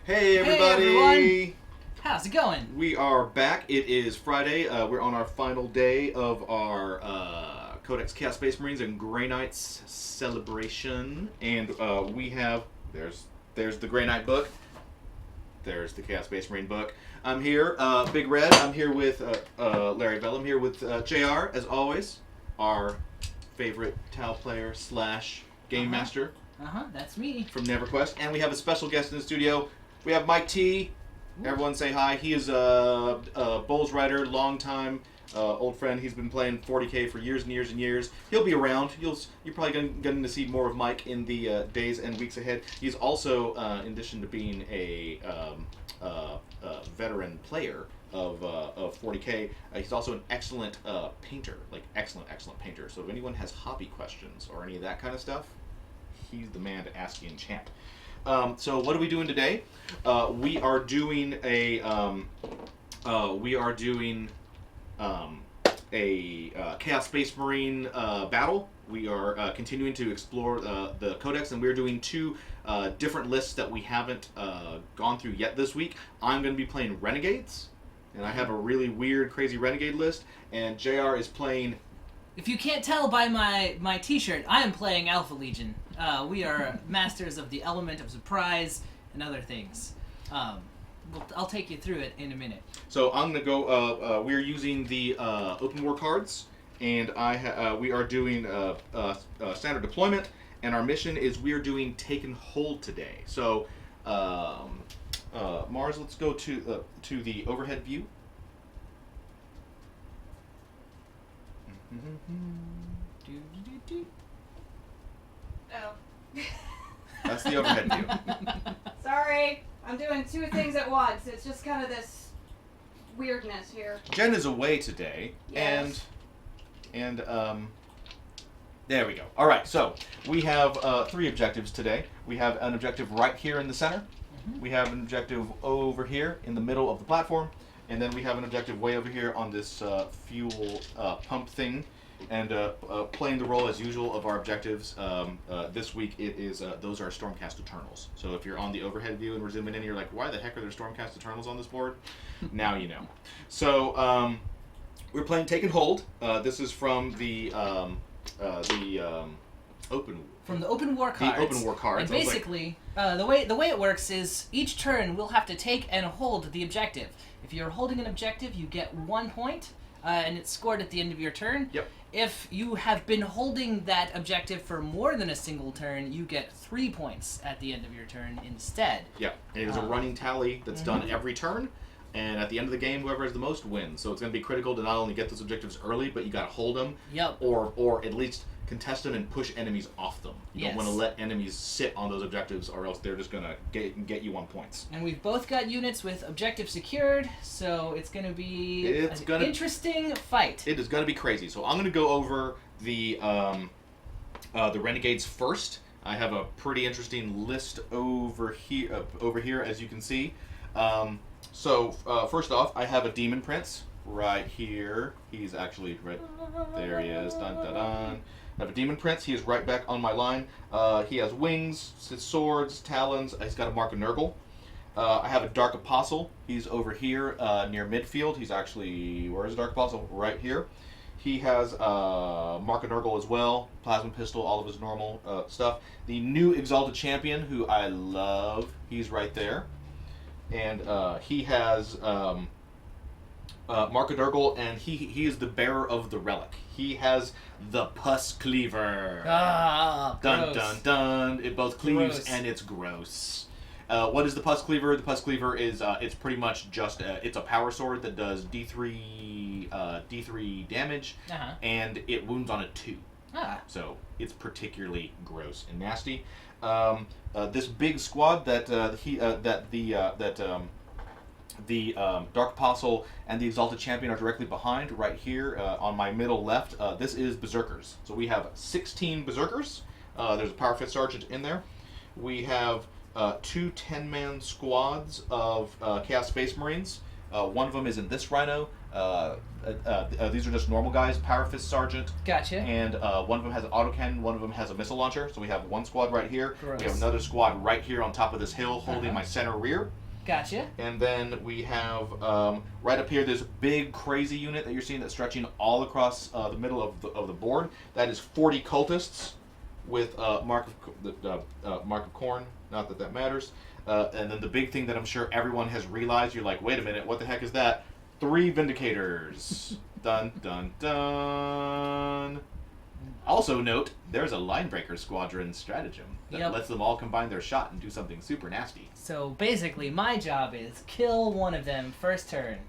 Hey everybody! Hey everyone! How's it going? We are back. It is Friday. We're on our final day of our Codex Chaos Space Marines and Grey Knights celebration, and we have there's the Grey Knight book. There's the Chaos Space Marine book. I'm here, Big Red. I'm here with Larry Bell. I'm here with JR, as always, our favorite Tau player / game master. That's me. From NeverQuest. And we have a special guest in the studio. We have Mike T. Everyone say hi. He is a Bulls writer, longtime old friend. He's been playing 40K for years and years and years. He'll be around. You're probably going to see more of Mike in the days and weeks ahead. He's also, in addition to being a veteran player of 40K, he's also an excellent painter, like excellent painter. So if anyone has hobby questions or any of that kind of stuff, he's the man to ask in chat. So what are we doing today? We are doing a Chaos Space Marine battle. We are continuing to explore the Codex, and we're doing two different lists that we haven't gone through yet this week. I'm going to be playing Renegades, and I have a really weird, crazy Renegade list, and JR is playing... If you can't tell by my t-shirt, I am playing Alpha Legion. We are masters of the element of surprise and other things. I'll take you through it in a minute. So I'm going to go, we're using the open war cards, and we are doing standard deployment, and our mission is we are doing Taken Hold today. So, Mars, let's go to the overhead view. Oh. That's the overhead view. Sorry, I'm doing two things at once. It's just kind of this weirdness here. Jen is away today, Yes. and there we go. All right, so we have 3 objectives today. We have an objective right here in the center. We have an objective over here in the middle of the platform, and then we have an objective way over here on this fuel pump thing. And playing the role as usual of our objectives, this week it is those are Stormcast Eternals. So if you're on the overhead view and we're zooming in, you're like, why the heck are there Stormcast Eternals on this board? Now you know. So we're playing Take and Hold. This is from the open. From the open war cards. The open war cards. And basically, the way it works is each turn we'll have to take and hold the objective. If you're holding an objective, you get 1 point, and it's scored at the end of your turn. Yep. If you have been holding that objective for more than a single turn, you get 3 points at the end of your turn instead. Yeah, and it is a running tally that's done every turn, and at the end of the game, whoever has the most wins. So it's going to be critical to not only get those objectives early, but you got to hold them, Yep. or at least contest them and push enemies off them. You don't want to Yes. let enemies sit on those objectives, or else they're just going to get you on points. And we've both got units with objective secured, so it's going to be an interesting fight. It is going to be crazy. So I'm going to go over the Renegades first. I have a pretty interesting list over here, as you can see. So first off, I have a Demon Prince right here. He's actually right there. He is. Dun dun dun. I have a Demon Prince. He is right back on my line. He has wings, swords, talons. He's got a Mark of Nurgle. I have a Dark Apostle. He's over here near midfield. He's actually, where is the Dark Apostle? Right here. He has Mark of Nurgle as well. Plasma Pistol, all of his normal stuff. The new Exalted Champion, who I love. He's right there. And he has Mark of Nurgle, and he is the bearer of the relic. He has the Pus Cleaver. Ah, Dun gross. dun dun. It both cleaves Gross. and it's gross. What is the Pus Cleaver? The Pus Cleaver is it's pretty much just it's a power sword that does D3 damage, and it wounds on a 2. So it's particularly gross and nasty. This big squad that the Dark Apostle and the Exalted Champion are directly behind, right here on my middle left. This is Berserkers. So we have 16 Berserkers. There's a Power Fifth Sergeant in there. We have 2 10-man squads of Chaos Space Marines. One of them is in this Rhino. These are just normal guys. Power Fist Sergeant. Gotcha. And one of them has an autocannon, one of them has a missile launcher. So we have one squad right here. Gross. We have another squad right here on top of this hill holding my center rear. Gotcha. And then we have right up here this big crazy unit that you're seeing that's stretching all across the middle of the board. That is 40 cultists with Mark of Corn. Not that that matters. And then the big thing that I'm sure everyone has realized, you're like, wait a minute, what the heck is that? 3 Vindicators. Dun dun dun. Also note, there's a Linebreaker Squadron stratagem that lets them all combine their shot and do something super nasty. So basically, my job is kill one of them first turn.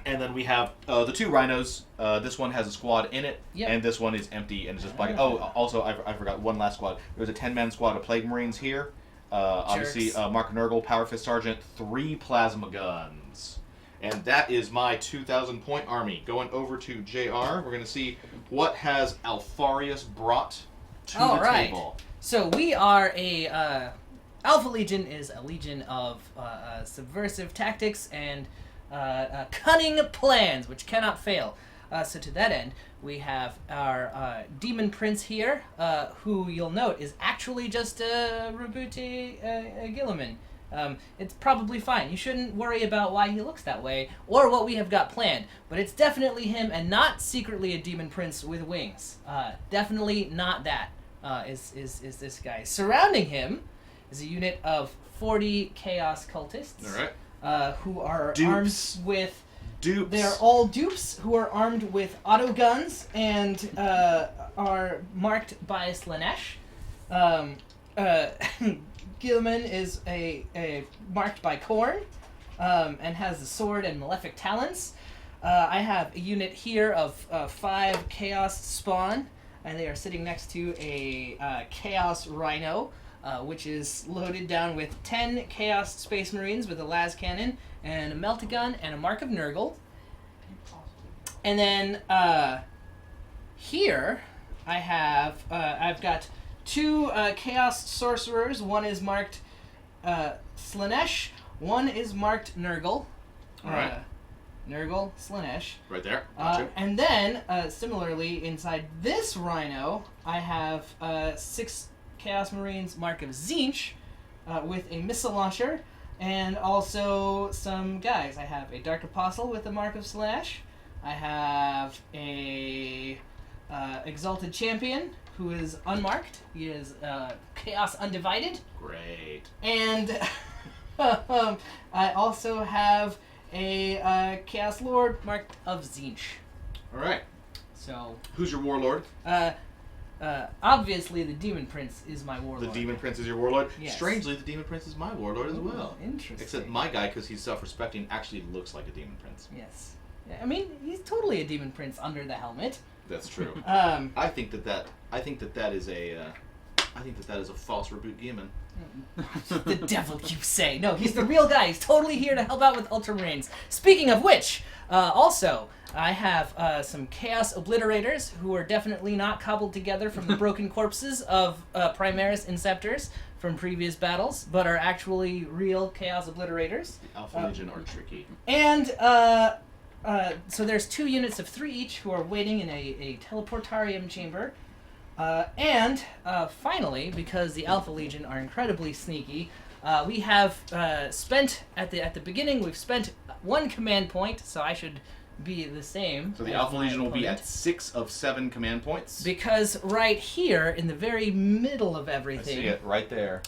And then we have the 2 Rhinos. This one has a squad in it, and this one is empty and it's just black. Oh, also, I forgot one last squad. There's a 10-man squad of Plague Marines here. Obviously, Mark Nurgle, Power Fist Sergeant, 3 plasma guns. And that is my 2,000-point army. Going over to JR, we're going to see what has Alfarius brought to the table. So we are a... Alpha Legion is a legion of subversive tactics and cunning plans, which cannot fail. So to that end, we have our Demon Prince here, who you'll note is actually just Rabuti Gilliman. It's probably fine. You shouldn't worry about why he looks that way or what we have got planned. But it's definitely him and not secretly a Demon Prince with wings. Definitely not that is this guy. Surrounding him is a unit of 40 Chaos Cultists. All right. Who are Dupes. armed with... Dupes. They're all dupes who are armed with auto guns and are marked by Slanesh. Gilman is a marked by Korn and has a sword and malefic talons. I have a unit here of 5 Chaos Spawn, and they are sitting next to a Chaos Rhino, which is loaded down with 10 Chaos Space Marines with a las cannon, and a Meltagun, and a Mark of Nurgle. And then here I have I've got 2 Chaos Sorcerers. One is marked Slanesh. One is marked Nurgle. All right. Nurgle, Slanesh. Right there. Gotcha. And then, similarly, inside this Rhino, I have 6 Chaos Marines Mark of Zinch with a missile launcher, and also some guys. I have a Dark Apostle with the Mark of Slanesh. I have a Exalted Champion who is unmarked. He is Chaos Undivided. Great. And I also have a Chaos Lord marked of Zinch. All right. So, Who's your warlord? obviously the Demon Prince is my warlord. The Demon Prince is your warlord? Yes. Strangely, the Demon Prince is my warlord as well. Interesting. Except my guy, because he's self-respecting, actually looks like a Demon Prince. Yes. Yeah, I mean, he's totally a Demon Prince under the helmet. That's true. Um, I think that is a false Reboot Demon. the devil, you say? No, he's the real guy. He's totally here to help out with Ultramarines. Speaking of which, also, I have some Chaos Obliterators who are definitely not cobbled together from the broken corpses of Primaris Inceptors from previous battles, but are actually real Chaos Obliterators. The Alpha Legion are tricky. And so there's 2 units of 3 each who are waiting in a teleportarium chamber. And finally, because the Alpha Legion are incredibly sneaky, we have spent at the beginning. We've spent 1 command point, so I should be the same. So the as Alpha my Legion will be opponent. at 6 of 7 command points. Because right here, in the very middle of I everything, see it right there,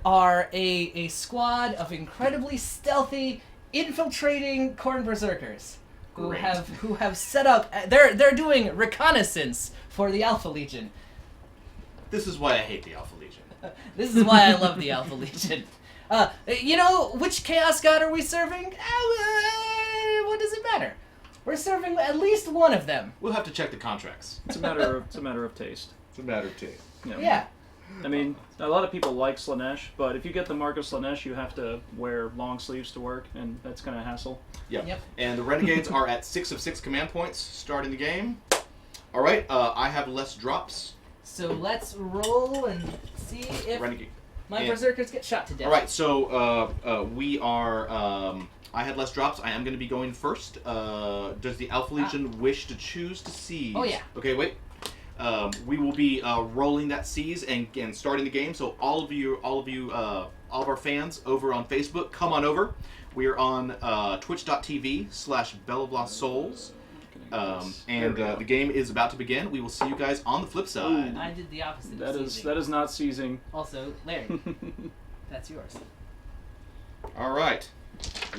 are a squad of incredibly stealthy, infiltrating Khorne Berserkers who Great. have set up. They're doing reconnaissance for the Alpha Legion. This is why I hate the Alpha Legion. This is why I love the Alpha Legion. You know, which Chaos God are we serving? What does it matter? We're serving at least one of them. We'll have to check the contracts. It's a matter of taste. It's a matter of taste. You know, Yeah. I mean, a lot of people like Slanesh, but if you get the Mark of Slanesh, you have to wear long sleeves to work, and that's kind of a hassle. Yep. Yep. And the Renegades are at 6 of 6 command points starting the game. All right. I have less drops. So let's roll and see if Renegade. my and- Berserkers get shot to death. All right. So we are. I had less drops. I am going to be going first. Does the Alpha Legion wish to choose to seize? Oh, yeah. Okay. Wait. We will be rolling that seize and starting the game. So all of our fans over on Facebook, come on over. We are on twitch.tv/BellofLostSouls. And the game is about to begin. We will see you guys on the flip side. I did the opposite. That of is seizing. that is not seizing. Also, Larry, that's yours. All right.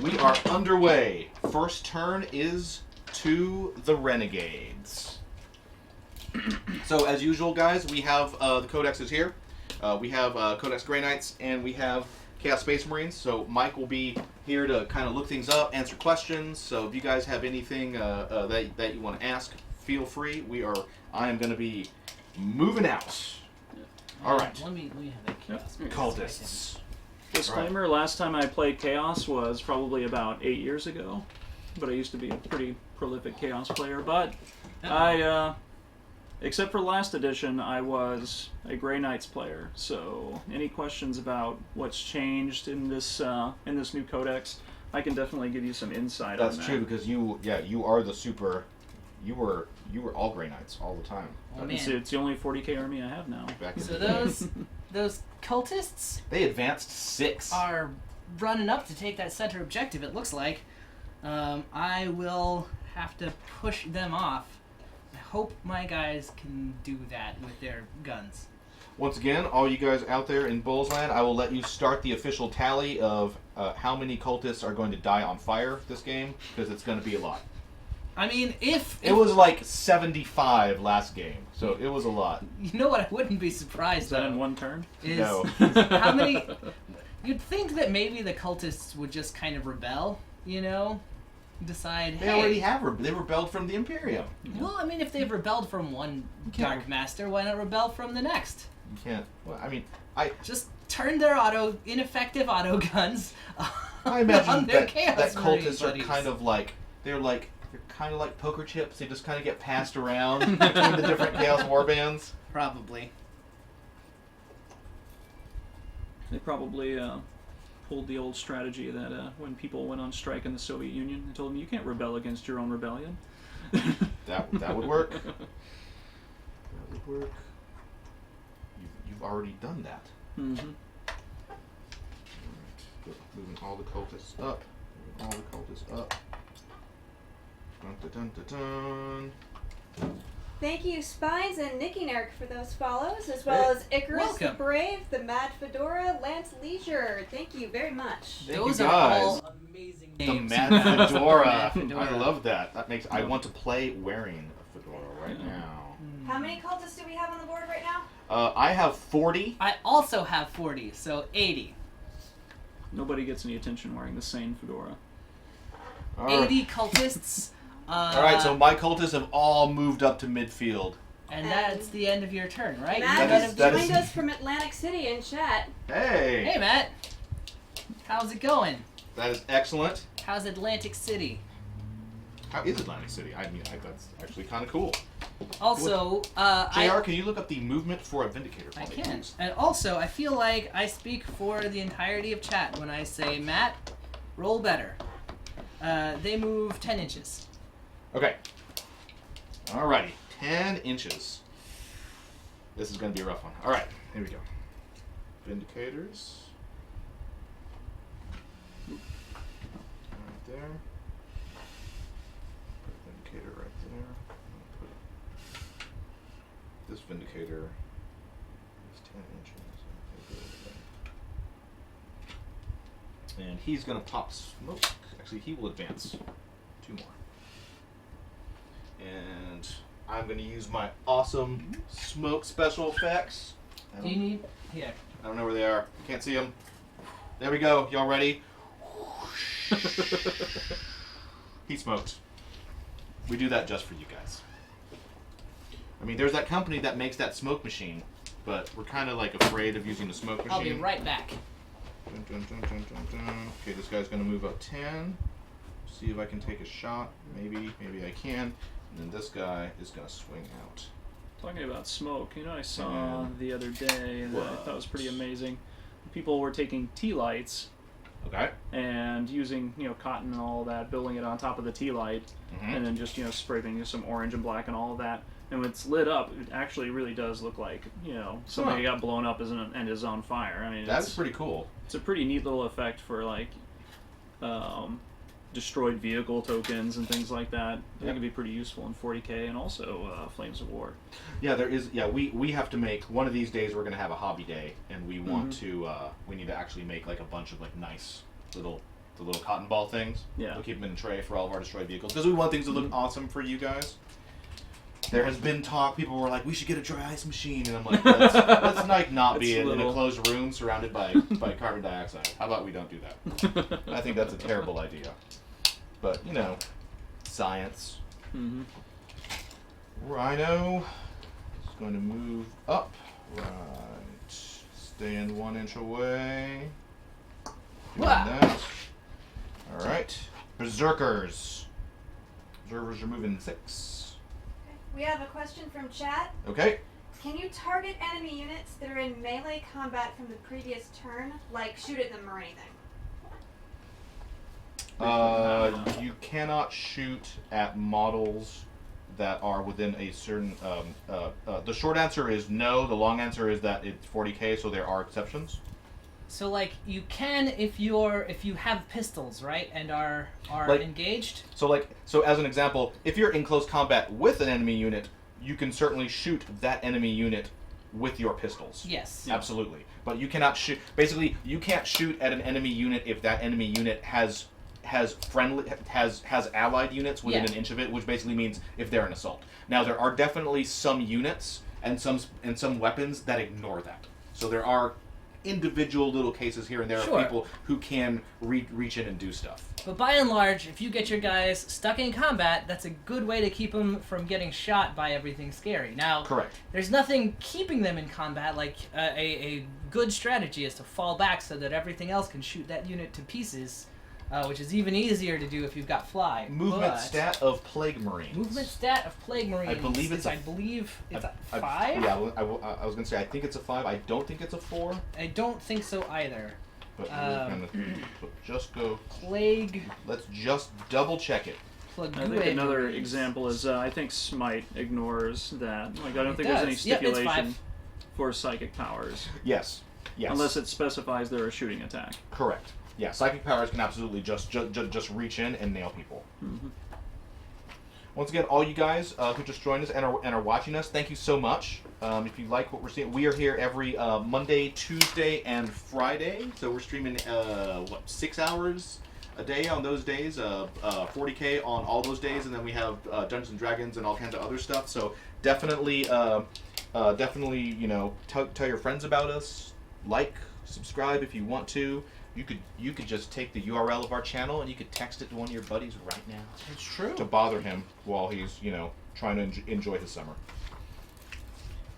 We are underway. First turn is to the Renegades. So as usual, guys, we have the codexes here. We have Codex Grey Knights, and we have Chaos Space Marines. So Mike will be here to kind of look things up, answer questions. So if you guys have anything that you want to ask, feel free. I am going to be moving out. All right. Let me have that chaos. Cultists. Disclaimer: last time I played Chaos was probably about 8 years ago, but I used to be a pretty prolific Chaos player. But except for last edition, I was a Grey Knights player. So any questions about what's changed in this new codex, I can definitely give you some insight on that. That's true because you are the super. You were all Grey Knights all the time. Oh, It's man. the only 40k army I have now. Back in So the day. those cultists They advanced 6. are running up to take that center objective. It looks like. I will have to push them off. I hope my guys can do that with their guns. Once again, all you guys out there in Bullsland, I will let you start the official tally of how many cultists are going to die on fire this game, because it's going to be a lot. I mean, if It was like 75 last game, so it was a lot. you know what, I wouldn't be surprised Is that though, in one turn? is No. how many. You'd think that maybe the cultists would just kind of rebel, you know, decide, They hey, already have they rebelled from the Imperium. well, I mean, if they've rebelled from one Dark Master, why not rebel from the next? You can't. Well, I mean, Just turn their ineffective auto guns I imagine on their that Chaos Marine cultists are buddies. kind of like they're kind of like poker chips. They just kind of get passed around between the different Chaos Warbands. Probably. They probably pulled the old strategy that when people went on strike in the Soviet Union, they told them you can't rebel against your own rebellion. That would work. That would work. You've already done that. Mm-hmm. Alright, moving all the cultists up. Moving all the cultists up. Dun, dun, dun, dun, dun. Thank you, Spies and Nicky Nerk, for those follows, as well as Icarus Welcome. the Brave, the Mad Fedora, Lance Leisure. Thank you very much. Thank Those you are guys. all amazing The names. Mad Fedora. Mad Fedora. I love that. That makes. I want to play wearing a fedora right now. How many cultists do we have on the board right now? I have 40. I also have 40, so 80. Nobody gets any attention wearing the same fedora. All right. 80 cultists. All right, so my cultists have all moved up to midfield. And that's the end of your turn, right? Matt That just is- that joined is- us from Atlantic City in chat. Hey, Hey, Matt. How's it going? that is excellent. How's Atlantic City? How is Atlantic City? I mean, that's actually kind of cool. Also, JR, can you look up the movement for a Vindicator for I me, can. please? And also, I feel like I speak for the entirety of chat when I say, Matt, roll better. They move 10 inches. Okay. Alrighty, 10 inches. This is going to be a rough one. Alright, here we go. Vindicators. Right there. Put a Vindicator right there. Put this Vindicator is 10 inches. And he's going to pop smoke. Actually, he will advance 2 more. And I'm going to use my awesome smoke special effects. Do you need... Here. I don't know where they are. I can't see them. There we go. Y'all ready? He smoked. We do that just for you guys. I mean, there's that company that makes that smoke machine, but we're kind of like afraid of using the smoke machine. I'll be right back. Dun, dun, dun, dun, dun, dun. Okay, this guy's going to move up 10. See if I can take a shot. Maybe I can. And then this guy is going to swing out. Talking about smoke, you know, I saw the other day that I thought was pretty amazing. People were taking tea lights Okay. and using, you know, cotton and all that, building it on top of the tea light, and then just, you know, spraying some orange and black and all of that. And when it's lit up, it actually really does look like, you know, somebody got blown up and is on fire. I mean, That's pretty cool. it's a pretty neat little effect for, like, destroyed vehicle tokens and things like that. I think it'd be pretty useful in 40k and also Flames of War. Yeah, there is. Yeah, we have to make one of these days. We're gonna have a hobby day, and we want to. We need to actually make like a bunch of like nice the little cotton ball things. Yeah. We'll keep them in a tray for all of our destroyed vehicles because we want things to look awesome for you guys. There has been talk. People were like, "We should get a dry ice machine," and I'm like, "Let's like not be in a closed room surrounded by carbon dioxide. How about we don't do that?" I think that's a terrible idea. But you know, science. Rhino is going to move up. Right. Stand 1 inch away. Doing that. Alright. Berserkers. Berserkers are moving 6. We have a question from chat. Okay. Can you target enemy units that are in melee combat from the previous turn? Like shoot at them or anything? You cannot shoot at models that are within a certain. The short answer is no. The long answer is that it's 40k, so there are exceptions. So, like, you can if you have pistols, right, and are Like- engaged. So as an example, if you're in close combat with an enemy unit, you can certainly shoot that enemy unit with your pistols. Yes. Absolutely. But you cannot shoot. Basically, you can't shoot at an enemy unit if that enemy unit has allied units within an inch of it, which basically means if they're an assault. Now there are definitely some units and some weapons that ignore that. So there are individual little cases here and there of people who can reach in and do stuff. But by and large, if you get your guys stuck in combat, that's a good way to keep them from getting shot by everything scary. Now, Correct. there's nothing keeping them in combat. Like a good strategy is to fall back so that everything else can shoot that unit to pieces, which is even easier to do if you've got fly. Movement But stat of Plague Marines. Movement stat of Plague Marines. I believe it's I believe it's a I- 5. Yeah, I was gonna say I think it's a 5. I don't think it's a 4. I don't think so either. But we're gonna just go. Plague. Let's just double check it. I think another example is I think Smite ignores that. Like I don't think there's any does. Yep, it's stipulation 5. for psychic powers Yes. Yes. unless it specifies they're a shooting attack. Correct. Yeah, psychic powers can absolutely just reach in and nail people. Mm-hmm. Once again, all you guys who just joined us and are watching us, thank you so much. If you like what we're seeing, we are here every Monday, Tuesday, and Friday. So we're streaming 6 hours a day on those days, 40K on all those days, and then we have Dungeons and Dragons and all kinds of other stuff. So definitely, tell your friends about us. Like, subscribe if you want to. You could just take the URL of our channel and you could text it to one of your buddies right now. It's true. To bother him while he's trying to enjoy his summer.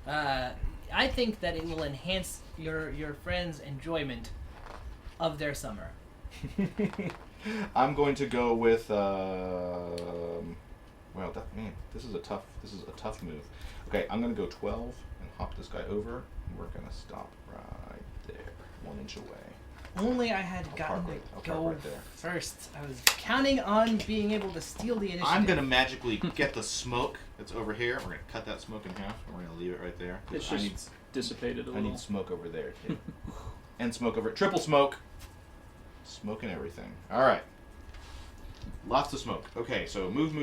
I think that it will enhance your friends' enjoyment of their summer. I'm going to go with this is a tough move. Okay, I'm gonna go 12 and hop this guy over. And we're gonna stop right there, 1 inch away. Only I had gotten park to go right there. first. I was counting on being able to steal the initiative. I'm gonna magically get the smoke that's over here. We're gonna cut that smoke in half, and we're gonna leave it right there. It's I just need, dissipated a I little. need smoke over there too, and smoke over triple smoke. Smoke and everything. All right. Lots of smoke. Okay, so moved.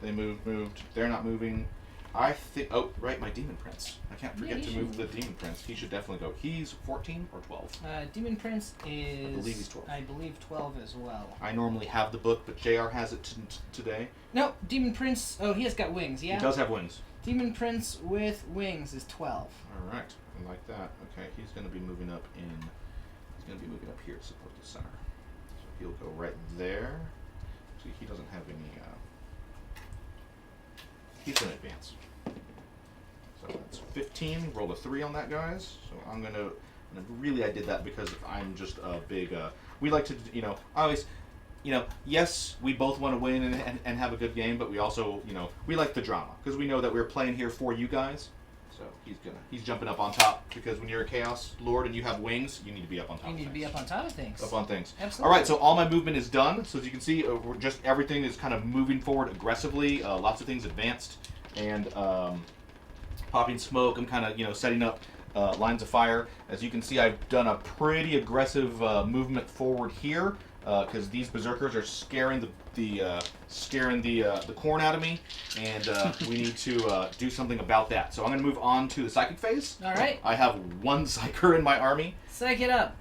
They moved. They're not moving. I think. Oh, right, my Demon Prince. I can't forget to move the Demon Prince. He should definitely go. He's 14 or 12. Demon Prince is. I believe he's 12. I believe 12 as well. I normally have the book, but JR has it today. No, Demon Prince. Oh, he has got wings. Yeah. He does have wings. Demon Prince with wings is 12. All right, I like that. Okay, he's going to be moving up in. He's going to be moving up here to support the center. So he'll go right there. See, he doesn't have any. He's going to advance. So that's 15. Roll a 3 on that, guys. So I'm going to. And really, I did that because I'm just a big. We like to, always. Yes, we both want to win and have a good game, but we also, we like the drama because we know that we're playing here for you guys. So he's jumping up on top because when you're a Chaos Lord and you have wings, you need to be up on top. You need to be up on top of things. Up on things. Absolutely. All right, so all my movement is done. So as you can see, everything is kind of moving forward aggressively. Lots of things advanced and popping smoke. I'm kind of setting up lines of fire. As you can see, I've done a pretty aggressive movement forward here. Because these berserkers are scaring the corn out of me, and we need to do something about that. So I'm going to move on to the psychic phase. All right. I have 1 psyker in my army. Psych it up.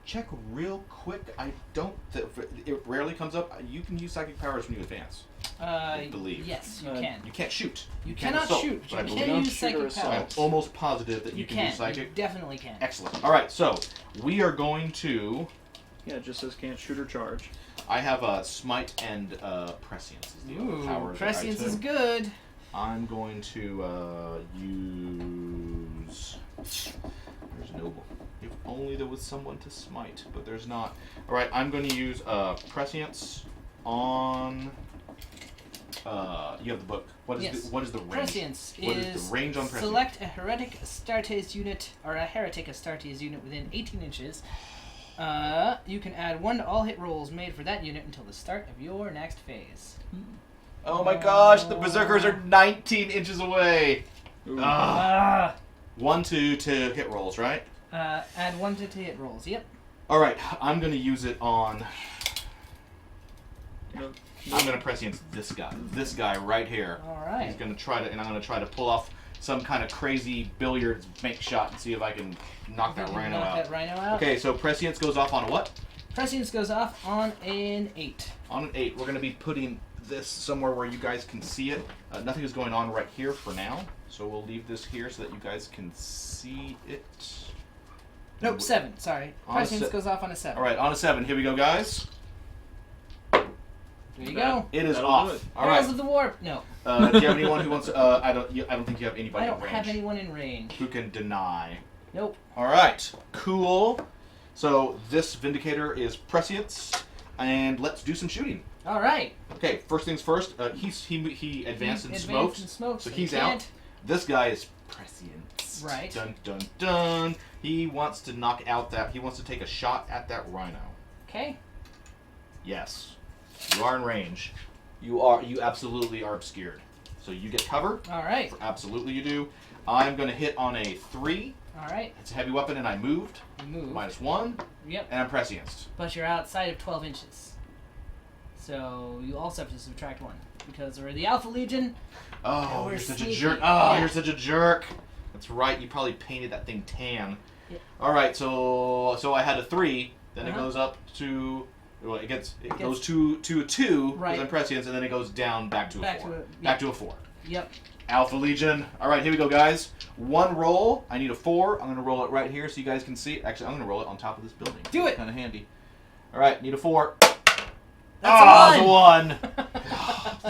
Check real quick. I don't. It rarely comes up. You can use psychic powers when you advance. I believe. Yes, you can. You can't shoot. You can't cannot assault, shoot. but I You believe can use shoot or psychic I'm powers. almost positive that you can can. use psychic. You definitely can. Excellent. All right. So we are going to. Yeah, it just says can't shoot or charge. I have smite and prescience. Is the other powers that I Prescience took. is good. I'm going to use. There's no. If only there was someone to smite, but there's not. All right, I'm going to use prescience on. You have the book. What is Yes. what is the range? Prescience What is the range on prescience? Select a heretic Astartes unit or a heretic Astartes unit within 18 inches. You can add 1 to all hit rolls made for that unit until the start of your next phase. Oh my gosh, the berserkers are 19 inches away. Ooh. Ah. 1 to hit rolls, right? Add 1 to hit rolls. Yep. All right, I'm gonna use it on. Nope. I'm gonna prescience this guy right here. All right. He's gonna try to, and I'm gonna try to pull off some kind of crazy billiards make shot and see if I can knock that rhino Knock out. that rhino out. Okay, so prescience goes off on a what? Prescience goes off on an 8. On an 8. We're gonna be putting this somewhere where you guys can see it. Nothing is going on right here for now, so we'll leave this here so that you guys can see it. Nope, 7. Sorry. On a Prescience se- goes off on a 7. All right, on a 7. Here we go, guys. There you go. It is That'll off. do it. All Arrows right. of the Warp. No. Do you have anyone who wants? I don't think you have anybody I don't in range have anyone in range. who can deny. Nope. All right. Cool. So this Vindicator is prescience, and let's do some shooting. All right. Okay. First things first. He advanced and smoked. So he he's can't. out. This guy is prescience. Right. Dun dun dun. He wants to knock out that. He wants to take a shot at that rhino. Okay. Yes. You are in range. You absolutely are obscured. So you get cover. All right. Absolutely you do. I'm going to hit on a 3. All right. It's a heavy weapon and I moved. You move. -1. Yep. And I'm prescienced. But you're outside of 12 inches. So you also have to subtract 1. Because we're the Alpha Legion. Oh, we're you're such a sneaky. jerk. Oh, Yeah. you're such a jerk. That's right. You probably painted that thing tan. Yeah. All right. So I had a 3. Then it Uh-huh. goes up to. Well, it gets- goes to a 2 Right. because I'm prescience, and then it goes down back to a 4. Back to a 4. Yep. Alpha Legion. All right, here we go, guys. 1 roll. I need a 4. I'm going to roll it right here so you guys can see it. Actually, I'm going to roll it on top of this building. Do it. Kind of handy. All right, need a 4. That's a a 1.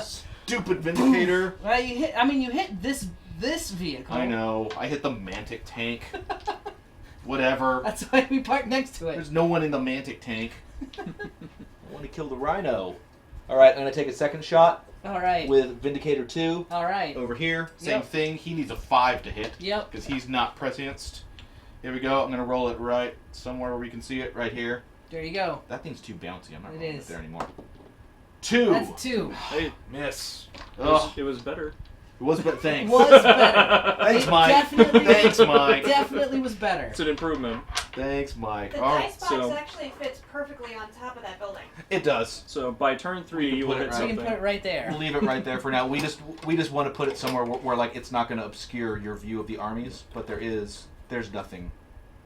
Stupid Vindicator. Well, you hit. I mean, you hit this vehicle. I know. I hit the Mantic tank. Whatever. That's why we parked next to it. There's no one in the Mantic tank. I want to kill the Rhino. All right, I'm going to take a second shot All right. with Vindicator 2. All right. Over here, same Yep. thing. He needs a 5 to hit. Yep. Because he's not prescienced. Here we go. I'm going to roll it right somewhere where we can see it, right here. There you go. That thing's too bouncy. I'm not It rolling it is. there anymore. 2. That's 2. Hey, Miss. it was better. It was, but thanks. Was better. Thanks, It Mike. Definitely, Thanks, Mike. Definitely was better. It's an improvement. Thanks, Mike. The All dice right. box so- actually fits perfectly on top of that building. It does. So by turn 3, can you will put it hit right- We can something. put it right there. We'll leave it right there for now. We just want to put it somewhere where like it's not going to obscure your view of the armies, but there's nothing.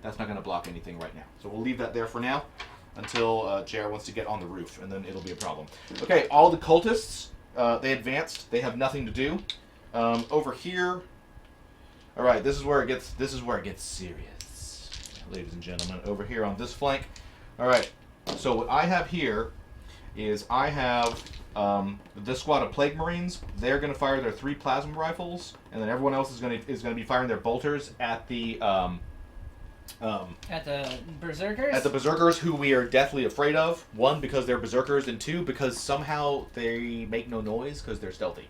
That's not going to block anything right now. So we'll leave that there for now until JR wants to get on the roof, and then it'll be a problem. Okay, all the cultists, they advanced. They have nothing to do. Over here. All right, this is where it gets serious, ladies and gentlemen. Over here on this flank. All right. So what I have here is I have this squad of Plague Marines. They're going to fire their 3 plasma rifles, and then everyone else is going to be firing their bolters at the At the Berserkers? at the Berserkers, who we are deathly afraid of. 1, because they're Berserkers, and 2, because somehow they make no noise because they're stealthy.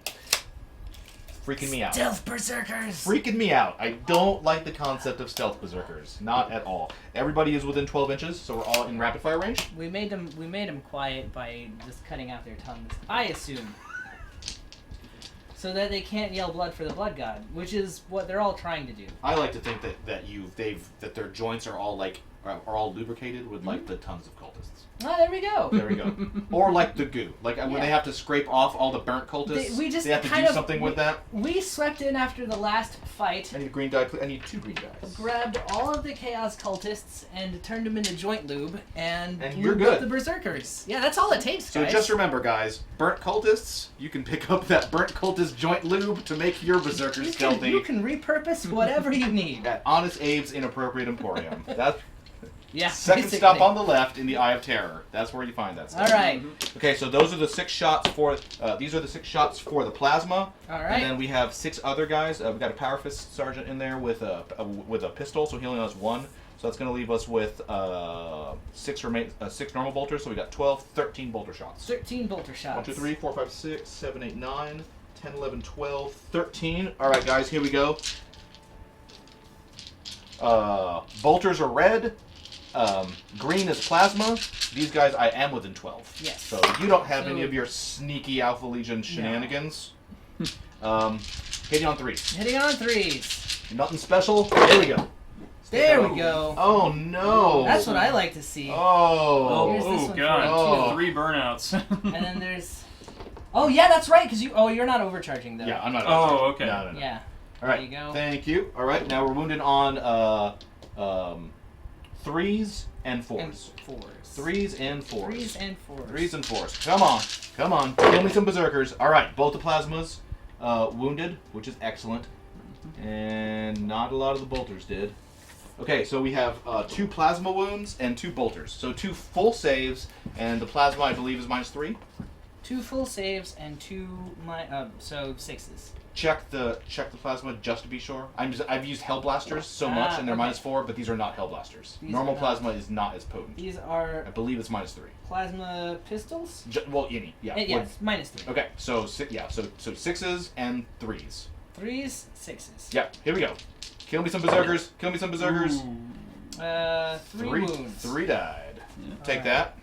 Freaking me out. Stealth Berserkers! Freaking me out. I don't like the concept of stealth Berserkers. Not at all. Everybody is within 12 inches, so we're all in rapid fire range. We made them quiet by just cutting out their tongues. I assume. So that they can't yell blood for the blood god, which is what they're all trying to do. I like to think that their joints are all lubricated with like the tongues of cultists. Oh, there we go. There we go. Or like the goo. Like when Yeah. they have to scrape off all the burnt cultists, We just they have to kind do of- something with that. We swept in after the last fight, I need a green die. I need 2 green dice. grabbed all of the Chaos cultists, and turned them into joint lube, and you're lubed up good. the Berserkers. Yeah, that's all it takes, So guys. just remember, guys, burnt cultists, you can pick up that burnt cultist joint lube to make your berserkers stealthy you can repurpose whatever you need. at Honest Abe's Inappropriate Emporium. That's Yeah. second basically. stop on the left in the Eye of Terror. That's where you find that stuff. All right. Okay, so those are the 6 shots for. These are the 6 shots for the plasma. All right. And then we have 6 other guys. We've got a Power Fist Sergeant in there with a pistol, so he only has 1. So that's going to leave us with 6 normal bolters. So we got 12, 13 bolter shots. 13 bolter shots. 1, 2, 3, 4, 5, 6, 7, 8, 9, 10, 11, 12, 13. All right, guys, here we go. Bolters are red. Green is plasma. These guys, I am within 12. Yes. So you don't have So- any of your sneaky Alpha Legion shenanigans. Hitting on 3s. Hitting on 3s. Nothing special. There we go. There we go. Oh no. That's what I like to see. Oh. Here's this Oh, one God. for you, too. 3 burnouts. And then there's... Oh, yeah, that's right, because you're not overcharging, though. Yeah, I'm not. Oh, okay. No. Yeah. All right. There you go. Thank you. All right. Now we're wounded on 3s and 4s. And 4s. 3s and 4s. 3s and 4s. 3s and 4s. Come on. Kill me some berserkers. All right. Both the plasmas wounded, which is excellent, and not a lot of the bolters did. Okay, so we have 2 plasma wounds and 2 bolters. So 2 full saves, and the plasma I believe is -3. 2 full saves and 2 so 6s. Check the plasma just to be sure. I've used Hell Blasters so much, and they're okay. -4, but these are not Hell Blasters. These Normal are not. plasma is not as potent. These are I believe it's -3. plasma pistols. Well, any, yeah. Yes, -3. Okay, so so 6s and 3s. 3s, 6s. Yep, here we go. Kill me some berserkers. Kill me some berserkers. 3 wounds. 3 died. Yeah. Take Alright. that.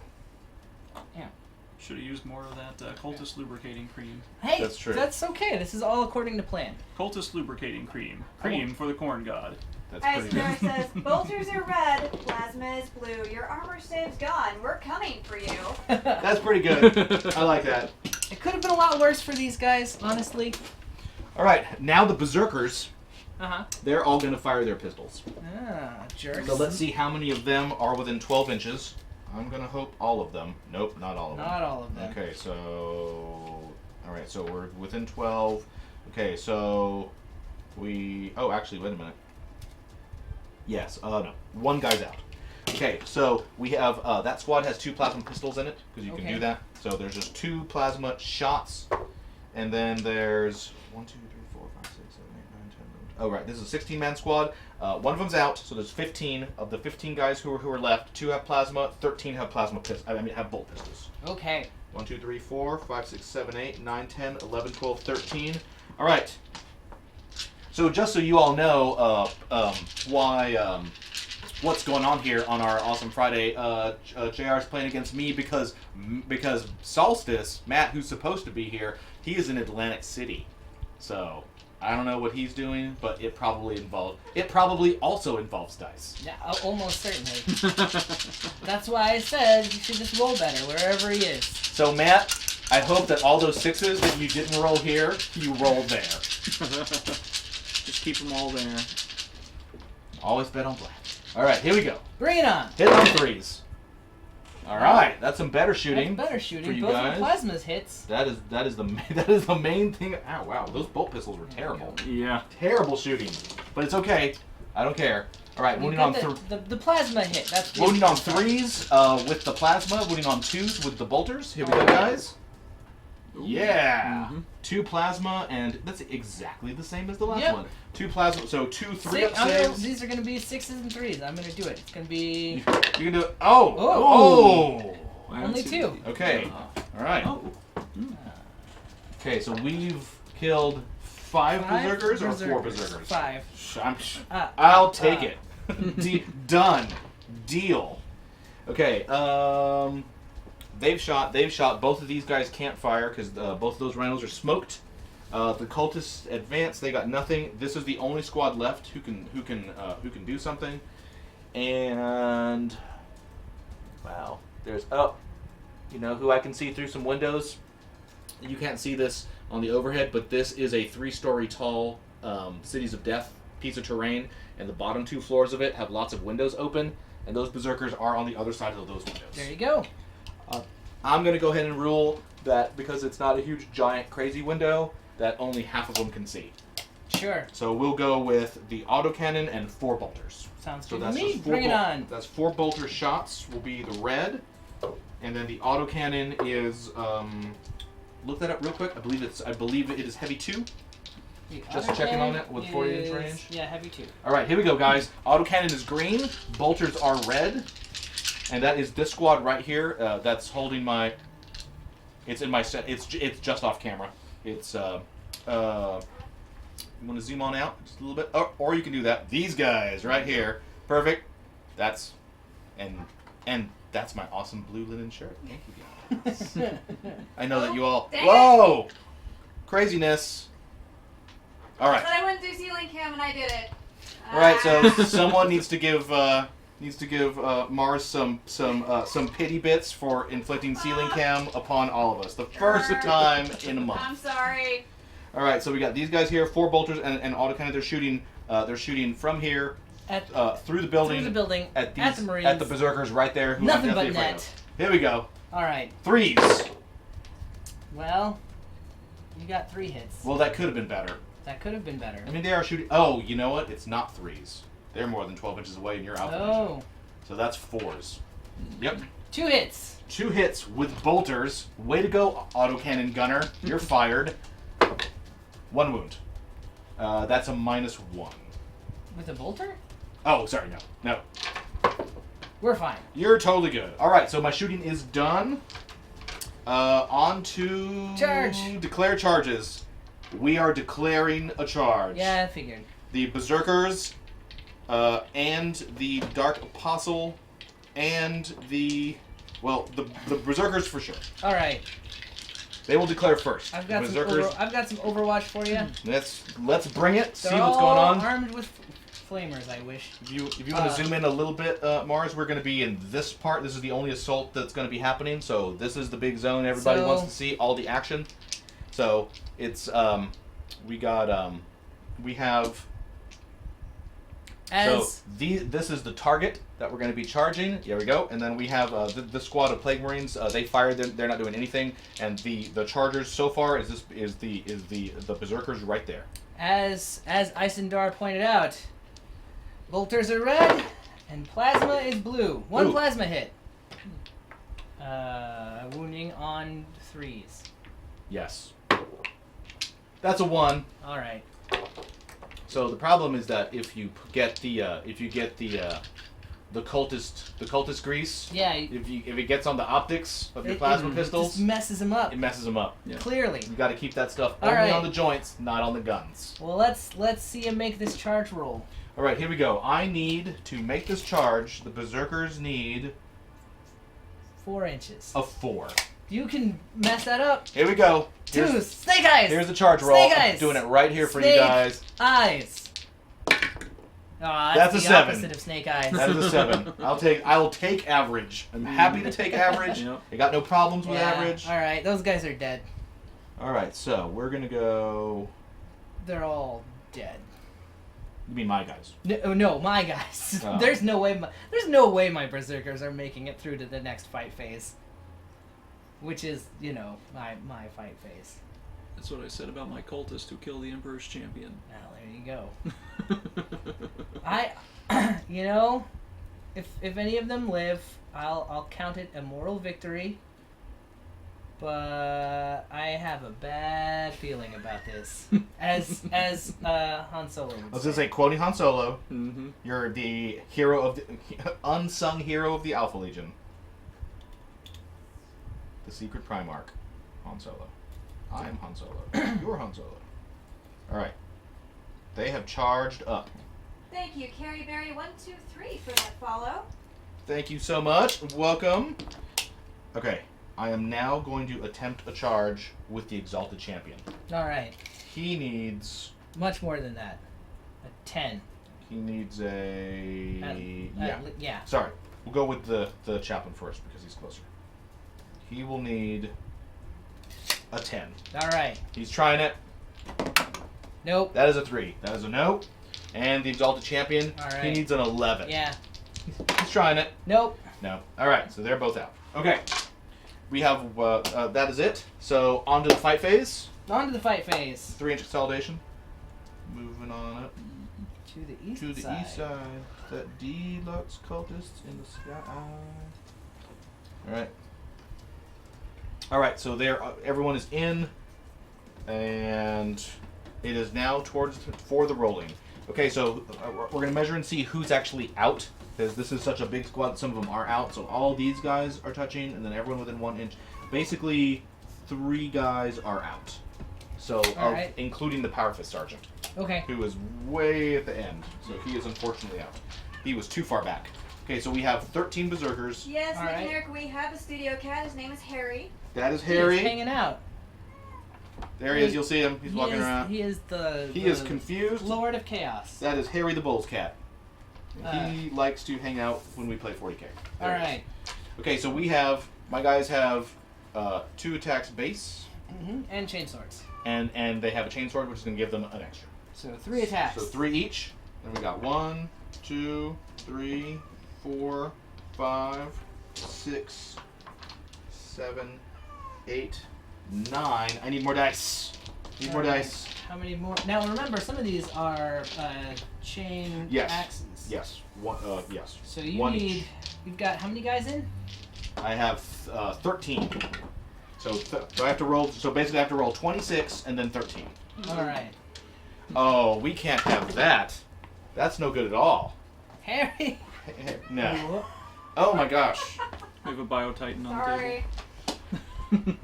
Should have used more of that cultist lubricating cream. Hey, That's true. That's okay. This is all according to plan. Cultist lubricating cream. Cream for the corn god. That's Alright, pretty so good. there it says, bolters are red, plasma is blue, your armor save's gone, we're coming for you. That's pretty good. I like that. It could have been a lot worse for these guys, honestly. All right, now the berserkers. Uh-huh. They're all going to fire their pistols. Ah, jerks. So let's see how many of them are within 12 inches. I'm going to hope all of them. Nope, not all of them. Not all of them. Okay, so... All right, so we're within 12. Okay, so we... Oh, actually, wait a minute. Yes, no. 1 guy's out. Okay, so we have... that squad has 2 plasma pistols in it, because you can do that. So there's just 2 plasma shots. And then there's 1, 2, 3, 4, 5, 6, 7, 8, 9, 10, 11. Oh, right. This is a 16-man squad. 1 of them's out, so there's 15 of the 15 guys who are left. 2 have plasma. 13 have have bolt pistols. Okay. 1, 2, 3, 4, 5, 6, 7, 8, 9, 10, 11, 12, 13. All right. So just so you all know what's going on here on our Awesome Friday, JR is playing against me because Solstice, Matt, who's supposed to be here, he is in Atlantic City. So I don't know what he's doing, but it probably also involves dice. Yeah, almost certainly. That's why I said you should just roll better wherever he is. So Matt, I hope that all those 6s that you didn't roll here, you rolled there. Just keep them all there. Always bet on black. All right, here we go. Bring it on. Hit on 3s. All right, that's some better shooting. That's better shooting. for you Both guys. of the plasmas hits. That is the main thing. Ow, wow, those bolt pistols were terrible. Yeah. Terrible shooting, but it's okay. I don't care. All right, You wounding got on the plasma hit. That's the wounding on important part. 3s with the plasma. Wounding on 2s with the bolters. Here we go, guys. Yeah. Mhm. 2 plasma, and that's exactly the same as the last Yep. one. 2 plasma, so 2 3-up saves. These are going to be 6s and 3s. I'm going to do it. It's going to be You can do it. Oh! Oh. Oh! only 2. Okay. All right. Oh. Okay, so we've killed 5 berserkers or 4 berserkers? 5. I'll take it. Done. Deal. Okay. They've shot. Both of these guys can't fire because both of those rhinos are smoked. The cultists advance. They got nothing. This is the only squad left who can do something. And wow, there's you know who I can see through some windows. You can't see this on the overhead, but this is a 3-story tall Cities of Death piece of terrain, and the bottom 2 floors of it have lots of windows open, and those berserkers are on the other side of those windows. There you go. I'm going to go ahead and rule that because it's not a huge, giant, crazy window, that only half of them can see. Sure. So we'll go with the autocannon and 4 bolters. Sounds So good to that's me. just 4 Bring it on. That's 4 bolter shots will be the red, and then the autocannon is look that up real quick. I believe it is heavy 2. Just checking on it with 40-inch range. Yeah, heavy 2. All right, here we go, guys. Autocannon is green. Bolters are red. And that is this squad right here. That's holding my. It's in my set. It's just off camera. It's you want to zoom on out just a little bit, or you can do that. These guys right here, perfect. That's and that's my awesome blue linen shirt. Thank you guys. I know that you all. Dang it. Whoa, craziness. All right. But I wouldn't do ceiling cam and I did it. All right. So someone needs to give. Mars some pity bits for inflicting ceiling cam upon all of us. The first time in a month. I'm sorry. All right, so we got these guys here, 4 bolters and autocannon. They're shooting from here through the building. Through the building. At the Marines. At the berserkers right there. Who Nothing I'm but definitely afraid net. of. Here we go. All right. 3s. Well, you got 3 hits. Well, that could have been better. That could have been better. I mean, they are shooting. Oh, you know what? It's not 3s. They're more than 12 inches away, and you're out. Oh. So that's 4s. Yep. 2 hits. 2 hits with bolters. Way to go, autocannon gunner. You're fired. 1 wound. That's a -1. With a bolter? Oh, sorry, no. We're fine. You're totally good. All right, so my shooting is done. On to Charge. Declare charges. We are declaring a charge. Yeah, I figured. The Berserkers, and the Dark Apostle, and the Berserkers for sure. All right. They will declare first. I've got The some. Berserkers. I've got some Overwatch for you. Let's bring it. See They're what's all going on. armed with flamers. I wish. If you want to zoom in a little bit, Mars, we're going to be in this part. This is the only assault that's going to be happening. So this is the big zone everybody wants to see all the action. So it's we have. This is the target that we're going to be charging. Here we go. And then we have the squad of Plague Marines. They fired them. They're not doing anything. And the chargers so far is the Berserkers right there. As Isendar pointed out, bolters are red and plasma is blue. 1 Ooh. plasma hit. Wounding on 3s. Yes. That's a 1. All right. So the problem is that if you get the cultist grease, Yeah. if it gets on the optics of your plasma It pistols, just messes them up. it messes them up. Yeah. Clearly. You got to keep that stuff All only right. on the joints, not on the guns. Well, let's see him make this charge roll. All right, here we go. I need to make this charge. The Berserkers need 4 inches. a 4. You can mess that up. Here we go. 2 snake eyes. Here's the charge roll. Snake I'm eyes. doing it right here for you Snake guys. eyes. That's the a 7. opposite of snake eyes. That is a 7. I will take average. I'm happy to take average. Yep. I got no problems with Yeah, average. All right, those guys are dead. All right, so we're gonna go. They're all dead. You mean my guys? No, my guys. Oh. There's no way my berserkers are making it through to the next fight phase. Which is, my fight phase. That's what I said about my cultist who killed the Emperor's champion. Well, there you go. If any of them live, I'll count it a moral victory. But I have a bad feeling about this. As Han Solo would I was gonna say, quoting Han Solo, Mm-hmm. you're the hero of the unsung hero of the Alpha Legion, the secret Primarch, Han Solo. I am Han Solo. You're Han Solo. All right. They have charged up. Thank you, Carryberry123 for that follow. Thank you so much. Welcome. Okay. I am now going to attempt a charge with the Exalted Champion. All right. He needs. Much more than that. A 10. He needs a. Yeah. Sorry. We'll go with the chaplain first because he's closer. He will need a 10. All right. He's trying it. Nope. That is a 3. That is a no. And the Exalted Champion, All right. he needs an 11. Yeah. He's trying it. Nope. No. All right, so they're both out. Okay. We have, that is it. So, on to the fight phase. On to the fight phase. 3-inch consolidation. Moving on up To the east to the side. east side. That deluxe cultist in the sky. Alright. Alright, so there, everyone is in. And it is now for the rolling. Okay, so we're going to measure and see who's actually out. Because this is such a big squad, some of them are out. So all these guys are touching, and then everyone within 1 inch. Basically, 3 guys are out. So, Alright. including the Power Fist Sergeant, Okay. who is way at the end. So he is unfortunately out. He was too far back. Okay, so we have 13 Berserkers. Yes, All Nick right. and Eric, we have a studio cat. His name is Harry. That is He's Harry. hanging out. There he is. You'll see him. He's walking around. He is the. He the is confused. Lord of Chaos. That is Harry the Bull's cat. He likes to hang out when we play 40k. All There he is. right. Okay, so my guys have 2 attacks base, And chain swords. and they have a chainsword, which is going to give them an extra. So 3 attacks. So 3 each. Then we got 1, 2, 3, 4, 5, 6, 7, 8, 9. I need more dice. Need more dice. How many more? Now remember, some of these are chain Yes. axes. Yes. One. Yes. So you One need. each. You've got how many guys in? I have 13. So I have to roll. So basically, I have to roll 26 and then 13. All right. Oh, we can't have that. That's no good at all. Harry. No. Oh my gosh. We have a Biotitan on the Sorry. table.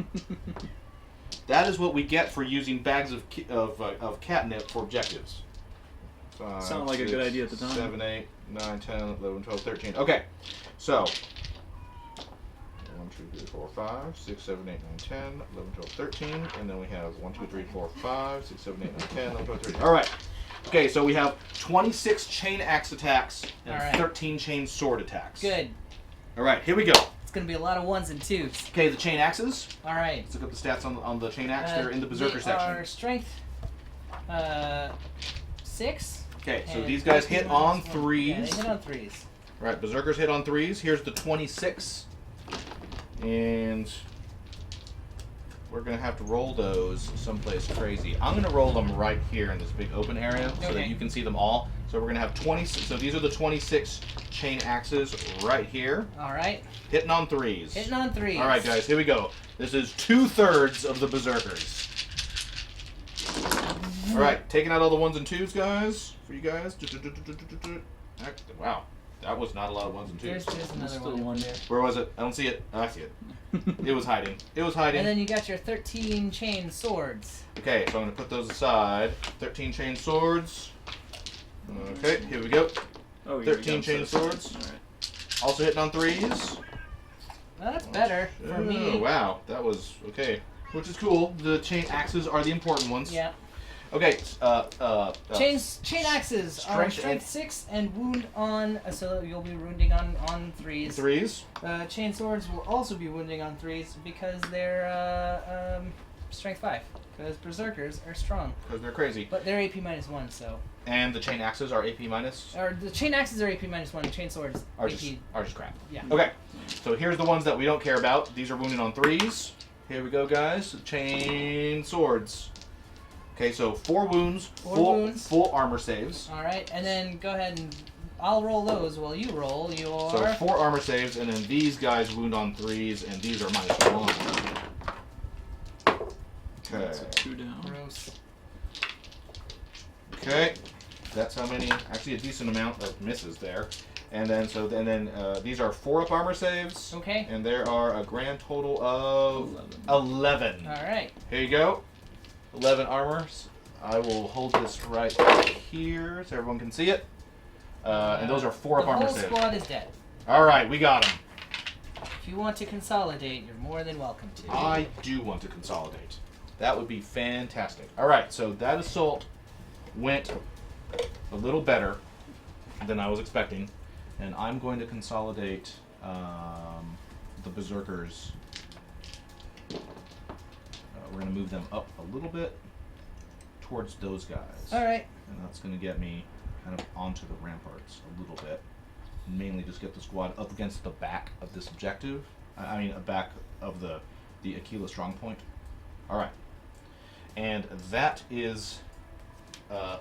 That is what we get for using bags of catnip for objectives. Sounded like a good idea at the time. 7, 8, 9, 10, 11, 12, 13. Okay, so 1, 2, 3, 4, 5, 6, 7, 8, 9, 10, 11, 12, 13, and then we have 1, 2, 3, 4, 5, 6, 7, 8, 9, 10, 11, 12, 13. All right. Okay, so we have 26 chain axe attacks and All right. 13 chain sword attacks. Good. All right, here we go. It's gonna be a lot of ones and twos. Okay, the chain axes. All right. Let's look up the stats on the chain axe. They're in the berserker they section. Are strength 6. Okay, so and these guys hit on -1. Yeah, threes. they hit on 3s. Right, berserkers hit on threes. Here's the 26. And we're going to have to roll those someplace crazy. I'm going to roll them right here in this big open area so that Okay. you can see them all. So we're going to have 26. So these are the 26 chain axes right here. All right. Hitting on threes. Hitting on 3s. All right, guys, here we go. This is 2/3 of the berserkers. All right, taking out all the 1s and 2s, guys. For you guys. Wow, that was not a lot of 1s and 2s. There's another Still one. one. There. Where was it? I don't see it. Oh, I see it. It was hiding. It was hiding. And then you got your 13 chain swords. Okay, so I'm going to put those aside. 13 chain swords. Okay, here we go. Oh, you're 13 gonna chain set swords. aside. Alright. Also hitting on 3s. Well, that's better for Oh, me. wow, that was okay. Which is cool. The chain axes are the important ones. Yeah. Okay, Chain axes are strength strength 6 and wound on, so you'll be wounding on 3s. 3s. Chain swords will also be wounding on 3s because they're strength 5. Because berserkers are strong, Because they're crazy. but they're AP -1. So, And the chain axes are AP minus. or the chain axes are AP -1. Chain swords Are AP. just crap. Yeah. Okay, so here's the ones that we don't care about. These are wounded on 3s. Here we go, guys. Chain swords. Okay, so 4 wounds, Four wounds. full armor saves. All right, and then go ahead and I'll roll those while you roll your. So 4 armor saves, and then these guys wound on 3s, and these are -1. Okay. That's a 2 down. Gross. Okay, that's how many. Actually, a decent amount of misses there. And then these are 4 up armor saves. Okay. And there are a grand total of 11. All right. Here you go. 11 armors. I will hold this right here so everyone can see it. And those are 4 up the armor whole saves. squad is dead. All right, we got them. If you want to consolidate, you're more than welcome to. I do want to consolidate. That would be fantastic. All right, so that assault went a little better than I was expecting, and I'm going to consolidate the berserkers. We're going to move them up a little bit towards those guys. All right. And that's going to get me kind of onto the ramparts a little bit. Mainly just get the squad up against the back of this objective. I mean, back of the Aquila strong point. All right. And that is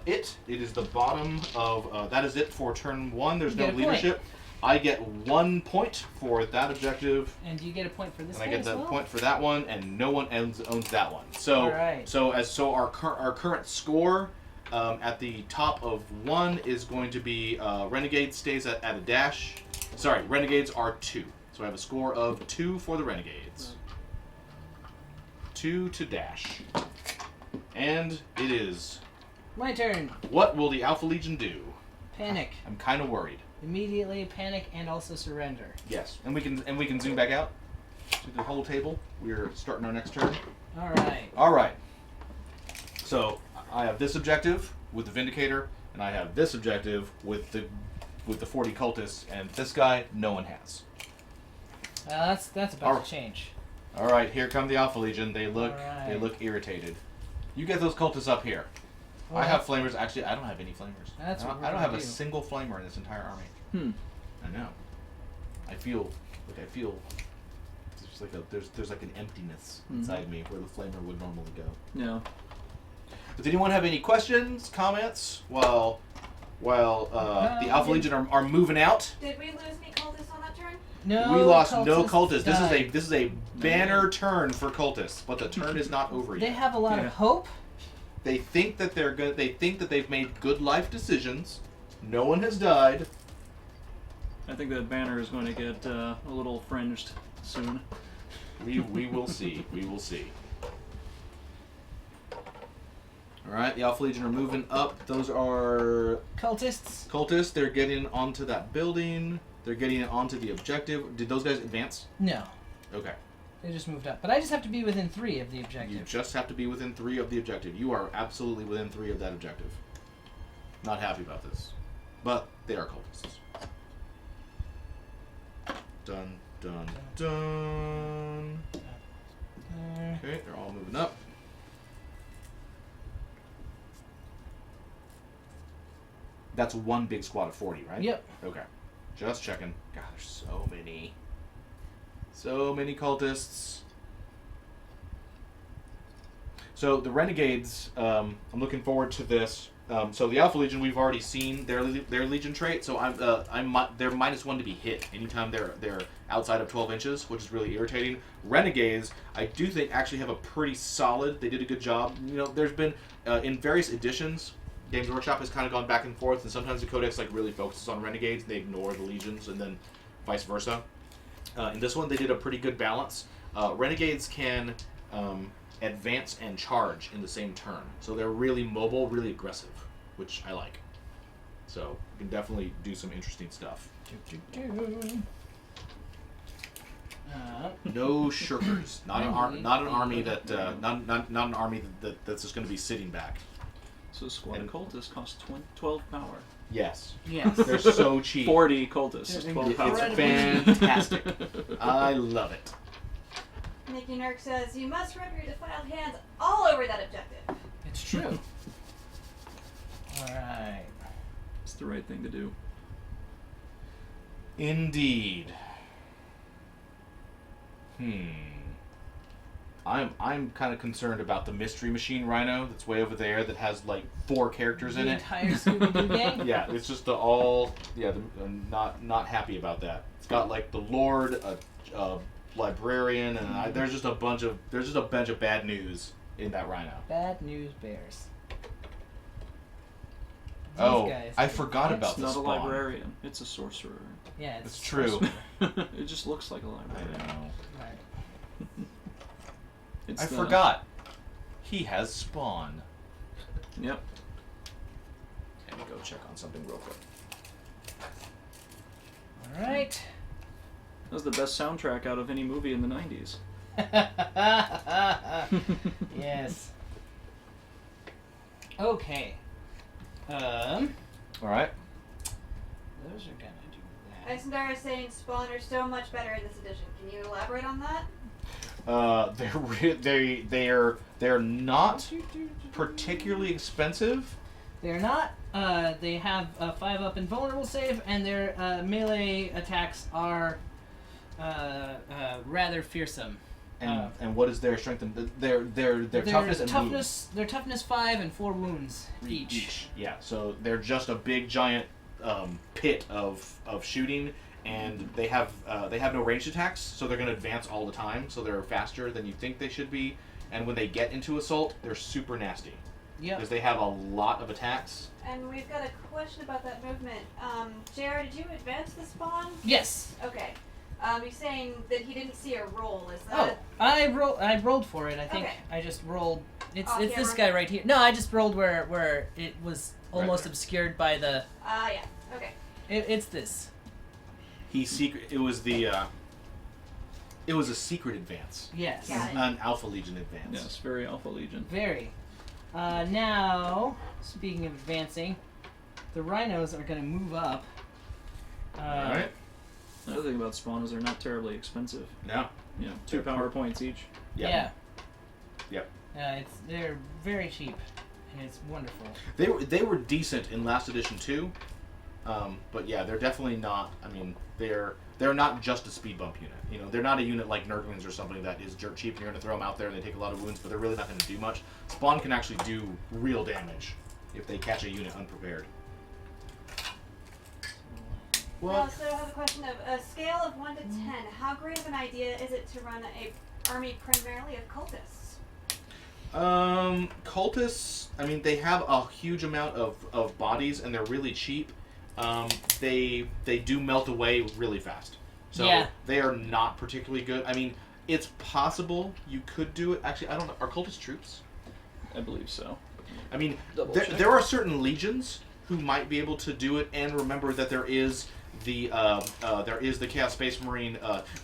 it. It is the bottom of... that is it for turn 1. There's You no get a point. leadership. I get 1 point for that objective. And you get a point for this And I guy get as that well? point for that one, and no one owns that one. So, Alright. so our current score at the top of 1 is going to be Renegade stays at a dash. Sorry, Renegades are 2. So I have a score of 2 for the Renegades. 2 to dash, and it is. My turn. What will the Alpha Legion do? Panic. I'm kind of worried. Immediately panic and also surrender. Yes, and we can zoom back out to the whole table. We're starting our next turn. All right. All right. So I have this objective with the Vindicator, and I have this objective with the 40 cultists, and this guy no one has. That's about Alright. to change. All right, here come the Alpha Legion. They look Alright. irritated. You get those cultists up here. Well, I have flamers. Actually, I don't have any flamers. That's what we're I don't have gonna a do. single flamer in this entire army. I know. I feel there's like an emptiness inside me where the flamer would normally go. Yeah. Does anyone have any questions, comments while the Alpha Legion are moving out? Did we lose any cultists on that turn? No, We lost no cultists. died. This is a banner turn for cultists, but the turn is not over They yet. have a lot Yeah. of hope. They think that they're good. They think that they've made good life decisions. No one has died. I think that banner is going to get a little fringed soon. We will see. We will see. All right, the Alpha Legion are moving up. Those are Cultists. cultists. They're getting onto that building. They're getting onto the objective. Did those guys advance? No, Okay. they just moved up. But I just have to be within 3 of the You objective. just have to be within 3 of the objective. You are absolutely within 3 of that objective. Not happy about this, but they are cultists. Dun dun dun. Okay, they're all moving up. That's one big squad of 40, right? Yep. Okay. Just checking. God, there's so many. So many cultists. So the Renegades, I'm looking forward to this. So the Alpha Legion, we've already seen their Legion trait. So they're -1 to be hit anytime they're outside of 12 inches, which is really irritating. Renegades, I do think actually have a pretty solid. They did a good job. You know, there's been in various editions, Games Workshop has kind of gone back and forth, and sometimes the Codex really focuses on Renegades, and they ignore the Legions, and then vice versa. In this one, they did a pretty good balance. Renegades can advance and charge in the same turn, so they're really mobile, really aggressive, which I like. So you can definitely do some interesting stuff. No shirkers. Not an army that not an army that's just going to be sitting back. So squad cultists cost 12 power. Yes. Yes. They're so cheap. 40 cultists is Yeah, 12 It's power. fantastic. I love it. Mickey Nerk says, you must rub your defiled hands all over that objective. It's true. Alright. It's the right thing to do. Indeed. I'm kind of concerned about the Mystery Machine Rhino that's way over there that has like 4 characters in The it. entire Scooby-Doo gang? Yeah, it's just I'm not happy about that. It's got like the Lord, a librarian, and there's just a bunch of bad news in that Rhino. Bad news bears. These Oh, guys. I forgot about It's the not a spawn. librarian. It's a sorcerer. Yeah, it's It's true. It just looks like a I librarian. know. Right. It's I the- forgot. He has spawn. Yep. Let me go check on something real quick. Alright. That was the best soundtrack out of any movie in the 90s. Yes. Okay. All right. Those are gonna do that. Isendar is saying spawn are so much better in this edition. Can you elaborate on that? They're not particularly expensive. They're not. They have a 5-up invulnerable save, and their melee attacks are rather fearsome. And what is their strength and their toughness and wounds? Their toughness 5 and 4 wounds each. Yeah, so they're just a big giant pit of shooting, and they have no ranged attacks, so they're going to advance all the time. So they're faster than you think they should be, and when they get into assault, they're super nasty Yep. because they have a lot of attacks. And we've got a question about that movement. JR, did you advance the spawn? Yes. Okay. He's saying that he didn't see a roll. Is Oh, that? I rolled for it. I think Okay. I just rolled. It's Off this camera? guy right here. No, I just rolled where it was almost there. obscured by the. Yeah. Okay. It's this. It was a secret advance, Yes. Got it. an Alpha Legion advance. Yes, very Alpha Legion. Very. Now, speaking of advancing, the rhinos are going to move up. All right. Another thing about spawn is they're not terribly expensive. No. You know, 2 power points each. Yeah. Yep. They're very cheap, and it's wonderful. They were decent in last edition too. But yeah, they're definitely not. I mean, they're not just a speed bump unit. You know, they're not a unit like Nurglings or something that is dirt cheap and you're going to throw them out there and they take a lot of wounds, but they're really not going to do much. Spawn can actually do real damage if they catch a unit unprepared. Well, so I have a question of a scale of 1 to 10. How great of an idea is it to run a army primarily of cultists? Cultists, I mean, they have a huge amount of bodies and they're really cheap. They do melt away really fast. So Yeah. they are not particularly good. I mean, it's possible you could do it. Actually, I don't know. Are cultist troops? I believe so. I mean, Double there, check. there are certain legions who might be able to do it, and remember that there is the Chaos Space Marine.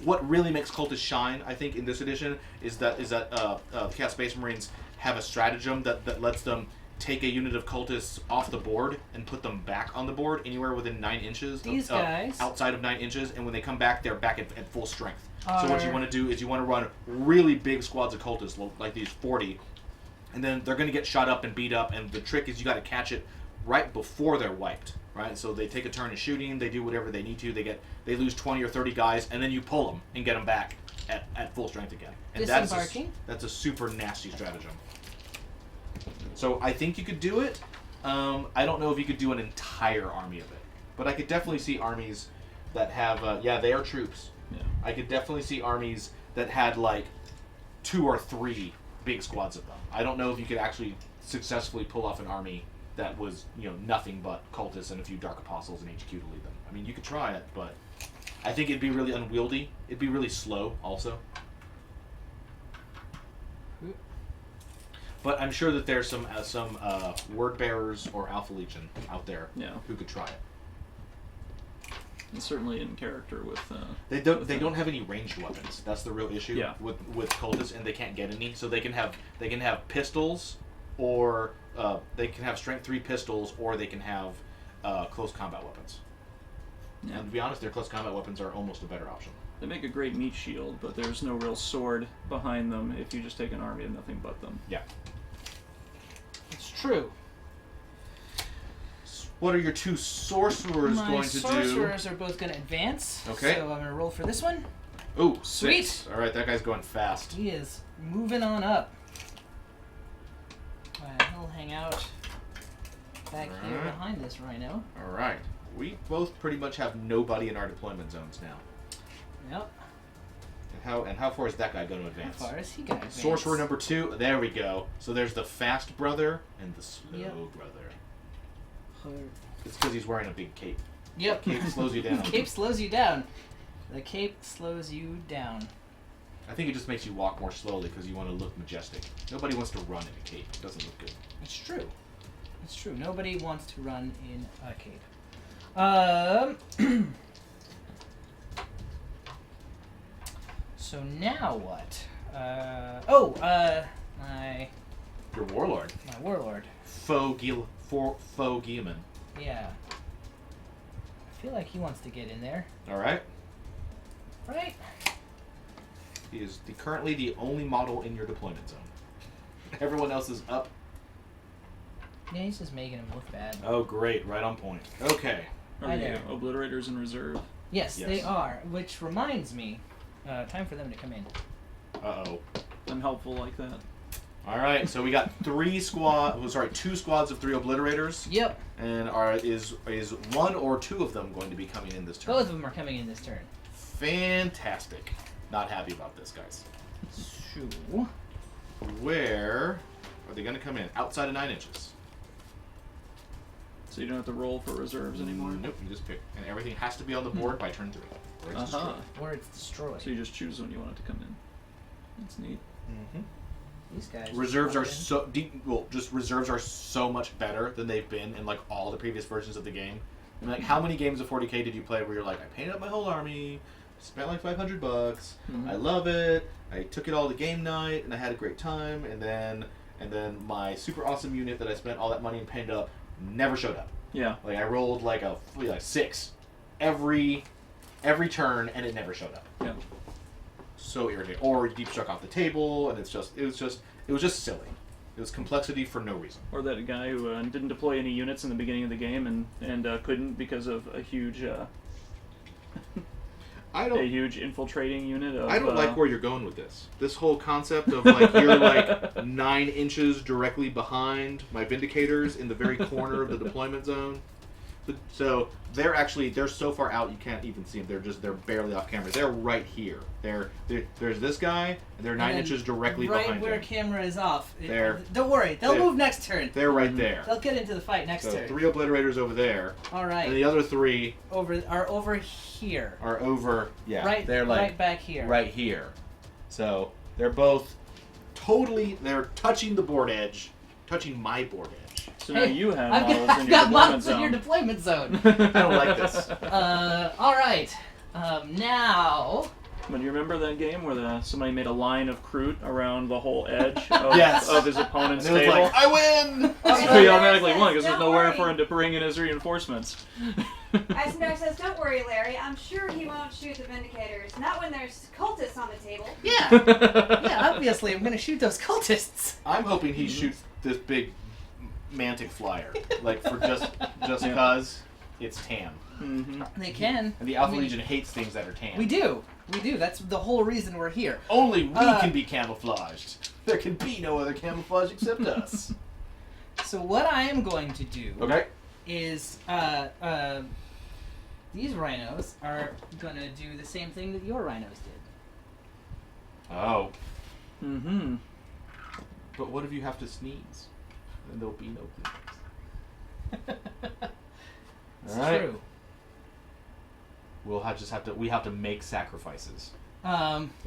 What really makes cultists shine, I think, in this edition is that the Chaos Space Marines have a stratagem that lets them take a unit of cultists off the board and put them back on the board anywhere within 9 inches. These guys. Outside of 9 inches, and when they come back, they're back at full strength. So Are- what you want to do is you want to run really big squads of cultists, like these 40, and then they're going to get shot up and beat up, and the trick is you got to catch it right before they're wiped, right? So they take a turn of shooting, they do whatever they need to, they lose 20 or 30 guys, and then you pull them and get them back at full strength again. And Disembarking. that's a super nasty stratagem. So I think you could do it. I don't know if you could do an entire army of it, but I could definitely see armies that have they are troops. Yeah. I could definitely see armies that had like 2 or 3 big squads of them. I don't know if you could actually successfully pull off an army that was, nothing but cultists and a few dark apostles and HQ to lead them. I mean, you could try it, but I think it'd be really unwieldy. It'd be really slow also. But I'm sure that there's some word bearers or Alpha Legion out there who could try it. And certainly in character with. They don't have any ranged weapons. That's the real issue with cultists, and they can't get any. So they can have pistols, or they can have strength 3 pistols, or they can have close combat weapons. Yeah. And to be honest, their close combat weapons are almost a better option. They make a great meat shield, but there's no real sword behind them if you just take an army of nothing but them. Yeah. It's true. What are your 2 sorcerers My going to do? sorcerers are both going to advance. Okay. So I'm going to roll for this one. Ooh, Sweet. 6. All right, that guy's going fast. He is moving on up. He'll hang out back here Alright. behind this rhino. All right. We both pretty much have nobody in our deployment zones now. Yep. And how far is that guy going to advance? How far is he going to advance? Sorcerer number 2. There we go. So there's the fast brother and the slow Yep. brother. It's because he's wearing a big cape. Yep. Cape slows you down. Cape slows you down. The cape slows you down. I think it just makes you walk more slowly because you want to look majestic. Nobody wants to run in a cape. It doesn't look good. It's true. It's true. Nobody wants to run in a cape. So now what? Your warlord. My warlord. Faux Guilliman. Yeah. I feel like he wants to get in there. All right. Right? He is currently the only model in your deployment zone. Everyone else is up. Yeah, he's just making him look bad. Oh, great. Right on point. Okay. Are Hi the there. obliterators in reserve? Yes, Yes. they are. Which reminds me, time for them to come in. Uh-oh. I'm helpful like that. All right, so we got 2 squads of 3 obliterators, Yep. and is 1 or 2 of them going to be coming in this turn? Both of them are coming in this turn. Fantastic. Not happy about this, guys. So, Where are they going to come in? Outside of 9 inches. So you don't have to roll for reserves anymore? Nope, you just pick, and everything has to be on the board by turn 3. Or it's Uh-huh. destroyed. or it's destroyed. So you just choose when you want it to come in. That's neat. Mm-hmm. These guys. Reserves are come in. so deep. Well, just reserves are so much better than they've been in like all the previous versions of the game. I mean, like, how many games of 40K did you play where you're like, I painted up my whole army, spent like $500, Mhm. I love it, I took it all to game night, and I had a great time, and then my super awesome unit that I spent all that money and painted up never showed up. Yeah. Like I rolled like a 6 every turn, and it never showed up. Yeah. So irritating. Or deep struck off the table, and it was just silly. It was complexity for no reason. Or that guy who didn't deploy any units in the beginning of the game and couldn't because of a huge infiltrating unit. I don't like where you're going with this. This whole concept of like you're like 9 inches directly behind my Vindicators in the very corner of the deployment zone. So they're so far out you can't even see them. They're barely off camera. They're right here. There's this guy, and they're 9 inches directly behind right where him. camera is off. Don't worry, they'll move next turn. They're right there. They'll get into the fight next turn. 3 obliterators over there. All right. And the other 3 are over here. Are over. Yeah. Right. They're like right back here. Right here. So they're both totally. They're touching the board edge, touching my board edge. So now you have I've got models in your deployment zone. I don't like this. All right. Now. But you remember that game where somebody made a line of Kroot around the whole edge of his opponent's and it was table? like, I win! So he automatically won because there's Don't nowhere worry. for him to bring in his reinforcements. Eisenberg says, "Don't worry, Larry. I'm sure he won't shoot the Vindicators. Not when there's cultists on the table." Yeah. Yeah. Obviously, I'm gonna shoot those cultists. I'm hoping he shoots this big mantic flyer, like for just because it's tan. Mm-hmm. They can. And the Alpha Legion hates things that are tan. We do. That's the whole reason we're here. Only we can be camouflaged. There can be no other camouflage except us. So what I am going to do Okay. is these rhinos are going to do the same thing that your rhinos did. Oh. Mm-hmm. But what if you have to sneeze? Then there'll be no Kleenex. It's Alright. true. We have to make sacrifices.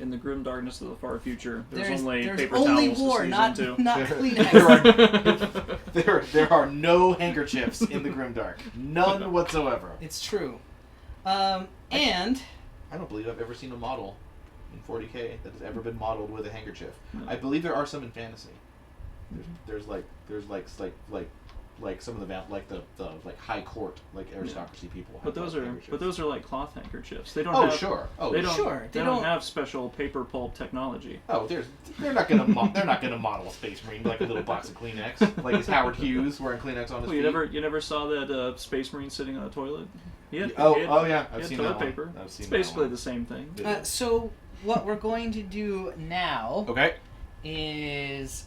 In the grim darkness of the far future, there's There's only paper only towels war, to sneeze not into. not There Kleenex. there are no handkerchiefs in the Grimdark. None whatsoever. It's true. And I don't believe I've ever seen a model in 40K that has ever been modeled with a handkerchief. No. I believe there are some in fantasy. There's some of the like high court aristocracy people. But have those are like cloth handkerchiefs. They don't Oh have, sure. Oh they don't, sure. They don't have special paper pulp technology. Oh, they're not gonna model a Space Marine like a little box of Kleenex, like it's Howard Hughes wearing Kleenex on his feet. You never saw that Space Marine sitting on a toilet? He had yeah, I've seen toilet that one. paper. I've seen It's that basically one. the same thing. so what we're going to do now Okay. is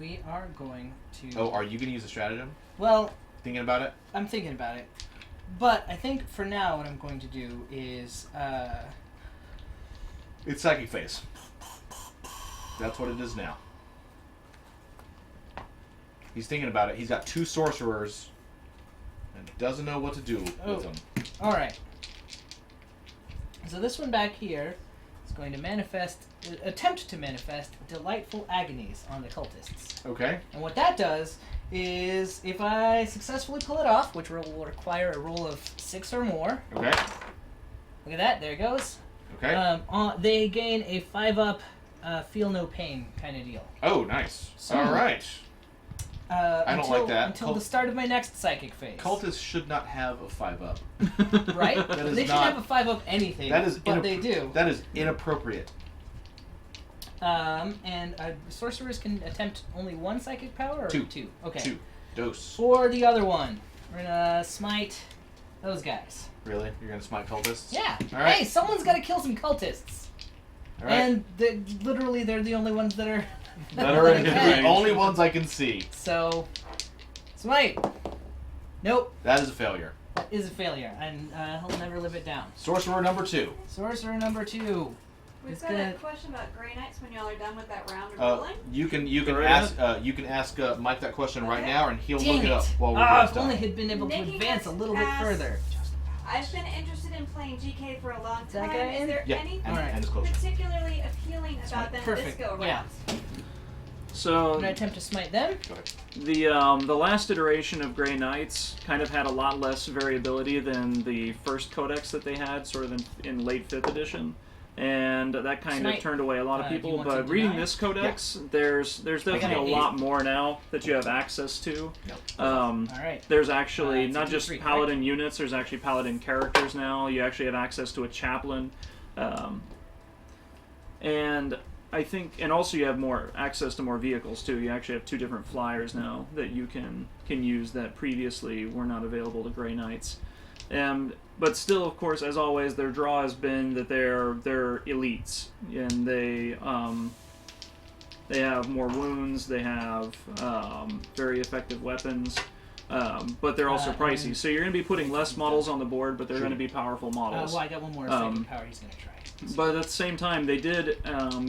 we are going to. Oh, are you gonna use a stratagem? Well, Thinking about it? I'm thinking about it, but I think for now what I'm going to do is It's Psychic Phase. That's what it is now. He's thinking about it. He's got 2 sorcerers and doesn't know what to do with them. all right. So this one back here is going to attempt to manifest delightful agonies on the cultists. Okay. And what that does is, if I successfully pull it off, which will require a roll of 6 or more. Okay. Look at that, there it goes. Okay. They gain a 5-up, feel no pain kind of deal. Oh, nice. So- All right. I don't like that. Until the start of my next psychic phase. Cultists should not have a 5-up. Right? That is They should not- have a 5-up anything, That is but they do. That is inappropriate. And sorcerers can attempt only 1 psychic power? Or 2. 2. Okay. 2. Dose. For the other one, we're gonna smite those guys. Really? You're gonna smite cultists? Yeah. All right. Hey, someone's gotta kill some cultists. All right. And literally, they're the only ones that are. that are can. the only ones I can see. So, smite. Nope, That is a failure. that is a failure, and he'll never live it down. Sorcerer number 2. Sorcerer number 2. We've It's got gonna- a question about Grey Knights when y'all are done with that round of Uh, rolling. you can Right. ask Mike that question right Okay. now, and he'll Dang look it up while we're if done. only he'd been able to Nikki advance a has little bit asked- further. I've been interested in playing GK for a long Is that time. guy Is in? there Yeah, anything Alright. and it's closer. particularly appealing about them Perfect, this go yeah. round? So I'm gonna attempt to smite them. Go ahead. the last iteration of Grey Knights kind of had a lot less variability than the first codex that they had, sort of in late 5th edition. And that kind Smite. of turned away a lot of Do you people. want to But reading deny? this codex, there's definitely a an 8. lot more now that you have access to. No. Alright. There's actually it's a not just D3, paladin units. There's actually paladin characters now. You actually have access to a chaplain, and I think, and also you have more access to more vehicles too. You actually have 2 different flyers now that you can use that previously were not available to Grey Knights. But still, of course, as always, their draw has been that they're elites, and they have more wounds. They have very effective weapons. But they're also pricey. So you're going to be putting less models on the board, but they're going to be powerful models. Well, I got one more saving power he's going to try. But at the same time, they did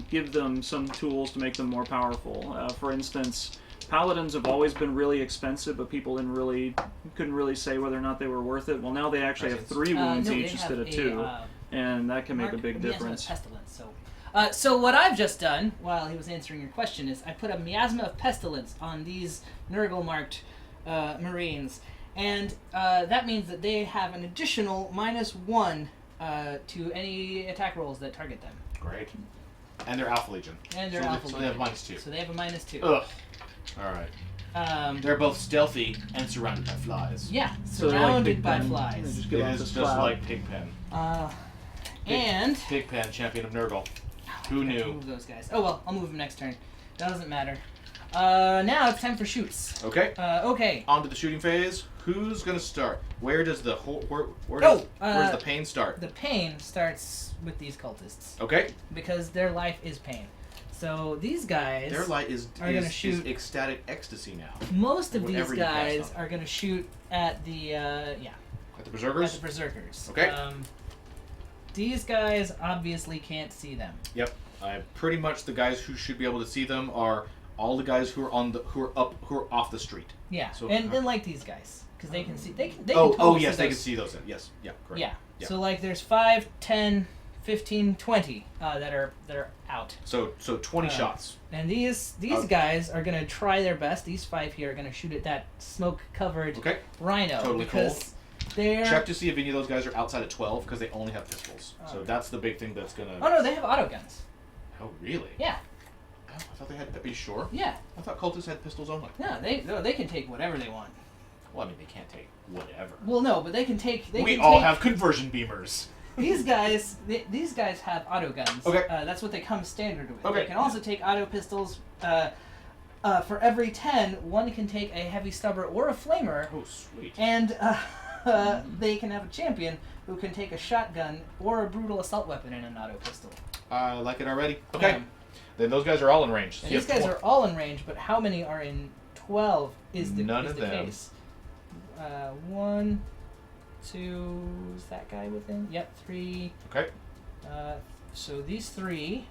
give them some tools to make them more powerful. For instance, Paladins have always been really expensive, but people couldn't really say whether or not they were worth it. Well, now they actually have 3 wounds no, each instead of 2, and that can make a big difference. Pestilence. So what I've just done, while he was answering your question, is I put a miasma of pestilence on these Nurgle marked Marines, and that means that they have an additional -1 to any attack rolls that target them. Great. And they're Alpha Legion. And they're Alpha Legion. So they have -2. So they have a -2. Ugh. Alright. They're both stealthy and surrounded by flies. Yeah, So they're like surrounded Pig by Pen. flies. They just give It off is this just cloud. like Pigpen. And Pigpen, champion of Nurgle. Who I have to knew? move those guys. Oh well, I'll move them next turn. Doesn't matter. Now it's time for shoots. Okay. Okay. On to the shooting phase. Who's gonna start? Where does the where's the pain start? The pain starts with these cultists Okay. because their life is pain. So these guys, Their light is gonna shoot- ecstatic ecstasy now. most of these Whatever you cast guys on. are going to shoot at the At the at berserkers. the berserkers. Okay. These guys obviously can't see them. Yep. Pretty much the guys who should be able to see them are all the guys who are off the street. Yeah, So- and like these guys because they can see. They can Oh totally yes, see they those. can see those. Yes. Yeah. Correct. Yeah. Yeah. So like there's 5, 10, 15, 20 that are out. So 20 shots. And these Okay. guys are gonna try their best. These 5 here are gonna shoot at that smoke-covered Okay. rhino Totally because they're. Check to see if any of those guys are outside of 12 because they only have pistols. So that's the big thing that's gonna. Oh no, they have auto guns. Oh really? Yeah, Oh, I thought they had. Are you sure? yeah. I thought cultists had pistols only. No, they can take whatever they want. Well, I mean they can't take whatever. Well, no, but they can take. We all have conversion beamers. These guys. These guys have auto guns. Okay. That's what they come standard with. Okay. They can also take auto pistols. For every 10, one can take a heavy stubber or a flamer. Oh sweet. And they can have a champion who can take a shotgun or a brutal assault weapon in an auto pistol. I like it already. Okay. Then those guys are all in range. And these guys are all in range, but how many are in 12 is the, None is of the them. case. 1, 2, is that guy within? Yep, 3. Okay. So these 3,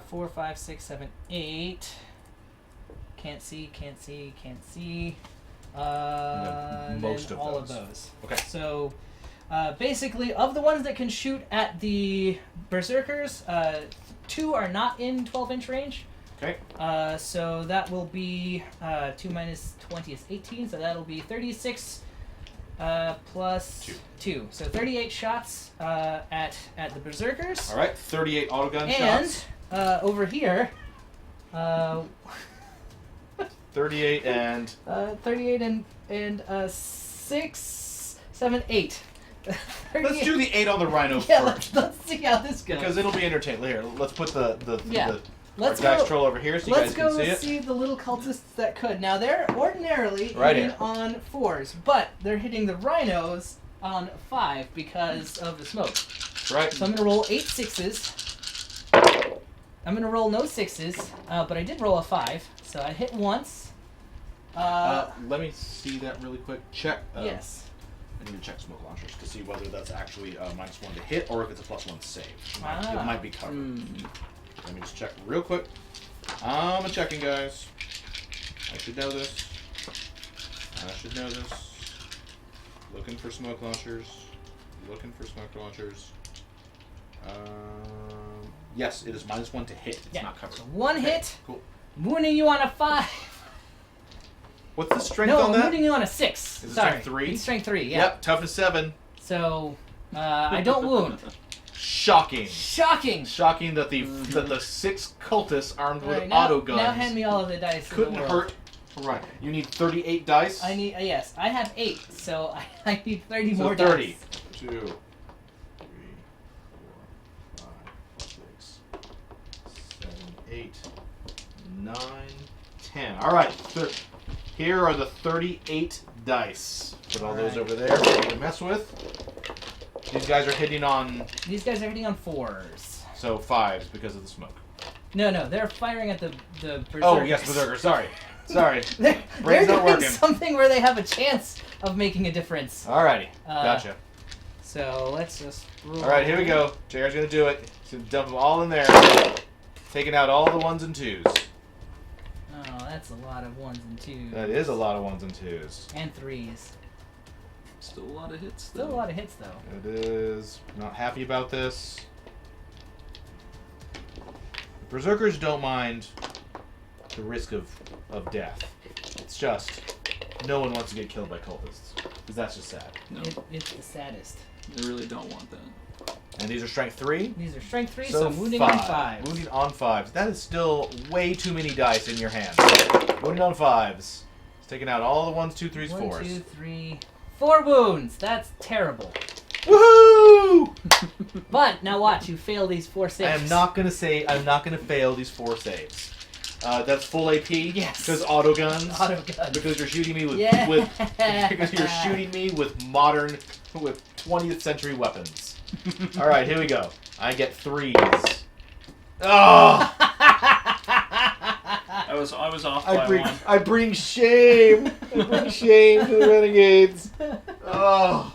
4, 5, 6, 7, 8. Can't see. Most then of all those. of those. Okay. So, basically, of the ones that can shoot at the berserkers, 2 are not in 12-inch range. Okay. So that will be 2 minus 20 is 18. So that'll be 36 plus 2. So 38 shots at the berserkers. All right. 38 autogun And shots. over here, 38 and 38 and 6, 7, 8. let's do the 8 on the rhino Yeah, first let's see how this goes. because it'll be entertaining. Here, let's put the Yeah. Let's our dice go- troll over here so you Let's guys can go see it. see the little cultists that could. Now they're ordinarily Right hitting here. on 4s, but they're hitting the rhinos on 5 because of the smoke. Right. So I'm gonna roll 8 6s. I'm gonna roll no 6s, but I did roll a 5, so I hit once. Let me see that really quick. Check. Yes. I need to check smoke launchers to see whether that's actually -1 to hit or if it's a +1 save. It Ah. might be covered. Let me just check real quick. I'm checking, guys. I should know this. Looking for smoke launchers. Yes, it is -1 to hit. It's Yeah. not covered. So 1 hit, Cool. mooning you on a 5. What's the strength No, on I'm that? mooning you on a 6. Is it Sorry. strength 3? It's strength 3, yeah. Yep, toughness 7. So, I don't wound. Shocking. Shocking! Shocking that the 6 cultists armed with Alright, now, auto guns now hand me all of the dice. in couldn't the world. hurt. Right. You need 38 dice. I need yes. I have 8, so I need 30 so more 30. dice. 2, 3, 4, 5, 6, 8, 9, 10. All right. Here are the 38 dice. Put all those over there for you to mess with. These guys are hitting on... These guys are hitting on 4s. So 5s because of the smoke. No, they're firing at the berserkers. Oh, yes, berserker. Sorry. they're Brain's not doing working. something where they have a chance of making a difference. Alrighty. Gotcha. So let's just roll. Alright, here we go. JR's going to do it. He's going to dump them all in there. Taking out all the 1s and 2s. Oh, that's a lot of 1s and 2s. That is a lot of 1s and 2s. And 3s. Still a lot of hits. Still a lot of hits, though. It is. Not happy about this. Berserkers don't mind the risk of death. It's just no one wants to get killed by cultists. Because that's just sad. No, It's the saddest. they really don't want that. And these are strength 3? These are strength 3, so wounding five. on 5. Wounding on 5s. That is still way too many dice in your hand. Wounding on 5s. It's taking out all the 1s, 2, 3s, 4s. 1, 2, 3, 4 wounds. That's terrible. Woohoo! But now watch, you fail these 4 saves. I am not gonna fail these 4 saves. That's full AP. Yes. Because auto guns. Auto gun. Because you're shooting me with Yeah. because you're shooting me with 20th century weapons. All right, here we go. I get 3s. Oh! I was off by one. I bring shame. I bring shame to the Renegades. Oh,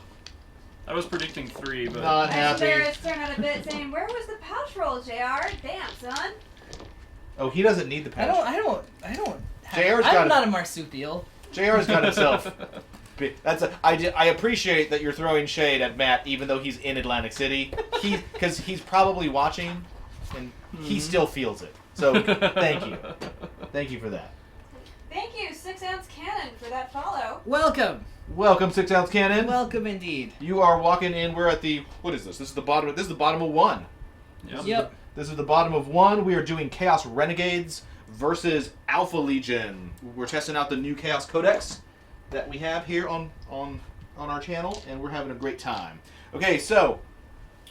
I was predicting 3, but not happy. Barrett's turn out a bit, saying, "Where was the pouch roll, JR? Damn, son." Oh, he doesn't need the patch. I don't. JR's got I'm it. not a marsupial. JR's got himself. I appreciate that you're throwing shade at Matt, even though he's in Atlantic City. Because he's probably watching, and he still feels it. So thank you for that. Thank you, 6-ounce cannon, for that follow. Welcome. Welcome, 6-ounce cannon. Welcome indeed. You are walking in. We're at the what is this? This is the bottom. This is the bottom of 1. Yep. This is the bottom of 1. We are doing Chaos Renegades versus Alpha Legion. We're testing out the new Chaos Codex that we have here on our channel, and we're having a great time. Okay, so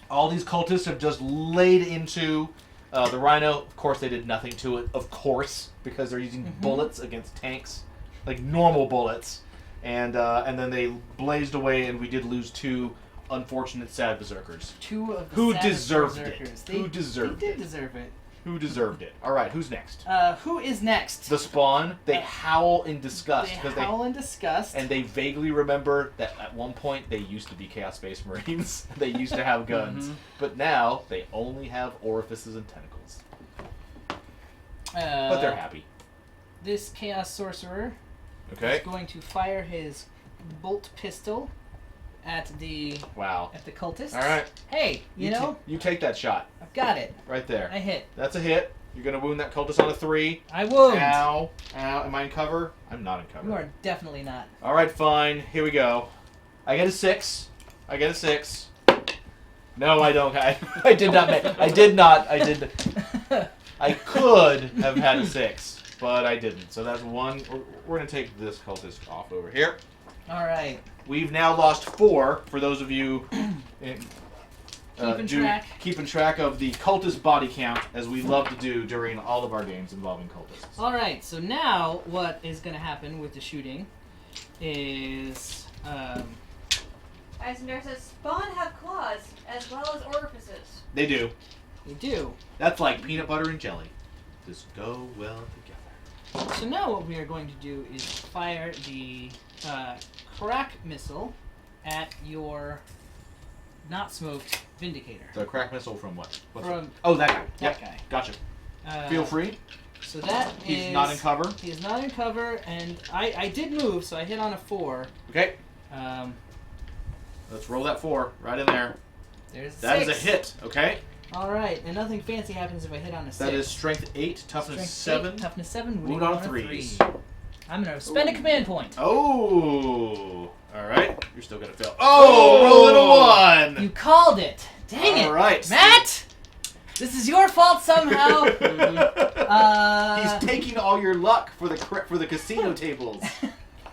all these cultists have just laid into the Rhino. Of course, they did nothing to it. Of course, because they're using bullets against tanks, like normal bullets, and then they blazed away, and we did lose 2 unfortunate sad berserkers. 2 of the Who saddest deserved berserkers. it? Who deserved They it? did deserve it. Who deserved it? All right, who's next? Who is next? The Spawn. They howl in disgust They because howl in disgust. and they vaguely remember that at one point they used to be Chaos Space Marines. They used to have guns, but now they only have orifices and tentacles. But they're happy. This Chaos Sorcerer Okay. is going to fire his bolt pistol at the Wow. cultists. All right. Hey, you know, you take that shot I've got it. right there. I hit. That's a hit. You're gonna wound that cultist on a 3. I wound. Ow. Ow. Am I in cover? I'm not in cover. You are definitely not. All right, fine. Here we go. I get a 6. No, I don't. I did not make. I did not. I did. I could have had a 6, but I didn't. So that's 1. We're gonna take this cultist off over here. All right. We've now lost 4. For those of you keeping track of the cultist body count, as we love to do during all of our games involving cultists. All right. So now, what is going to happen with the shooting is Eisenberg says, "Spawn have claws as well as orifices." They do. we do. That's like peanut butter and jelly. Just go well together. So now what we are going to do is fire the crack missile at your not smoked Vindicator. The crack missile from what? From that guy. that Yep. guy. Gotcha. Feel free. So that He's not in cover. He is not in cover, and I did move, so I hit on a 4. Okay. Um, Let's roll that 4 right in there. there's a That is 6. a hit. Okay. All right, and nothing fancy happens if I hit on a 6. That is strength 8, toughness 7. 8, toughness 7, Wound on 3s. I'm gonna spend a command point. Oh. All right. You're still gonna fail. Oh, rolling a 1. You called it. Dang it, All right. Matt. This is your fault somehow. He's taking all your luck for the casino tables.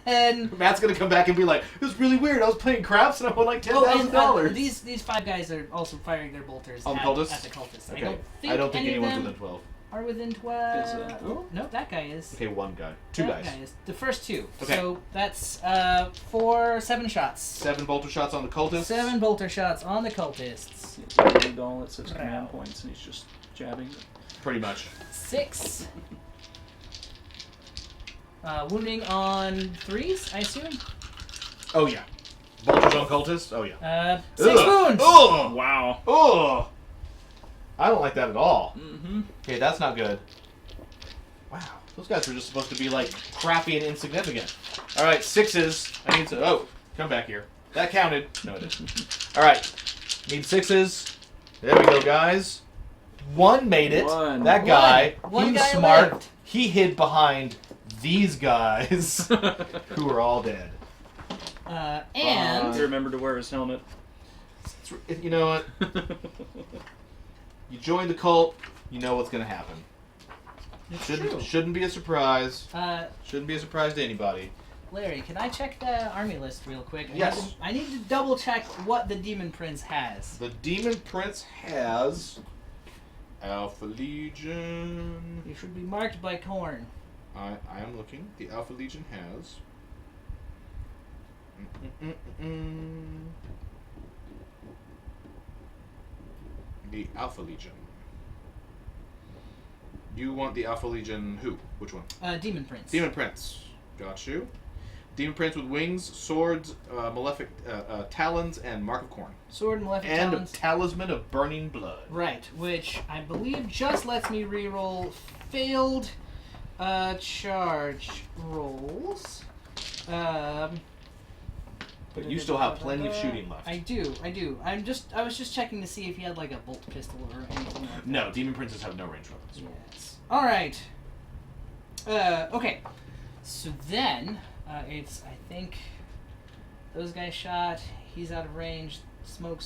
And Matt's gonna come back and be like, "It was really weird. I was playing craps and I won like $10,000." These 5 guys are also firing their bolters On at cultists? the cultists. Okay. I don't think anyone's any of within them. 12. are within 12. Is, Oh, no, that guy is. Okay, one guy. Two That guys. guy is. The first two. Okay. So that's 7 shots. 7 bolter shots on the cultists. 7 bolter shots on the cultists. It's a doll that says Wow. command points, and he's just jabbing. Pretty much. 6. Wounding on 3s, I assume. Oh, yeah. Bolters on cultists? Oh, yeah. 6 wounds! Oh! Wow. Oh! I don't like that at all. Mm-hmm. Okay, that's not good. Wow. Those guys were just supposed to be, like, crappy and insignificant. Alright, 6s. I need to... Oh, come back here. That counted. No, it didn't. Alright. Need 6s. There we go, guys. 1 made it. One. That guy, One he was guy smart. lived. He hid behind these guys, who are all dead. And... He remembered to wear his helmet. You know what? You join the cult, you know what's going to happen. It's true. Shouldn't be a surprise. Uh, Shouldn't be a surprise to anybody. Larry, can I check the army list real quick? Yes. I need to double check what the Demon Prince has. The Demon Prince has Alpha Legion. You should be marked by corn. I am looking. The Alpha Legion has. The Alpha Legion. You want the Alpha Legion who? Which one? Demon Prince. Demon Prince. Got you. Demon Prince with wings, swords, malefic talons, and mark of corn. Sword and Malefic And Talons. a talisman of burning blood. Right, which I believe just lets me reroll failed charge rolls. But you still have plenty of shooting left. I do. I was just checking to see if he had like a bolt pistol or anything like that. No, Demon Princes have no range weapons. Yes. All right. Okay. So then, it's I think those guys shot. He's out of range. Smoke.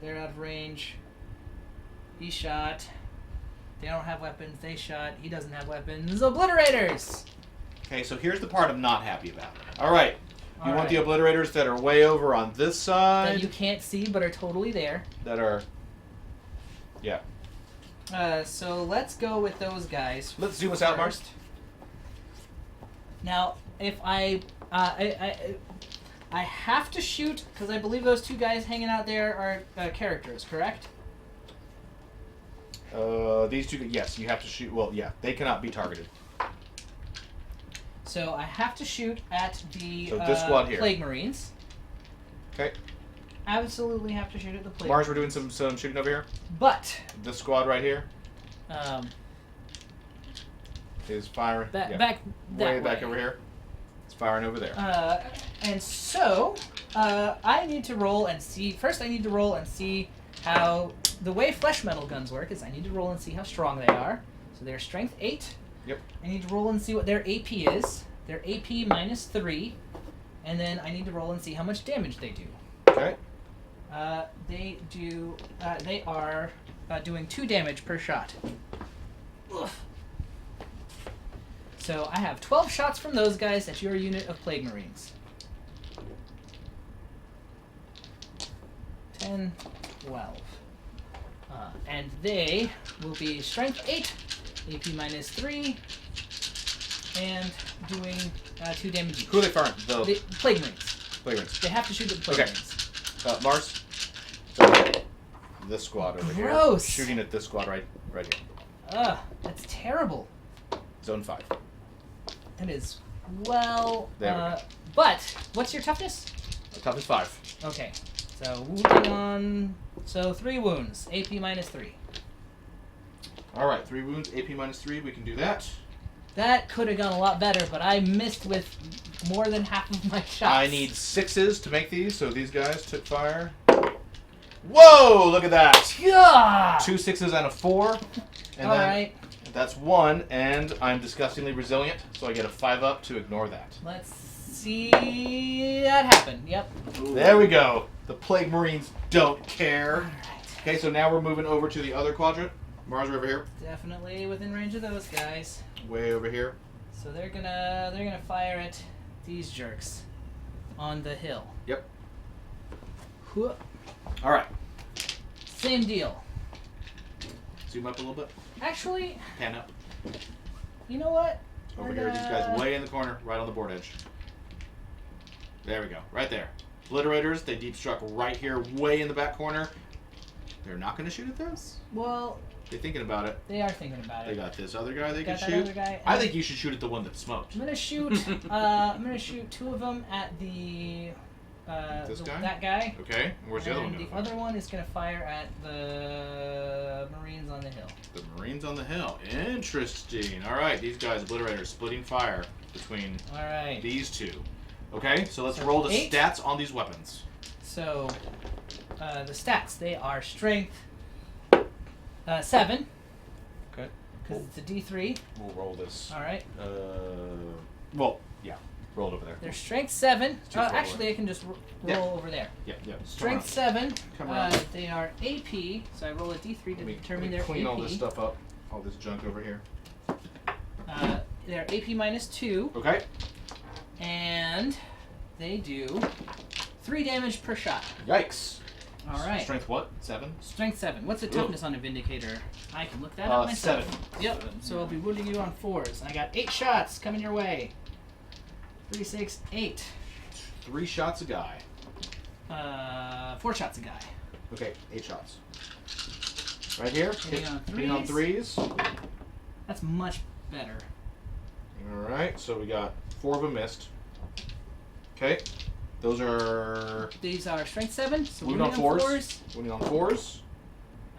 They're out of range. He shot. They don't have weapons. They shot. He doesn't have weapons. Obliterators. Okay, so here's the part I'm not happy about. All right. You All want the right. obliterators that are way over on this side? That you can't see but are totally there. That are... Yeah. So let's go with those guys. Let's zoom us out, Mars. first. Now, if I have to shoot because I believe those 2 guys hanging out there are characters, correct? These 2... Yes, you have to shoot... Well, yeah. They cannot be targeted. So I have to shoot at the So this squad here. Plague Marines. Okay. Absolutely have to shoot at the Plague Mars, we're Marines. doing some shooting over here. But This squad right here is firing. back Yeah. back that Way back way. over here. It's firing over there. And so I need to roll and see. First, I need to roll and see how the way flesh metal guns work is. I need to roll and see how strong they are. So they're strength 8. Yep. I need to roll and see what their AP is. Their AP minus 3, and then I need to roll and see how much damage they do. Okay. They are doing 2 damage per shot. Ugh. So I have 12 shots from those guys at your unit of Plague Marines. 10, 12. And they will be strength 8, AP minus 3, and doing 2 damage each. Who are they firing? The Plague Marines. Flagrants. They have to shoot at the Plague Okay. Marines. Mars. So, this squad over here. Gross. Shooting at this squad right here. Ugh, that's terrible. Zone 5. That is well. There we go. But what's your toughness? Toughness 5. Okay, so wounding on. So 3 wounds, AP minus 3. All right, 3 wounds, AP minus 3. We can do that. That could have gone a lot better, but I missed with more than half of my shots. I need 6s to make these, so these guys took fire. Whoa! Look at that. Yeah. 2 6s and a 4. And All then right, that's 1, and I'm disgustingly resilient, so I get a 5 up to ignore that. let's see that happen. Yep. There we go. The Plague Marines don't care. All right. Okay, so now we're moving over to the other quadrant. Mars are over here. Definitely within range of those guys. Way over here. So they're gonna fire at these jerks on the hill. Yep. Whoa. All right. Same deal. Zoom up a little bit. Actually, Pan up. you know what? Over We're here, these gonna- guys way in the corner, right on the board edge. There we go, right there. Obliterators, they deep struck right here, way in the back corner. They're not going to shoot at this? Well, They're thinking about it. they are thinking about They it. got this other guy they can Got that shoot. other guy, I and- think you should shoot at the one that smoked. I'm gonna shoot. I'm gonna shoot 2 of them at the. This guy? That guy. Okay, and where's the other one And going the other one is gonna fire at the Marines on the hill. The Marines on the hill. Interesting. All right, these guys, Obliterators, splitting fire between All right. these two. Okay, so let's So roll the 8. stats on these weapons. So, the stats, they are strength 7, Okay. because it's a D3. We'll roll this. Alright. Well, yeah. Roll it over there. They're strength 7. too far Actually, away. I can just roll Yeah. over there. Yeah, yeah. Strength 7. Come around. They are AP, so I roll a D3 to Let me determine their clean AP. all this stuff up. All this junk over here. They're AP minus 2, Okay. and they do 3 damage per shot. Yikes. Alright. Strength what? 7? Strength 7. What's the Ooh. toughness on a Vindicator? I can look that up myself. 7. Yep. So I'll be wounding you on 4s. I got 8 shots coming your way. 3, 6, 8. 3 shots a guy. 4 shots a guy. Okay, 8 shots. Right here. Hitting on Hitting threes. on 3s. That's much better. Alright, so we got 4 of them missed. Okay. Those are These are strength 7. So wounded we're on on 4s. Wounded on 4s.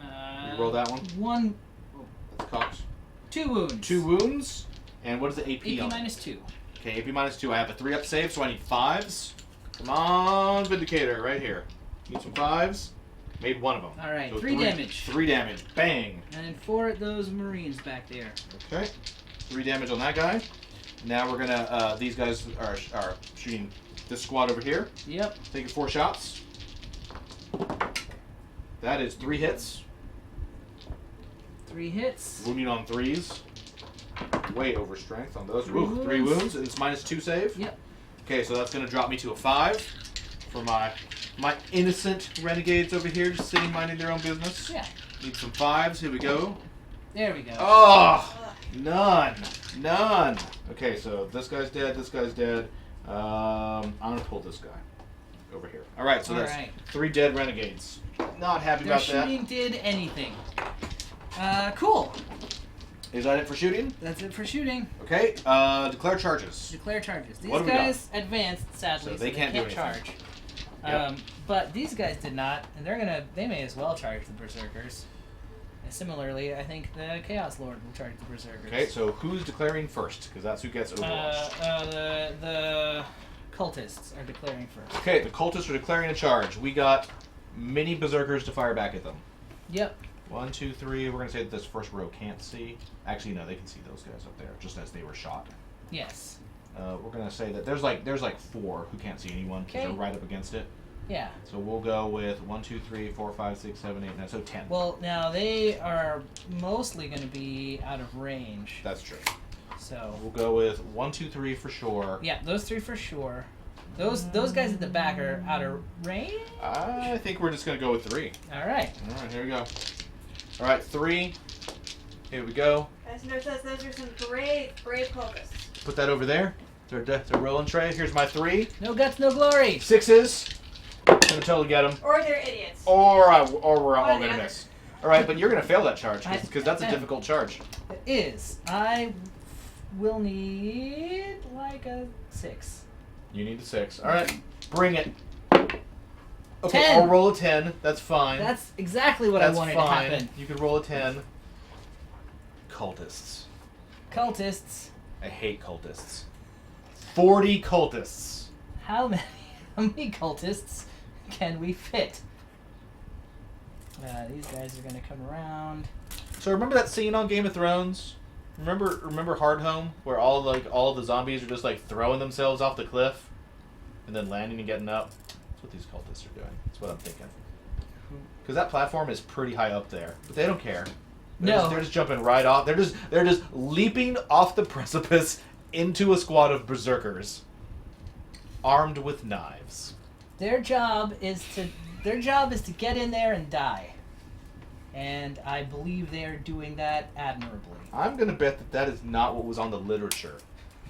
You roll that one. 1, That's Cox. 2 wounds. 2 wounds. And what is the AP, AP on? minus 2. Okay, AP minus 2. I have a 3 up save, so I need 5s. Come on, Vindicator, right here. Need some 5s. Made 1 of them. All right, So 3 damage. 3 damage. Bang. And 4 of those Marines back there. Okay. 3 damage on that guy. Now we're gonna. These guys are shooting this squad over here. Yep. Taking 4 shots. That is 3 hits. 3 hits. Wounding on 3s. Way over strength on those. 3 Ooh, 3 wounds. wounds, and it's minus 2 save. Yep. Okay, so that's gonna drop me to a 5 for my innocent renegades over here, just sitting minding their own business. Yeah. Need some 5s. Here we go. There we go. Oh, none. Okay, so this guy's dead. This guy's dead. I'm gonna pull this guy over here. All right, so All that's right. 3 dead renegades. Not happy Their about that. shooting did anything. Cool. Is that it for shooting? That's it for shooting. Okay. Declare charges. Declare charges. These What do we got? guys advanced, sadly, So they can't do anything. charge. Yep. But these guys did not, and they may as well charge the Berserkers. And similarly, I think the Chaos Lord will charge the Berserkers. Okay, so who's declaring first? Because that's who gets Overwatch. The cultists are declaring first. Okay, the cultists are declaring a charge. We got mini berserkers to fire back at them. Yep. 1, 2, 3. We're gonna say that this first row can't see. Actually, no, they can see those guys up there, just as they were shot. Yes. We're gonna say that there's like 4 who can't see anyone because Okay. they're right up against it. Yeah. So we'll go with 1, 2, 3, 4, 5, 6, 7, 8, 9. So 10. Well, now they are mostly going to be out of range. That's true. So. We'll go with 1, 2, 3 for sure. Yeah, those 3 for sure. Those guys at the back are out of range. I think we're just gonna go with 3. All right. All right, here we go. All right, 3. Here we go. Messenger says those are some brave cultists. Put that over there. It's a rolling tray. Here's my 3. No guts, no glory. 6s. Gonna totally get them. Or they're idiots. Or we're all One or the gonna other. miss. All right, but you're gonna fail that charge I- because that's a difficult charge. It is. I will need like a 6. You need a 6. All right, bring it. Okay, 10. I'll roll a 10. That's fine. That's exactly what That's I wanted fine. to happen. You can roll a 10. Cultists. Cultists. I hate cultists. 40 cultists. How many cultists can we fit? These guys are gonna come around. So remember that scene on Game of Thrones? Remember Hardhome, where all of the zombies are just like throwing themselves off the cliff, and then landing and getting up. That's what these cultists are doing. That's what I'm thinking. Because that platform is pretty high up there, but they don't care. They're just jumping right off. They're just leaping off the precipice into a squad of berserkers, armed with knives. Their job is to get in there and die. and I believe they are doing that admirably. I'm gonna bet that is not what was on the literature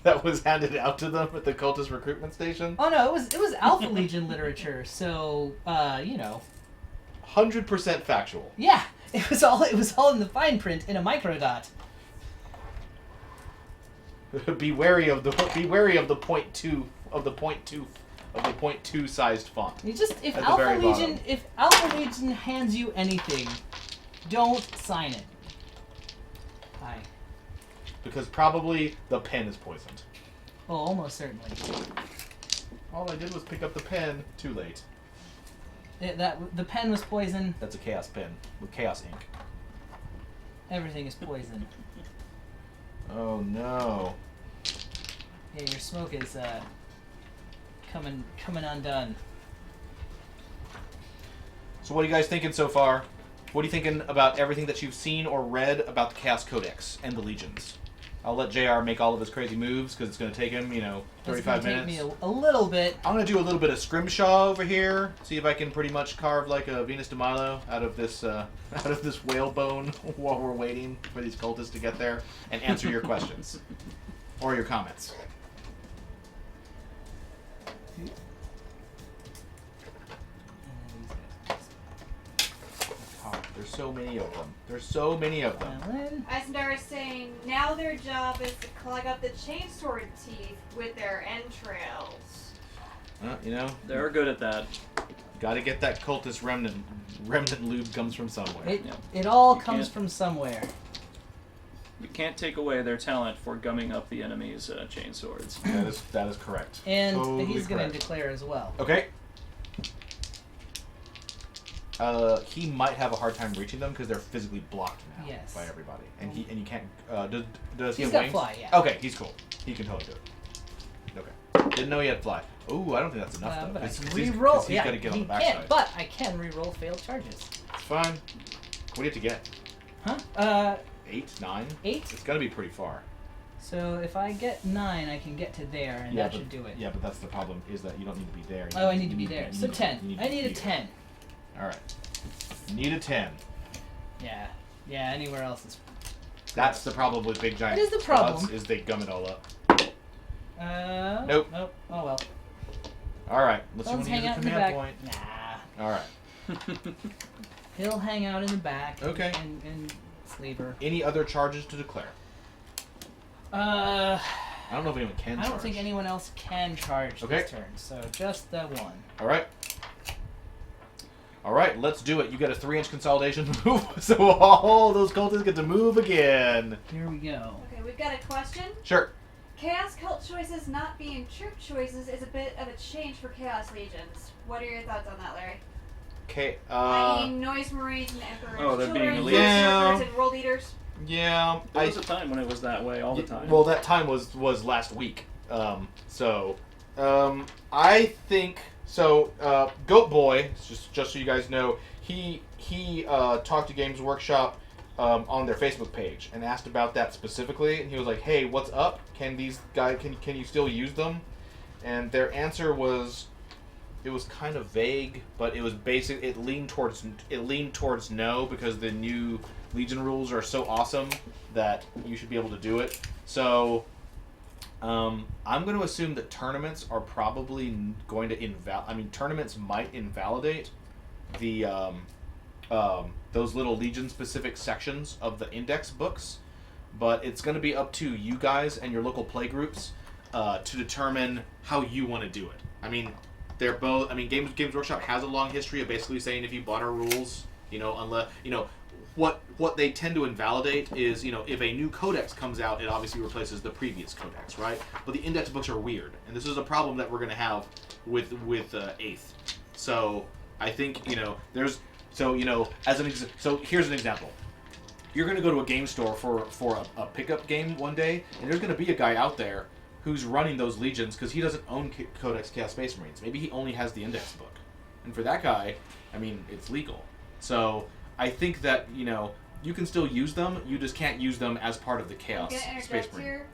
that was handed out to them at the cultist recruitment station. Oh no, it was Alpha Legion literature, so 100% factual. Yeah, it was all in the fine print in a microdot. Be wary of the point two sized font. You just if At the Alpha very Legion bottom. hands you anything, don't sign it. Hi. Because probably the pen is poisoned. Oh, almost certainly. All I did was pick up the pen. Too late. The pen was poison. That's a chaos pen with chaos ink. Everything is poison. Oh no. Yeah, your smoke is coming undone. So what are you guys thinking so far? What are you thinking about everything that you've seen or read about the Chaos Codex and the Legions? I'll let JR make all of his crazy moves because it's going to take him, 35 minutes. Take me a little bit. I'm going to do a little bit of scrimshaw over here. See if I can pretty much carve like a Venus de Milo out of this whalebone while we're waiting for these cultists to get there and answer your questions or your comments. There's so many of them. There's so many of them. Ellen? Eisendar is saying now their job is to clog up the chainsword teeth with their entrails. They're good at that. Got to get that cultist remnant lube comes from somewhere. It all You comes can't- from somewhere. You can't take away their talent for gumming up the enemy's chain swords. That is correct. And Totally he's going to correct. declare as well. Okay. He might have a hard time reaching them because they're physically blocked now Yes. by everybody, and you can't. Does he He's have got wings? fly, yeah. Okay, he's cool. He can totally do it. Okay. Didn't know he had fly. Ooh, I don't think that's enough though. But I 'cause can he's re-roll. got to get on he the backside. can't, but I can re-roll failed charges. It's fine. What do you have to get? Huh? 8, 9. 8? It's gonna be pretty far. So if I get 9, I can get to there, and that should do it. Yeah, but that's the problem is that you don't need to be there. Oh, I need to be there. So 10. I need a be 10. there. All right. Need a 10. Yeah. Yeah, anywhere else is... That's the problem with big giant It is the problem. squads, is they gum it all up. Nope. Nope. Oh well. All right. Let's Let's use hang a out in the command back. point. Nah. All right. He'll hang out in the back. Okay. And Sleeper. Any other charges to declare? I don't know if anyone can I charge. don't think anyone else can charge Okay. this turn, so just the one. All right. All right, let's do it. You get a 3-inch consolidation move, so all those cultists get to move again. Here we go. Okay, we've got a question. Sure. Chaos cult choices not being troop choices is a bit of a change for Chaos Legions. What are your thoughts on that, Larry? Okay. I mean, Noise Marines and Emperor's Oh, they're being Children, elite. Yeah. Berserkers and World Eaters. Yeah. There was a time when it was that way all the time. Well, that time was last week. I think so. Goat Boy, just so you guys know, he talked to Games Workshop on their Facebook page and asked about that specifically, and he was like, "Hey, what's up? Can these guys can you still use them?" And their answer was, it was kind of vague, but it was basic. It leaned towards no, because the new Legion rules are so awesome that you should be able to do it. So I'm going to assume that tournaments are probably going to tournaments might invalidate the those little Legion specific sections of the index books, but it's going to be up to you guys and your local play groups to determine how you want to do it. I mean, they're both. I mean, Games Workshop has a long history of basically saying if you bought our rules, unless what they tend to invalidate is, if a new codex comes out, it obviously replaces the previous codex, right? But the index books are weird, and this is a problem that we're going to have with 8th. So I think so here's an example. You're going to go to a game store for a pickup game one day, and there's going to be a guy out there who's running those Legions because he doesn't own Codex Chaos Space Marines. Maybe he only has the index book, and for that guy, I mean, it's legal. So I think that, you can still use them, you just can't use them as part of the Chaos I'm gonna Space interject Marine. here.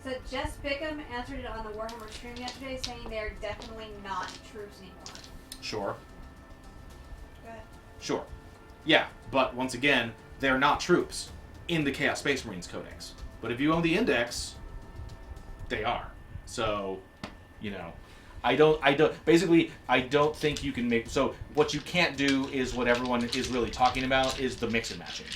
So Jess Bickham answered it on the Warhammer stream yesterday, saying they're definitely not troops anymore. Sure. Go ahead. Sure. Yeah, but once again, they're not troops in the Chaos Space Marines Codex. But if you own the Index, they are. So, you know, I don't think you can make... So, what you can't do is what everyone is really talking about is the mix and matching.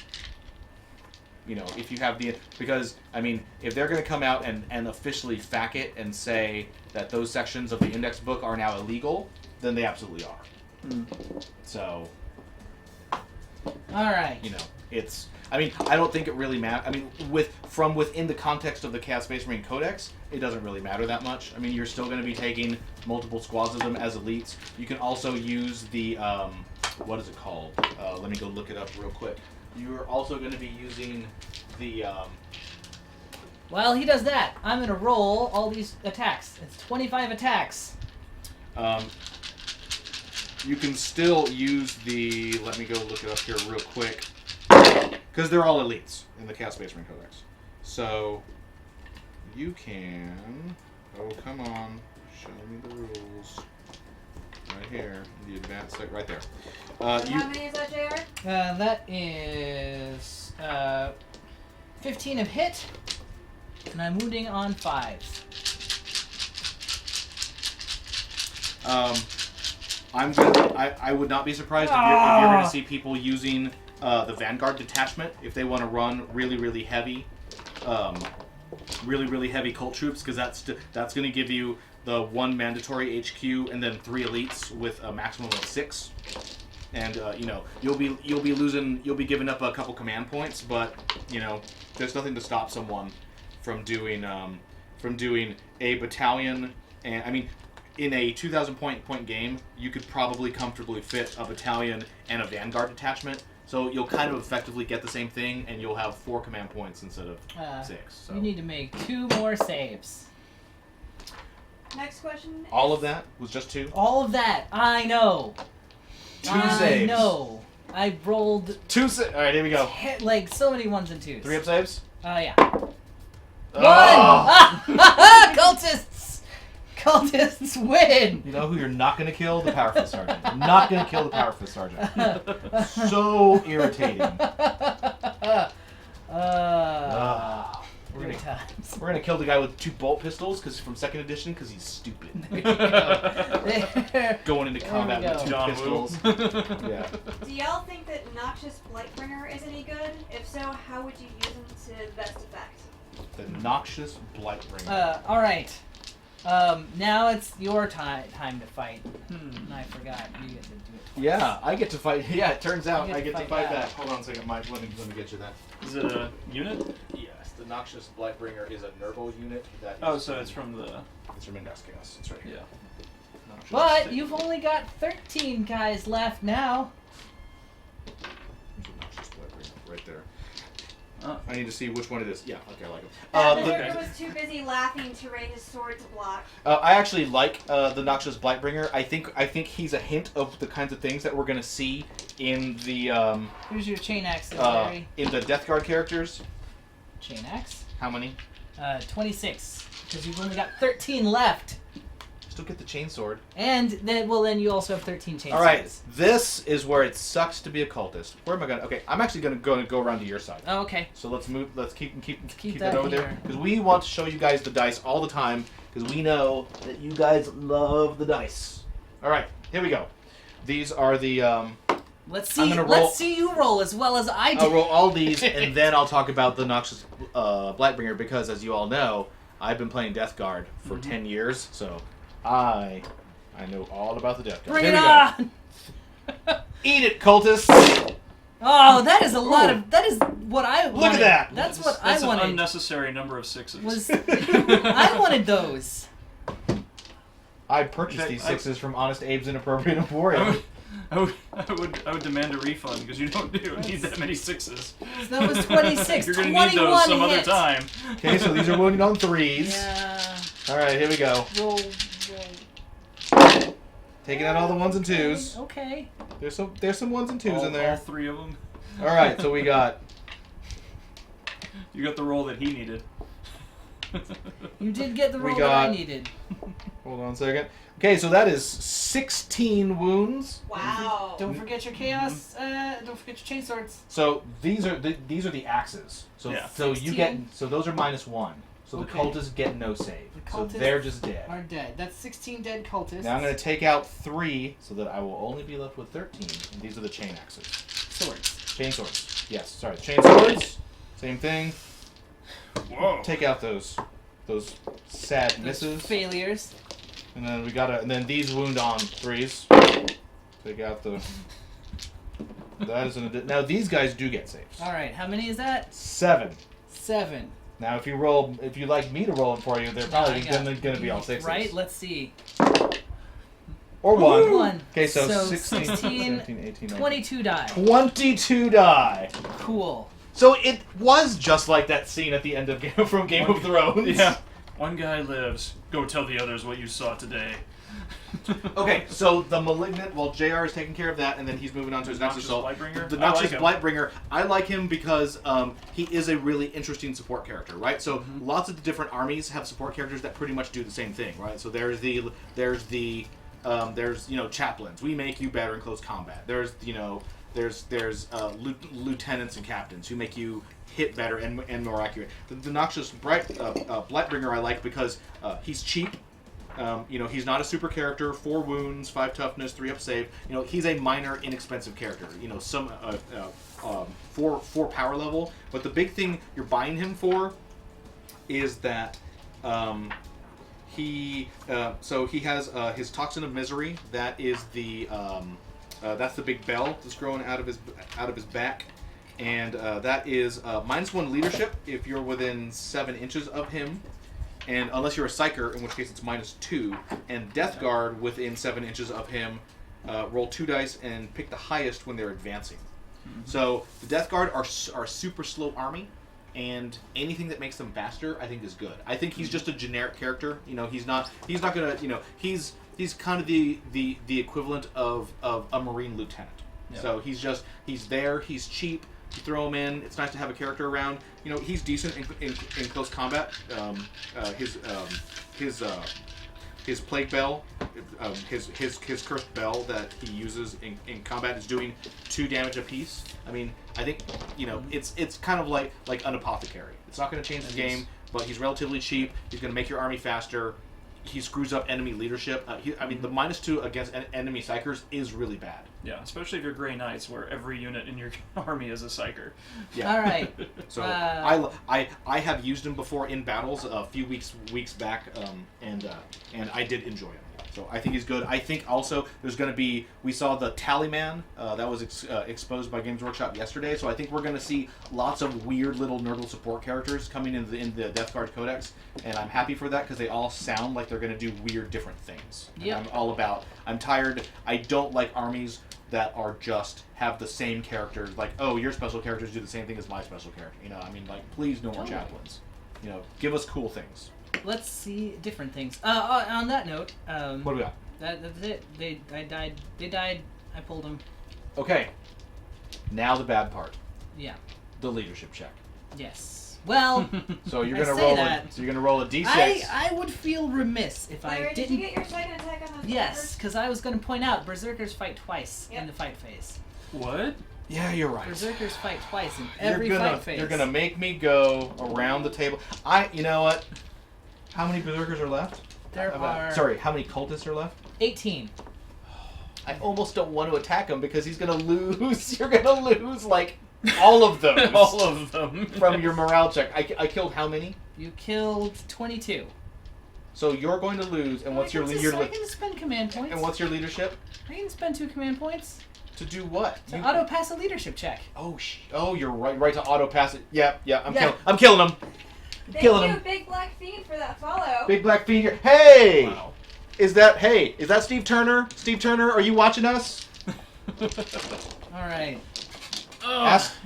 You know, if you have the... Because, I mean, if they're going to come out and officially FAQ it and say that those sections of the Index book are now illegal, then they absolutely are. So... Alright. You know, it's... I mean, I don't think it really matters. I mean, from within the context of the Chaos Space Marine Codex, it doesn't really matter that much. I mean, you're still going to be taking multiple squads of them as elites. You can also use the, what is it called? Let me go look it up real quick. You're also going to be using the, While he does that, I'm going to roll all these attacks. It's 25 attacks. You can still use the, let me go look it up here real quick. Because they're all elites in the Chaos Space Marine Codex. So, you can... Oh, come on. Show me the rules. Right here. The advanced... Right there. How many is that, JR? That is... 15 of hit. And I'm wounding on 5. I would not be surprised if you're going to see people using... the Vanguard detachment, if they want to run really, really heavy cult troops, because that's going to give you the 1 mandatory HQ and then 3 elites with a maximum of 6. And you know, you'll be giving up a couple command points, but you know, there's nothing to stop someone from doing a battalion. And I mean, in a 2,000 point game, you could probably comfortably fit a battalion and a Vanguard detachment. So you'll kind of effectively get the same thing, and you'll have 4 command points instead of 6. So. You need to make 2 more saves. Next question. All of that was just 2? All of that, I know. 2 I saves. know. I rolled... 2 saves. Alright, here we go. Like, so many 1s and 2s. 3 up saves? Yeah. Oh! 1! Cultists! Cultists win! You know who you're not going to kill? The Power Fist Sergeant. You're not going to kill the Power Fist Sergeant. So irritating. We're gonna kill the guy with 2 bolt pistols from 2nd edition because he's stupid. There you go. Going into combat with 2 pistols. Yeah. Do y'all think that Noxious Blightbringer is any good? If so, how would you use him to the best effect? The Noxious Blightbringer. Alright. Now it's your time to fight. I forgot. You get to do it twice. Yeah, I get to fight. Yeah, it turns out You I get to fight back. back. Hold on a second, Mike. Let me get you that. Is it a unit? Yes, the Noxious Blightbringer is a Nervo unit. That is Oh, so it's from the... It's from Index Chaos. It's right here. Yeah. But you've only got 13 guys left now. There's a Noxious Blightbringer right there. Oh. I need to see which one it is. Yeah, okay, I like him. The Zerga was too busy laughing to raise his sword to block. I actually like the Noxious Blightbringer. I think he's a hint of the kinds of things that we're gonna see in the Here's your chain axe, Larry. in the Death Guard characters. Chain axe? How many? 26. Because you've only got 13 left. Still get the chainsword. And then you also have 13 chain All right, swords. this is where it sucks to be a cultist. Where am I gonna? Okay, I'm actually gonna go around to your side. Oh, okay. So let's move. Let's keep that it over there here. because we want to show you guys the dice all the time because we know that you guys love the dice. All right, here we go. These are the. Let's I'm see. gonna roll- Let's see you roll as well as I did. I'll roll all these and then I'll talk about the Noxious Blightbringer because, as you all know, I've been playing Death Guard for 10 years, so I know all about the Death Guard. Bring Here it we on! go. Eat it, cultists! Oh, that is a lot of. That is what I wanted. Look at that! That's what That's I an wanted. unnecessary number of 6s. Was I wanted those? I purchased In fact, these 6s from Honest Abe's Inappropriate Emporium. I would demand a refund because you don't need that many 6s. So that was 26. You're gonna 21 need those some hit. other time. Okay, so these are wounded on 3s. Yeah. All right, here we go. Roll. Taking out all the 1s and 2s. Okay. There's some 1s and 2s in All there. 3 of them. All right, so we got. You got the roll that he needed. You did get the We roll got- that I needed. Hold on a second. Okay, so that is 16 wounds. Wow. Don't forget your chaos. Don't forget your chain swords. So these are the axes. So Yeah. so you get 16. so those are -1. So the Okay. cultists get no save. The So cultists they're just dead. Are dead. That's 16 dead cultists. Now I'm going to take out 3 so that I will only be left with 13. And these are the chain axes. Swords. Chain swords. Yes, sorry. Chain swords. Same thing. Whoa. Take out those sad misses. Failures. And then and then these wound on 3s. Take out the. That is now these guys do get saves. All right. How many is that? 7. 7. Now if you like me to roll it for you, they're probably going to be all 6s. Right. Let's see. Or 1. 1. Okay, so 16, 17, 18, 19. 22 die. 22 die. Cool. So it was just like that scene at the end of Game of Thrones. Yeah. One guy lives. Go tell the others what you saw today. Okay, so the Malignant, well, JR is taking care of that, and then he's moving on to his next Noxious assault. Blightbringer? The I Noxious like him. Blightbringer. I like him because he is a really interesting support character, right? So Mm-hmm. lots of the different armies have support characters that pretty much do the same thing, right? So there's chaplains. We make you better in close combat. There's lieutenants and captains who make you hit better and more accurate. The Noxious Blightbringer I like because he's cheap. He's not a super character. 4 wounds, 5 toughness, 3 up save. He's a minor, inexpensive character. Some 4 power level. But the big thing you're buying him for is that he has his Toxin of Misery. That is that's the big bell that's growing out of his back. And that is -1 leadership if you're within 7 inches of him. And unless you're a Psyker, in which case it's -2. And Death Guard within 7 inches of him, roll 2 dice and pick the highest when they're advancing. Mm-hmm. So the Death Guard are a super slow army, and anything that makes them faster, I think, is good. I think he's just a generic character. He's not gonna. He's kind of the equivalent of a Marine lieutenant. Yeah. So he's there. He's cheap. You throw him in. It's nice to have a character around. He's decent in close combat. His plague bell, his cursed bell that he uses in combat is doing 2 damage apiece. I mean, I think it's kind of like an apothecary. It's not going to change the game, but he's relatively cheap. He's going to make your army faster. He screws up enemy leadership. The -2 against enemy psychers is really bad. Yeah, especially if you're Grey Knights, where every unit in your army is a psyker. Yeah. All right. So I have used him before in battles a few weeks back, and I did enjoy him. So I think he's good. I think also there's going to be, we saw the Tallyman that was exposed by Games Workshop yesterday. So I think we're going to see lots of weird little nerdle support characters coming in the Death Guard Codex, and I'm happy for that because they all sound like they're going to do weird different things. Yeah. I'm tired. I don't like armies that are just have the same characters. Like, oh, your special characters do the same thing as my special character. Please no more chaplains. Give us cool things. Let's see different things. On that note, What do we got? that's it. I died. They died. I pulled them. Okay. Now the bad part. Yeah. The leadership check. Yes. Well, So you're I gonna say roll. that. So you're gonna roll a d6. I would feel remiss if Larry, I did didn't. you get your second attack on those Yes, berserkers? because I was going to point out Berserkers fight twice Yep. in the fight phase. What? Yeah, you're right. Berserkers fight twice in every fight phase. You're gonna make me go around the table. You know what? How many berserkers are left? There are Sorry, how many cultists are left? 18. I almost don't want to attack him because he's gonna lose. You're gonna lose like all of those. All of them. From your morale check. I killed how many? You killed 22. So you're going to lose. And what's your I can spend command points. And what's your leadership? I can spend 2 command points To do what? to auto pass a leadership check. Oh, you're right. Right to auto pass it. Yeah. Yeah. I'm killing him. Thank you, Big Black Fiend, for that follow. Big Black Fiend here. Hey! Wow. Is that Steve Turner? Steve Turner, are you watching us? All right.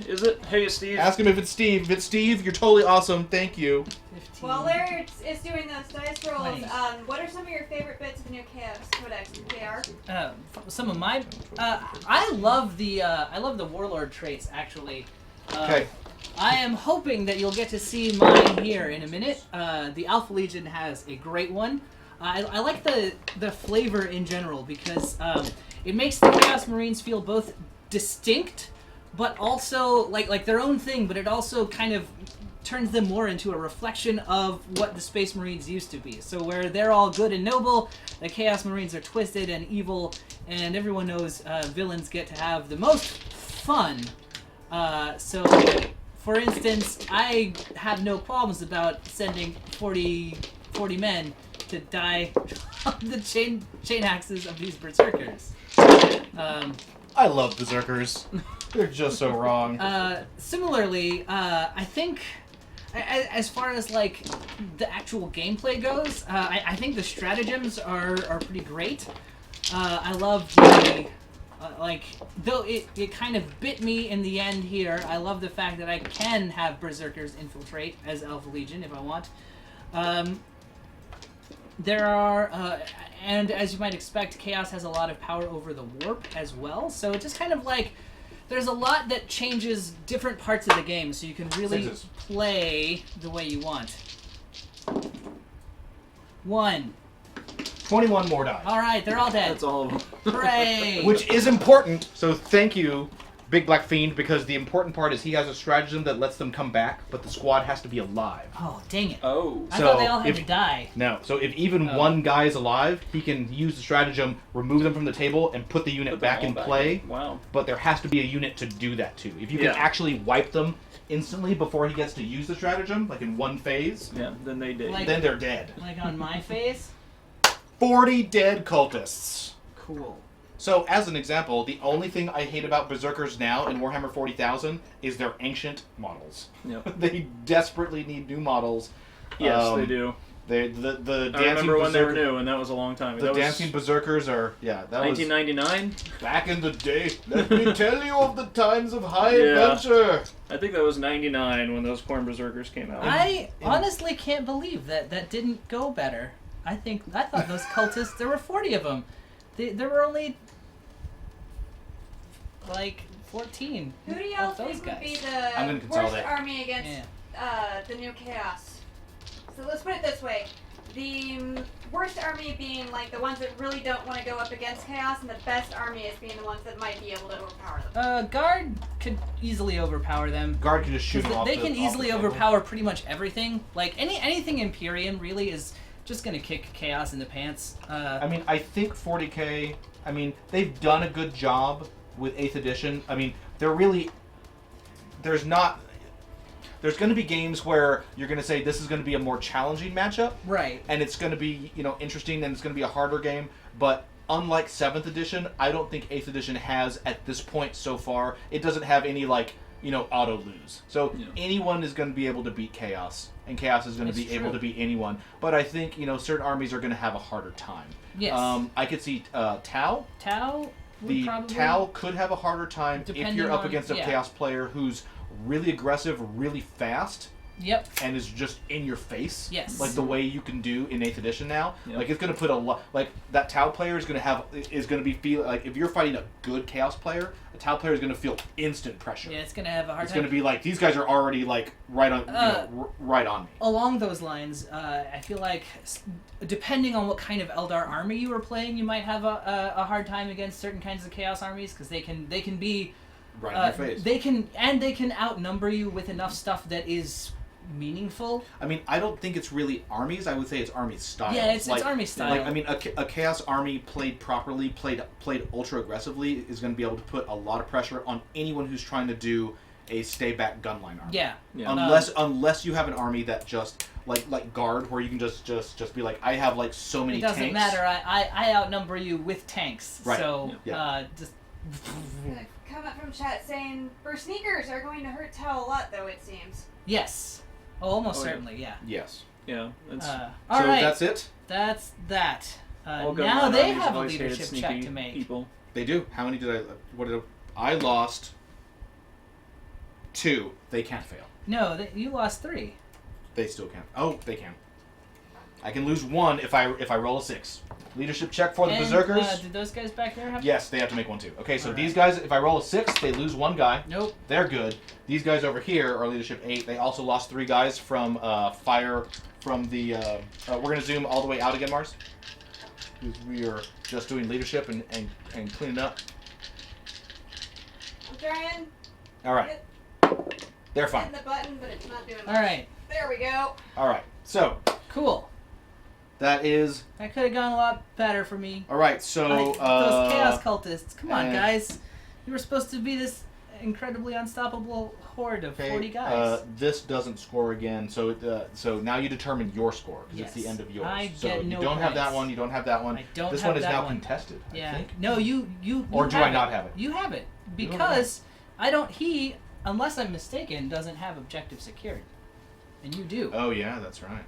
Is it? Hey, Steve. Ask him if it's Steve. If it's Steve, you're totally awesome. Thank you. 15. While Larry is doing those dice rolls, 20. what are some of your favorite bits of the new Chaos Codex, JR? Some of my I love the warlord traits actually. Okay. I am hoping that you'll get to see mine here in a minute. The Alpha Legion has a great one. I like the flavor in general because it makes the Chaos Marines feel both distinct, but also like their own thing. But it also kind of turns them more into a reflection of what the Space Marines used to be. So where they're all good and noble, the Chaos Marines are twisted and evil, and everyone knows villains get to have the most fun. So, for instance, I have no problems about sending 40 men to die on the chain axes of these berserkers. I love berserkers. They're just so wrong. Similarly, I think, as far as like the actual gameplay goes, I think the stratagems are pretty great. I love the though it kind of bit me in the end here. I love the fact that I can have berserkers infiltrate as Alpha Legion if I want. There are, and as you might expect, Chaos has a lot of power over the warp as well. So it just kind of like, there's a lot that changes different parts of the game, so you can really play the way you want. 1. 21 more die. All right, they're all dead. That's all of them. Hooray! Which is important, so thank you, Big Black Fiend, because the important part is he has a stratagem that lets them come back, but the squad has to be alive. Oh, dang it. Oh. I So thought they all had if- to die. No, so if even one guy is alive, he can use the stratagem, remove them from the table, and put the unit Put them back all in back play. in. Wow. But there has to be a unit to do that too. If you can Yeah. actually wipe them instantly before he gets to use the stratagem, like in one phase, Yeah, then they did. Like- then they're dead. Like on my face? 40 dead cultists. Cool. So, as an example, the only thing I hate about Berserkers now in Warhammer 40,000 is their ancient models. Yep. They desperately need new models. Yes, they do. The I dancing remember when they were Berserker- new, and that was a long time ago. The That was dancing Berserkers are, that was 1999? back in the day. Let me tell you of the times of high Yeah. adventure. I think that was 99 when those Corn Berserkers came out. I honestly can't believe that didn't go better. I thought those cultists, there were 40 of them. There were only like 14 Who do y'all of those think would guys. be I'm the gonna worst consolidate. army against the new Chaos? So let's put it this way. The worst army being like the ones that really don't want to go up against Chaos, and the best army is being the ones that might be able to overpower them. Guard could easily overpower them. Guard can just shoot them 'Cause off they the- can off easily the table. overpower pretty much everything. Like anything Imperium really is just gonna kick Chaos in the pants. I mean, I think 40k, I mean, they've done a good job with 8th edition. I mean, they're really, there's going to be games where you're going to say this is going to be a more challenging matchup, right. and it's going to be, interesting, and it's going to be a harder game, but unlike 7th edition, I don't think 8th edition has, at this point so far, it doesn't have any, auto lose. So Yeah. anyone is going to be able to beat Chaos, and Chaos is going to It's be able true. to beat anyone. But I think, certain armies are going to have a harder time. Yes. I could see Tau. Tau would The probably. Tau could have a harder time if Depending you're up on- against a yeah. Chaos player who's really aggressive, really fast, Yep. and is just in your face. Yes. Like the way you can do in 8th edition now. Yep. Like it's gonna put a lot. Like that Tau player is gonna be feel like if you're fighting a good Chaos player, a Tau player is gonna feel instant pressure. Yeah, it's gonna have a hard It's time. gonna be like these guys are already like right on right on me. Along those lines, I feel like depending on what kind of Eldar army you were playing, you might have a hard time against certain kinds of Chaos armies because they can be Right in your face. they can outnumber you with enough stuff that is meaningful. I mean, I don't think it's really armies. I would say it's army style. Yeah, it's army style. Like, I mean, a Chaos army played properly, played ultra aggressively, is going to be able to put a lot of pressure on anyone who's trying to do a stay back gunline army. Yeah. Yeah. Unless you have an army that just like guard, where you can just be like, I have like so many It doesn't tanks. matter. I outnumber you with tanks. Right. So Yeah. just. Come up from chat saying sneakers are going to hurt Tau a lot, though it seems. Yes. Oh, almost Oh, yeah. certainly. Yeah. Yes. Yeah, that's All So right. that's it. That's that. all Now gunline they armies have a always hated leadership sneaky check to make. People. They do. How many did I lost 2. They can't fail. No, you lost 3. They still can't. Oh, they can. I can lose 1 if I roll a 6. Leadership check for the And, Berserkers. did those guys back there have? Yes, they have to make 1 too. Okay, so All these right. guys, if I roll a 6, they lose 1 guy. Nope. They're good. These guys over here are leadership 8. They also lost 3 guys from fire from the. We're going to zoom all the way out again, Mars. Because we are just doing leadership and cleaning up. I'm trying. All right. They're fine. Hitting the button, but it's not doing much. All right. There we go. All right. So Cool. that is. That could have gone a lot better for me. All right. So Like, those chaos cultists. Come on, and- guys. You were supposed to be this incredibly unstoppable horde of 40 guys. This doesn't score again, so so now you determine your score because it's the Yes. end of yours. I so get you no don't have that points. one. You don't have that one. I don't This have one is that now one. contested. Yeah. I think. No, you Or do have I not have it? You have it You don't because I don't. He, unless I'm mistaken, doesn't have objective secured, and you do. Oh yeah, that's right.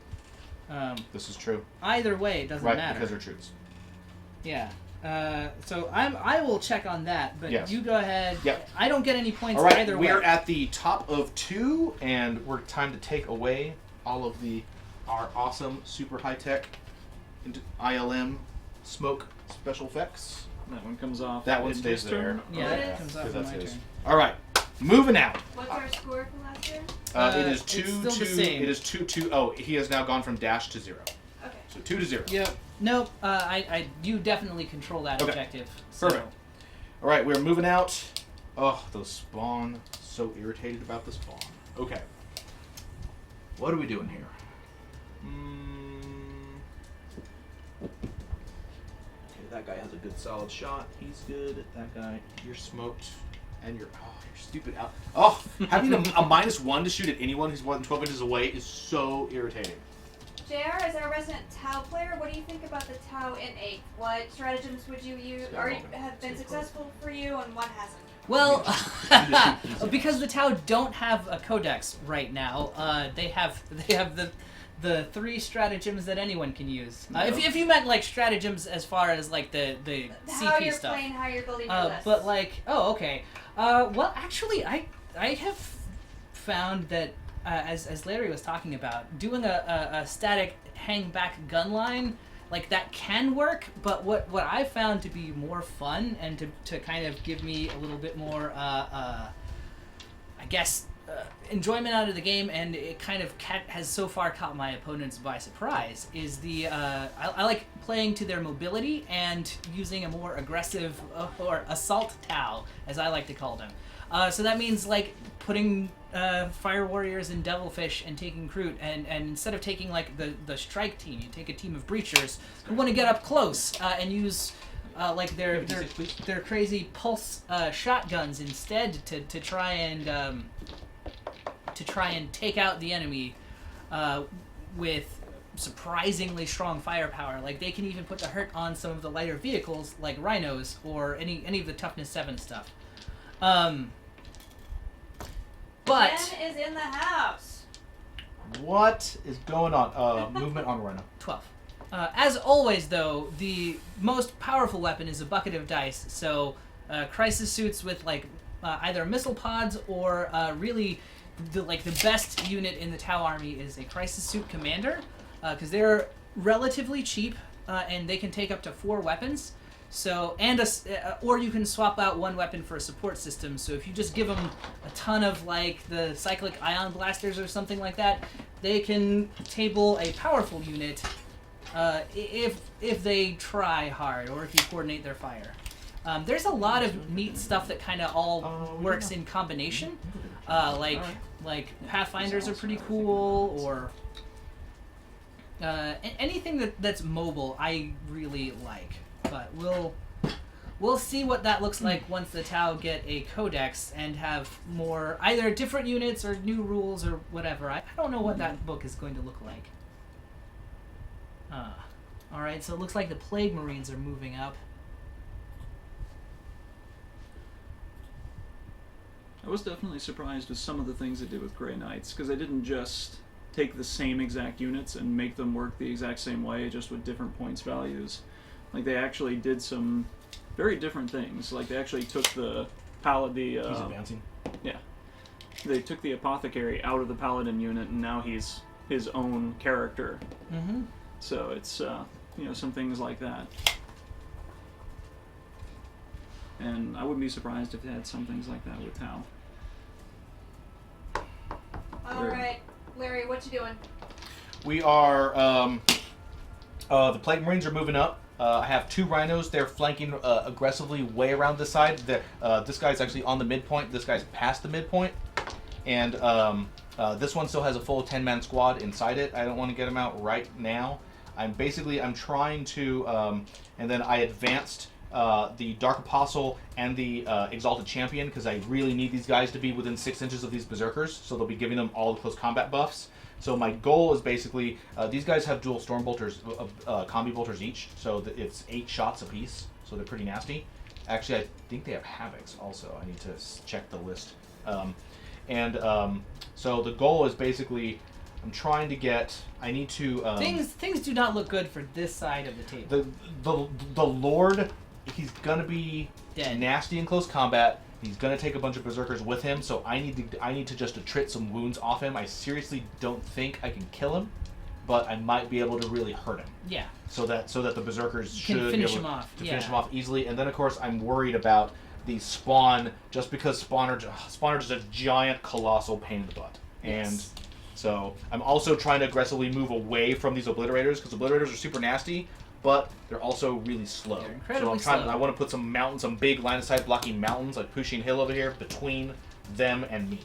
This is true. Either way, it doesn't Right, matter. because they're troops. Yeah. So I will check on that, but Yes. you go ahead. Yep. I don't get any points All right, either we are way. at the top of 2, and we're time to take away all of our awesome, super high tech, ILM smoke special effects. That one comes off. That one in stays his there. turn. Yeah, that that comes off 'cause on that's my his. turn. All right, moving out. What's our score from last year? It is it's 2 still the 2. same. It is 2 2. Oh, he has now gone from dash to 0. Okay. So 2 to 0. Yep. Nope. You definitely control that Okay. objective. So. Perfect. All right, we're moving out. Oh, those spawn. So irritated about the spawn. Okay. What are we doing here? Okay, that guy has a good solid shot. He's good. That guy, you're smoked. And you're stupid out. Oh, having a -1 to shoot at anyone who's more than 12 inches away is so irritating. JR, as our resident Tau player, what do you think about the Tau in 8? What stratagems would you use, Yeah, or okay. have been successful for you, and what hasn't? Well, Easy. because the Tau don't have a codex right now, they have the 3 stratagems that anyone can use. If you meant like stratagems as far as like the How CP you're stuff. playing, how you're building your list. But like, oh, okay. Well, actually, I have found that as Larry was talking about, doing a static hang back gun line, like that can work. But what I found to be more fun and to kind of give me a little bit more, I guess, enjoyment out of the game, and it kind of has so far caught my opponents by surprise, is the I like playing to their mobility and using a more aggressive or assault Tau, as I like to call them. So that means like putting fire warriors in devilfish and taking Kroot, and instead of taking like the strike team, you take a team of breachers who want to get up close and use like their crazy pulse shotguns instead to try and take out the enemy with surprisingly strong firepower. Like they can even put the hurt on some of the lighter vehicles like rhinos or any of the toughness 7 stuff. But Jen is in the house. What is going on? Movement on Rhino. 12. As always, though, the most powerful weapon is a bucket of dice. So, crisis suits with like either missile pods or really the best unit in the Tau army is a crisis suit commander, because they're relatively cheap and they can take up to 4 weapons. So or you can swap out 1 weapon for a support system. So if you just give them a ton of like the cyclic ion blasters or something like that, they can table a powerful unit if they try hard or if you coordinate their fire. There's a lot of neat stuff that kind of all works in combination. Like Pathfinders are pretty cool, or anything that's mobile I really like. But we'll see what that looks like once the Tau get a codex and have more either different units or new rules or whatever. I don't know what that book is going to look like. Alright, so it looks like the Plague Marines are moving up. I was definitely surprised with some of the things they did with Grey Knights, because they didn't just take the same exact units and make them work the exact same way, just with different points values. Like, they actually did some very different things. Like, they actually took the He's advancing. Yeah. They took the Apothecary out of the Paladin unit, and now he's his own character. Mm-hmm. So it's, some things like that. And I wouldn't be surprised if they had some things like that with Tau. All right, Larry, what you doing? We are the Plague Marines are moving up. I have 2 rhinos. They're flanking aggressively way around this side. This guy's actually on the midpoint. This guy's past the midpoint. And this one still has a full 10-man squad inside it. I don't want to get him out right now. I'm trying to... and then I advanced the Dark Apostle and the Exalted Champion because I really need these guys to be within 6 inches of these Berserkers. So they'll be giving them all the close combat buffs. So my goal is basically, these guys have dual Stormbolters, Combi Bolters each, so it's 8 shots apiece, so they're pretty nasty. Actually, I think they have Havocs also. I need to check the list. So the goal is basically, I'm trying to get, I need to... Things do not look good for this side of the table. The Lord, he's going to be Dead. Nasty in close combat. He's gonna take a bunch of Berserkers with him, so I need to just attrit some wounds off him. I seriously don't think I can kill him, but I might be able to really hurt him. Yeah. So that the Berserkers You should can be finish able him off. to Yeah. finish him off easily. And then of course I'm worried about the spawn, just because Spawn are just a giant colossal pain in the butt. And Yes. so I'm also trying to aggressively move away from these Obliterators, because Obliterators are super nasty, but they're also really slow. They're incredibly So slow. I want to put some mountains, some big line of sight blocking mountains, like Pushing Hill over here, between them and me.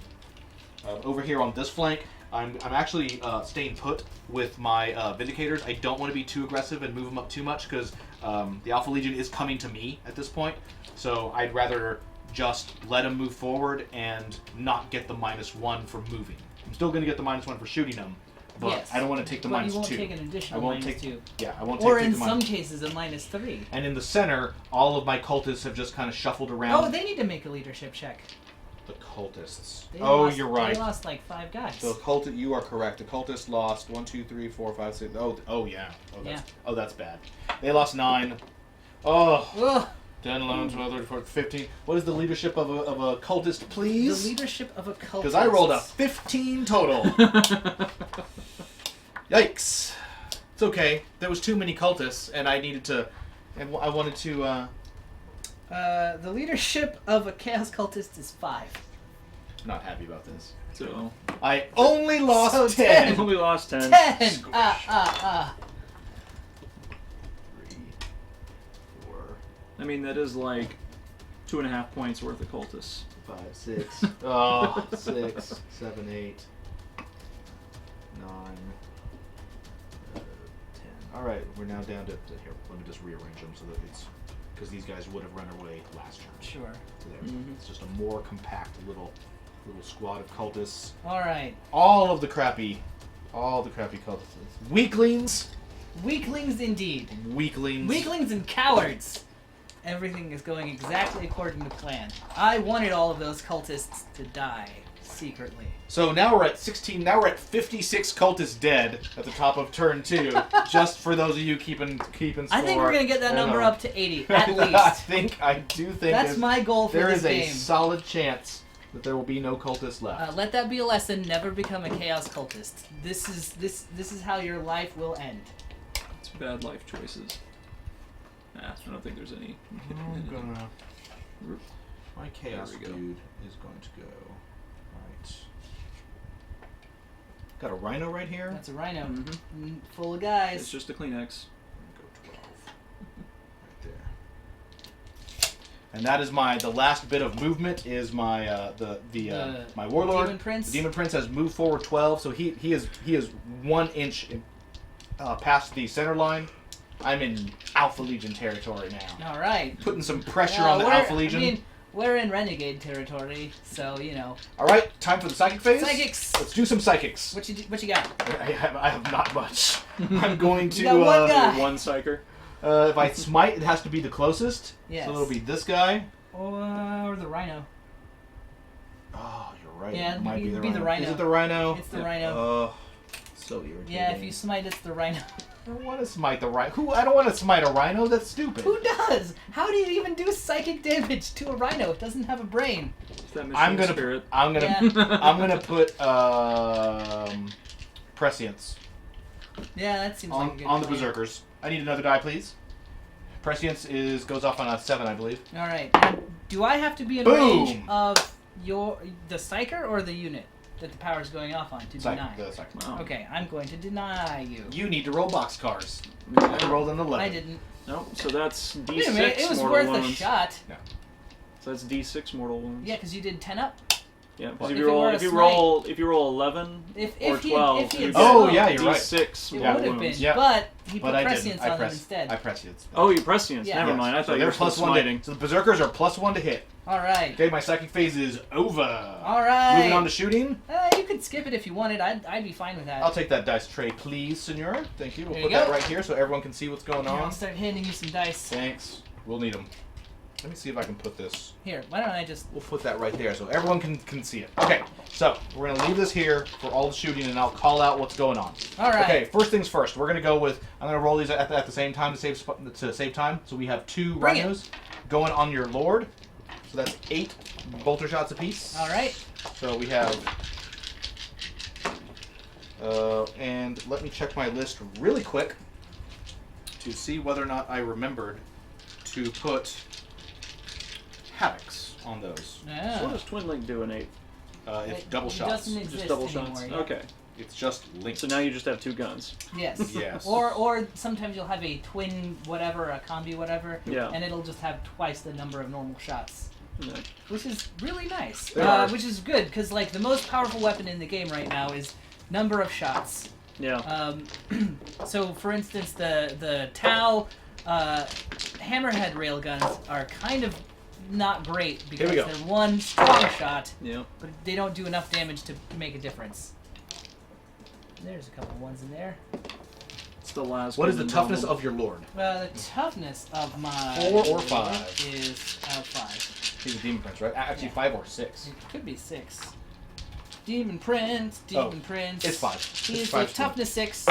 Over here on this flank, I'm actually staying put with my Vindicators. I don't want to be too aggressive and move them up too much, because the Alpha Legion is coming to me at this point. So I'd rather just let them move forward and not get the -1 for moving. I'm still going to get the -1 for shooting them, but Yes. I don't want to take the But -2. you won't take an additional I won't -2. I won't Or take in the some cases a -3. And in the center, all of my cultists have just kind of shuffled around. Oh, they need to make a leadership check. The cultists. They Oh, lost, you're right. They lost like 5 guys. The you are correct. The cultists lost 1, 2, 3, 4, 5, 6. Oh yeah. Oh, that's bad. They lost 9. Oh. Ugh. 10, 11, 12, 13, 14, 15. What is the leadership of a cultist, please? The leadership of a cultist. Because I rolled a 15 total. Yikes. It's okay. There was too many cultists, and I needed to... And I wanted to... The leadership of a chaos cultist is 5. Not happy about this. So I only lost So 10. We lost 10. 10! Squish. 3, 4, I mean that is like 2.5 points worth of cultists. 5, 6. Oh, 6, 7, 8, 9, 10. All right, we're now down to here. Let me just rearrange them so that it's because these guys would have run away last turn. Sure. So there. It's just a more compact little squad of cultists. Alright. All the crappy cultists. Weaklings. Weaklings indeed. Weaklings. Weaklings and cowards. Everything is going exactly according to plan. I wanted all of those cultists to die secretly. So now we're at 16. Now we're at 56 cultists dead at the top of turn 2. Just for those of you keeping score. I think we're gonna get that number up to 80 at least. I do think That's my goal for there this is a game. solid chance that there will be no cultists left. Let that be a lesson. Never become a chaos cultist. This is how your life will end. It's bad life choices. Nah, I don't think there's any. I'm gonna. My chaos There we go. dude is going to go. Right. Got a rhino right here. That's a rhino. Mhm. Full of guys. It's just a Kleenex. I'm gonna go 12. Right there. And that is the last bit of movement is my my warlord. Demon Prince. The Demon Prince has moved forward 12, so he is 1 inch past the center line. I'm in Alpha Legion territory now. All right. Putting some pressure on the Alpha Legion. I mean, we're in Renegade territory, so you know. All right, time for the psychic phase. Psychics. Let's do some psychics. What you got? I have not much. I'm going to. You got one guy. One psyker. If I smite, it has to be the closest. Yes. So it'll be this guy. Or the rhino. Oh, you're right. Yeah, it might it'd be the rhino. Is rhino. it the rhino? It's the Yeah. rhino. Oh, so irritating. Yeah, if you smite, it's the rhino. I don't want to smite the rhino. I don't want to smite a rhino. That's stupid. Who does? How do you even do psychic damage to a rhino? It doesn't have a brain. It's that I'm machine gonna. spirit. I'm gonna. Yeah. I'm gonna put prescience Yeah, that seems like a good on the plan. berserkers. I need another die, please. Prescience goes off on a 7, I believe. All right. Now, do I have to be in Boom! range of the psyker or the unit? that the power's going off on to Second, deny. the second. Wow. Okay, I'm going to deny you. You need to roll boxcars. I rolled an 11. I didn't. Nope. So that's D6 Wait a minute, it was mortal worth wounds. a shot. So that's D6 mortal wounds. Yeah, because you did 10 up. Yeah. If Because it were a if you roll 11 If or he 12, if he you had get Oh, slowed, yeah, you're right. D6 it mortal would have been. wounds. Yeah. But he put But I prescience didn't. on them instead. I prescience. Oh, you prescience. Yeah. Never Yes. mind. I thought So you they're were still plus 1 to, smiting. so the berserkers are plus 1 to hit. All right. Okay, my second phase is over. All right. Moving on to shooting. You could skip it if you wanted. I'd be fine with that. I'll take that dice tray, please, senor. Thank you. We'll There put you that go. right here so everyone can see what's going Here, I'll on. start handing you some dice. Thanks. We'll need them. Let me see if I can put this. Here, why don't I just... We'll put that right there so everyone can see it. Okay, so we're going to leave this here for all the shooting, and I'll call out what's going on. All right. Okay, first things first. We're going to go with... I'm going to roll these at the same time to save time. So we have 2 Bring it. rhinos going on your lord. So that's 8 bolter shots apiece. All right. So we have... and let me check my list really quick to see whether or not I remembered to put havocs on those. Yeah. So what does Twin Link do in 8? It's It- double it shots. doesn't exist Just double anymore, shots? yeah. Okay. It's just linked. So now you just have 2 guns. Yes. Yes. Or sometimes you'll have a twin whatever, a combi whatever, Yeah. and it'll just have twice the number of normal shots. Yeah. Which is really nice. They are. Which is good, because like the most powerful weapon in the game right now is number of shots. Yeah. So for instance, the Tau hammerhead railguns are kind of not great because Here we go. they're one strong shot, Yeah. but they don't do enough damage to make a difference. There's a couple ones in there. It's the last What one is the in toughness Donald. of your lord? The toughness of my 4 or 5? is 5. He's a demon prince, right? Actually, 5 or 6. It could be 6. Demon Prince, Demon Prince. It's 5. He It's is 5 a toughness 6.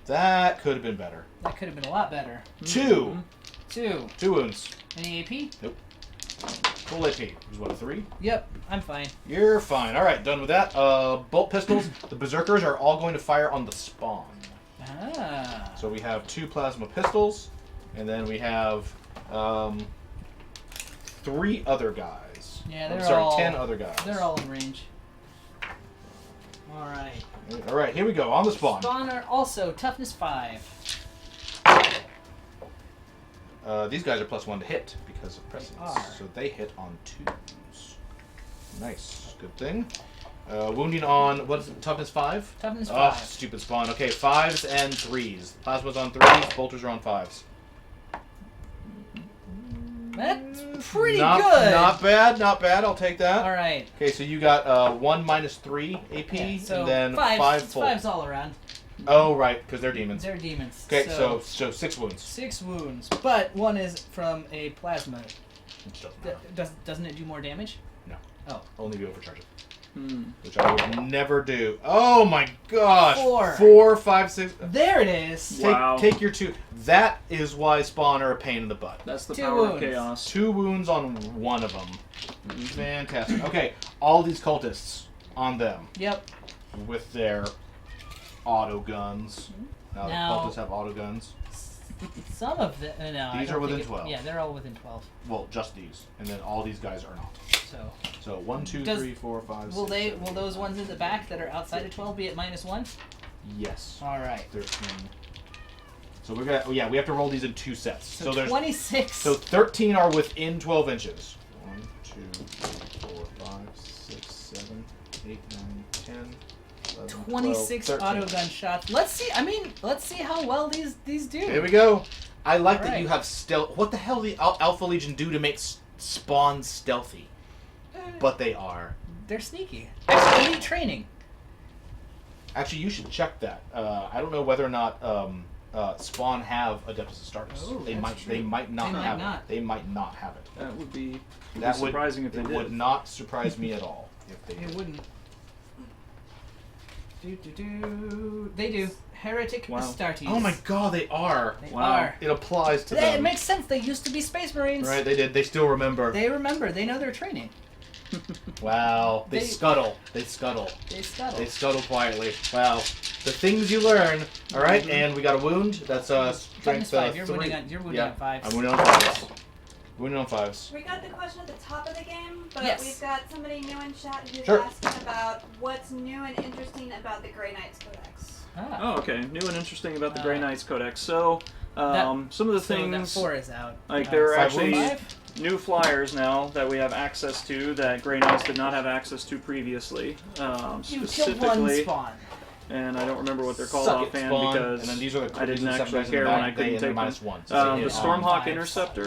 That could have been better. That could have been a lot better. 2. 2. 2 wounds. Any AP? Full AP. Is what, a 3? Yep, I'm fine. You're fine. All right, done with that. Bolt pistols. The berserkers are all going to fire on the spawn. Ah. So we have 2 plasma pistols, and then we have 3 other guys. Yeah, I'm they're sorry, all 10 other guys. They're all in range. All right. All right, here we go on the spawn. Spawn are also toughness 5. These guys are plus 1 to hit because of prescience, are. so they hit on 2s. Nice, good thing. Wounding on what is it? Toughness 5. Toughness Oh, 5. stupid spawn. Okay, 5s and 3s. Plasma's on 3s. Bolters are on 5s. That's pretty not, good. Not bad. Not bad. I'll take that. All right. Okay, so you got 1 minus 3 AP, Yeah, so and then 5 5 it's full. 5s all around. Oh, right, because they're demons. They're demons. Okay, so 6 wounds. 6 wounds, but one is from a plasma. Which doesn't matter. Doesn't it do more damage? No. Oh. Only be overcharged. Hmm. Which I would never do. Oh my gosh! 4. 4, 5, 6. There it is. Wow. Take your 2. That is why spawn are a pain in the butt. That's the 2 power wounds. of chaos. 2 wounds on one of them. Fantastic. Okay, all these cultists on them Yep. with their auto guns. Now the Now- cultists have auto guns. Some of the no. I These don't are within think 12. Yeah, they're all within 12. Well, just these, and then all these guys are not. So So 1, 2, Does- 3, 4, 5. will 6, they? 7, Will those ones in the back that are outside of 12 be at -1? Yes. All right. 13. So we're gonna. Oh yeah, we have to roll these in 2 sets. So, there's 26. So 13 are within 12 inches. 1, 2, 3, 4, 5, 6, 7, 8, 9, 10, 11, 26 12, 13. autogun shots. Let's see. I mean, let's see how well these do. Here we go. I like that Alright. you have stealth. What the hell the Alpha Legion do to make spawn stealthy? But they are. They're sneaky. Actually, they need training. Actually, you should check that. I don't know whether or not spawn have Adeptus Astartes. Oh, they that's might. true. They might not They might have not. it. They might not have it. That would be That would surprising if they it did. would not surprise me at all if they It did. wouldn't. Do. They do. Heretic Wow. Astartes. Oh my god, they are. They Wow. are. It applies to It them. makes sense. They used to be Space Marines. Right, they did. They still remember. They remember. They know their training. Wow. They They- scuttle. They scuttle. They scuttle. They scuttle quietly. Wow. The things you learn. All right, and we got a wound. That's Toughness strength 5. You're 3. wounding on. You're wounding Yeah, on 5s. I'm wounding on 5s. Winning on 5s. We got the question at the top of the game, but Yes. we've got somebody new in chat who's Sure. asking about what's new and interesting about the Grey Knights Codex. Oh, okay. New and interesting about the Grey Knights Codex. So, some of the So that things, 4 is out. like there are 5 actually wounds? new flyers now that we have access to that Grey Knights did not have access to previously. You killed one Specifically, spawn. and I don't remember what they're called Suck it, offhand spawn. because And then these are the I didn't these are the actually guys in care the when back, I couldn't they and they're take them. -1. So The they hit Stormhawk 5s. Interceptor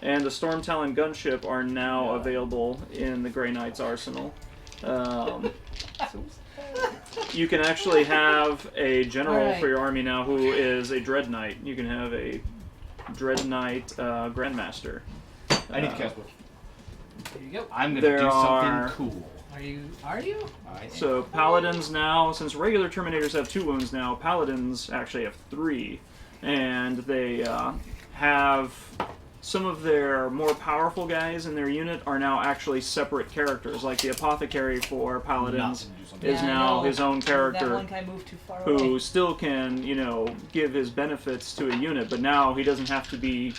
and the Storm Talon Gunship are now available in the Grey Knights arsenal. You can actually have a general Alright. for your army now who is a Dread Knight. You can have a Dread Knight Grandmaster. I need to cast both. There you go. I'm gonna There do are- something cool. Are you? So Paladins now, since regular Terminators have 2 wounds now, Paladins actually have 3. And they have some of their more powerful guys in their unit are now actually separate characters. Like the Apothecary for Paladins is Yeah, I now know. his own That character one guy moved too far who away. still can, give his benefits to a unit, but now he doesn't have to be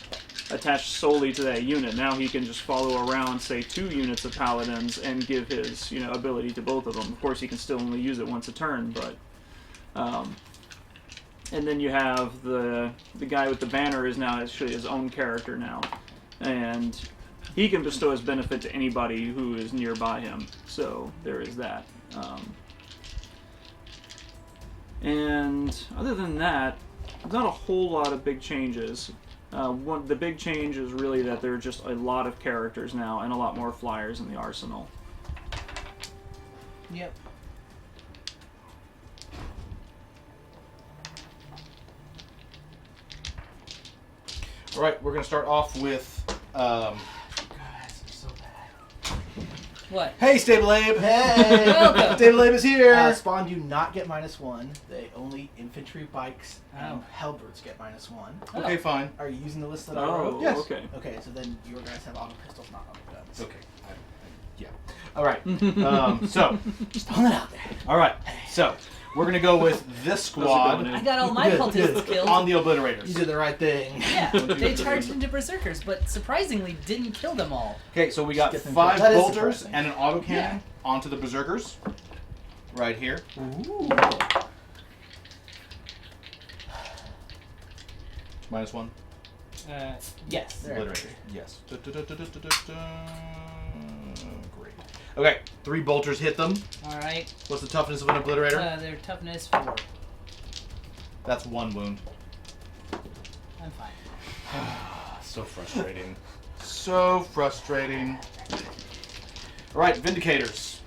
attached solely to that unit. Now he can just follow around, say, 2 units of Paladins and give his, ability to both of them. Of course, he can still only use it once a turn, but... and then you have the guy with the banner is now actually his own character now. And he can bestow his benefit to anybody who is nearby him. So there is that. And other than that, not a whole lot of big changes. The big change is really that there are just a lot of characters now and a lot more flyers in the arsenal. Yep. All right, we're gonna start off with. What? Hey, Stable Abe. Hey! Welcome. Stable Abe is here. Spawn do not get -1. They only infantry, bikes, and Oh. halberds get -1. Okay, fine. Are you using the list that I Oh, wrote? Yes. okay. Okay, so then your guys have auto pistols, not auto guns. Okay. Yeah. All right. So. Just throwing it out there. All right. So we're gonna go with this Those are squad going I in. got all my Good, cultists good. killed. on the obliterators. You did the right thing. Yeah, they charged into berserkers, but surprisingly didn't kill them all. Okay, so we got Get them 5 killed. That is bolters surprising. and an autocannon onto the berserkers. Right here. Ooh. -1. Yes. There. Obliterator. Yes. Great. Okay, 3 bolters hit them. All right. What's the toughness of an obliterator? Their toughness 4. That's 1 wound. I'm fine. So frustrating. So frustrating. Alright, Vindicators.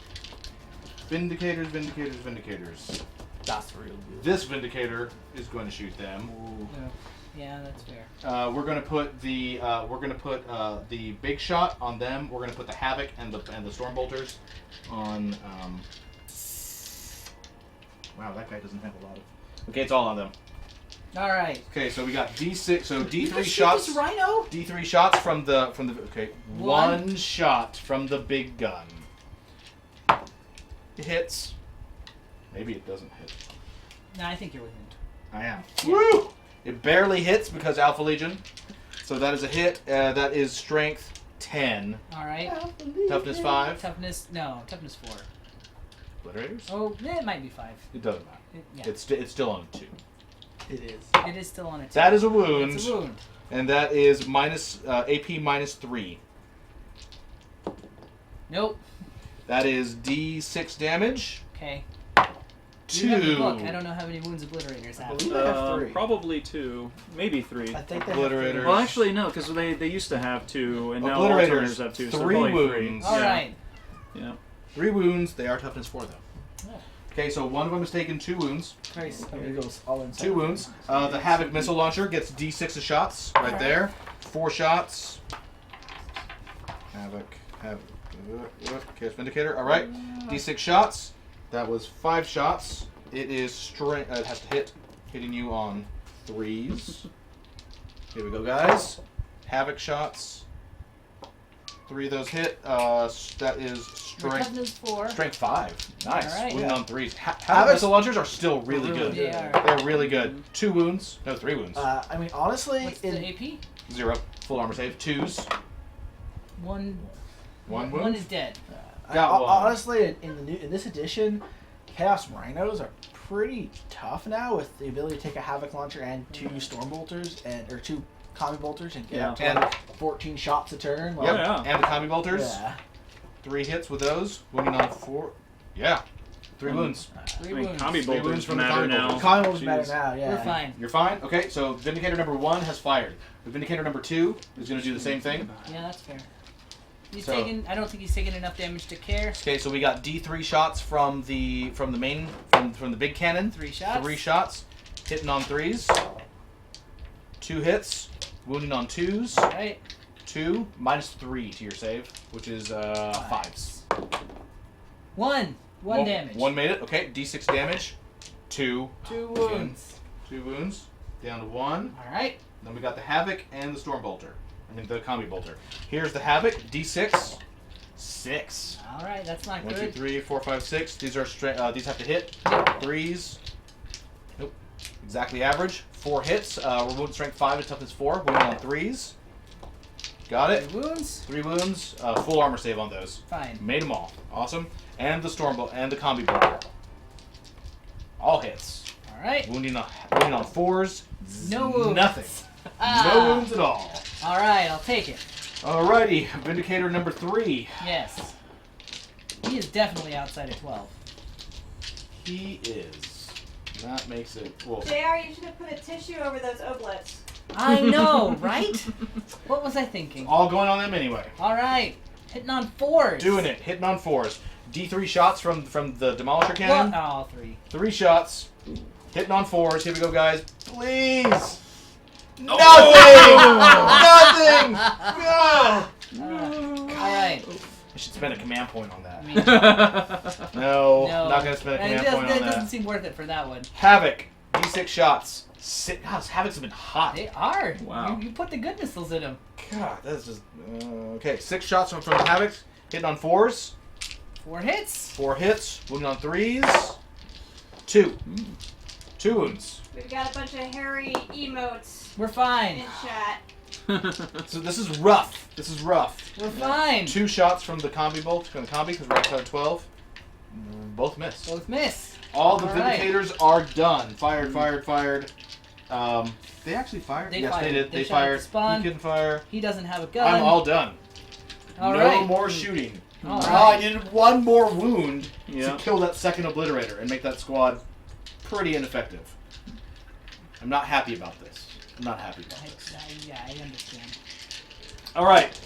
Vindicators. That's real good. This Vindicator is going to shoot them. Yeah, that's fair. We're gonna put the big shot on them. We're gonna put the Havoc and the Storm Bolters on. Wow, that guy doesn't have a lot of. Okay, it's all on them. All right. Okay, so we got D6, so You D3 can shoot shots. this rhino. D3 shots from the okay. One. One shot from the big gun. It hits. Maybe it doesn't hit. No, I think you're within. I am. Yeah. Woo! It barely hits because Alpha Legion. So that is a hit. That is strength 10. All right. Toughness 5. Toughness 4. Obliterators? Oh, it might be 5. It doesn't matter. Yeah. It's still on a 2. It is. It is still on a 2. That is a wound. It's a wound. And that is minus AP minus 3. Nope. That is D6 damage. Okay. 2. You have the book. I don't know how many wounds obliterators have. believe I have 3. Probably 2, maybe 3. I think they Obliterators. have Well, actually, no, because they used to have 2, and now Obliterators, alternators have 2, so 3 probably wounds. 3. All right. Yeah. 3 wounds. They are toughness 4 though. Oh. Okay, so one of them has taken 2 wounds. Very It goes all inside. 2 wounds. The Havoc missile launcher gets D6 of shots right Alright. there. 4 shots. Havoc. Chaos Vindicator. All right. D6 shots. That was 5 shots. It is strength. It has to hit, hitting you on 3s. Here we go, guys. Havoc shots. 3 of those hit. That is Your strength. toughness 4. Strength 5. Nice. Alright. Wound Yeah. on 3s. Havoc Havoc- missile launchers are still really good. They are. They're really good. 2 wounds. No, 3 wounds. I mean, honestly, What's in the AP? 0. Full armor save. 2s. One One one wound? is dead. Got one. Honestly, in this edition, Chaos Rhinos are pretty tough now with the ability to take a Havoc Launcher and 2 Storm Bolters or 2 Combi Bolters and get up to And- like 14 shots a turn. Like, Yep. yeah. And the combi bolters. Yeah. 3 hits with those. Wounding on 4. Yeah. 3 wounds. Three I mean, wounds. combi Three wounds bolters from the matter combi now. bolters. Combi Bolters matter Jeez. now, yeah. We're fine. You're fine? Okay, so Vindicator number 1 has fired. The Vindicator number 2 is going to do the same thing. Yeah, that's fair. He's So- taking. I don't think he's taking enough damage to care. Okay, so we got D3 shots from the main from the big cannon. 3 shots. 3 shots, hitting on 3s. 2 hits, wounding on 2s. All right. 2 minus 3 to your save, which is 5s. One damage. 1 made it. Okay, D6 damage. 2. 2 wounds. 2 wounds. Down to 1. All right. Then we got the Havoc and the Storm Bolter. I mean the Combi Bolter. Here's the Havoc. D6. 6. All right. That's not 1, 2, good. 3, 4, 5, 6. These are these have to hit. 3s. Nope. Exactly average. 4 hits. We're wound strength 5 and toughness 4. Wounding on 3s. Got it. 3 wounds. 3 wounds. Full armor save on those. Fine. Made them all. Awesome. And the Storm Bolt and the Combi Bolter. All hits. All right. Wounding on 4s. No wounds. Nothing. Ah. No wounds at all. All right. I'll take it. Alrighty. Vindicator number 3. Yes. He is definitely outside of 12. He is. That makes it. Well, JR, you should have put a tissue over those oblets. I know, right? What was I thinking? all going on them anyway. All right. Hitting on 4s. Doing it. Hitting on 4s. D3 shots from the Demolisher Cannon. What? Oh, 3. 3 shots. Hitting on 4s. Here we go, guys. Please. Nothing! Nothing! No! All right. I should spend a command point on that. I mean, No, no. not gonna spend a command point on It doesn't that. seem worth it for that one. Havoc. D6 shots. God, Havocs have been hot. They are. Wow. You put the good missiles in them. God, that's just okay. 6 shots from the Havocs. Hitting on 4s. 4 hits. 4 hits. Wounding on 3s. 2. 2 wounds. We've got a bunch of hairy emotes We're in fine. chat. So this is rough. This is rough. We're fine. 2 shots from the combi bolt, from the combi, because we're outside of 12. Both miss. Both miss. All the All right. Vindicators are done. Fired. They actually fired? They yes, fired. they did. They They shot at fired. the spawn. He couldn't fire. He doesn't have a gun. I'm all done. All no right. more shooting. All Oh, right. I needed 1 more wound Yeah. to kill that second Obliterator and make that squad pretty ineffective. I'm not happy about this. I'm not happy about this. Yeah, I understand. Alright,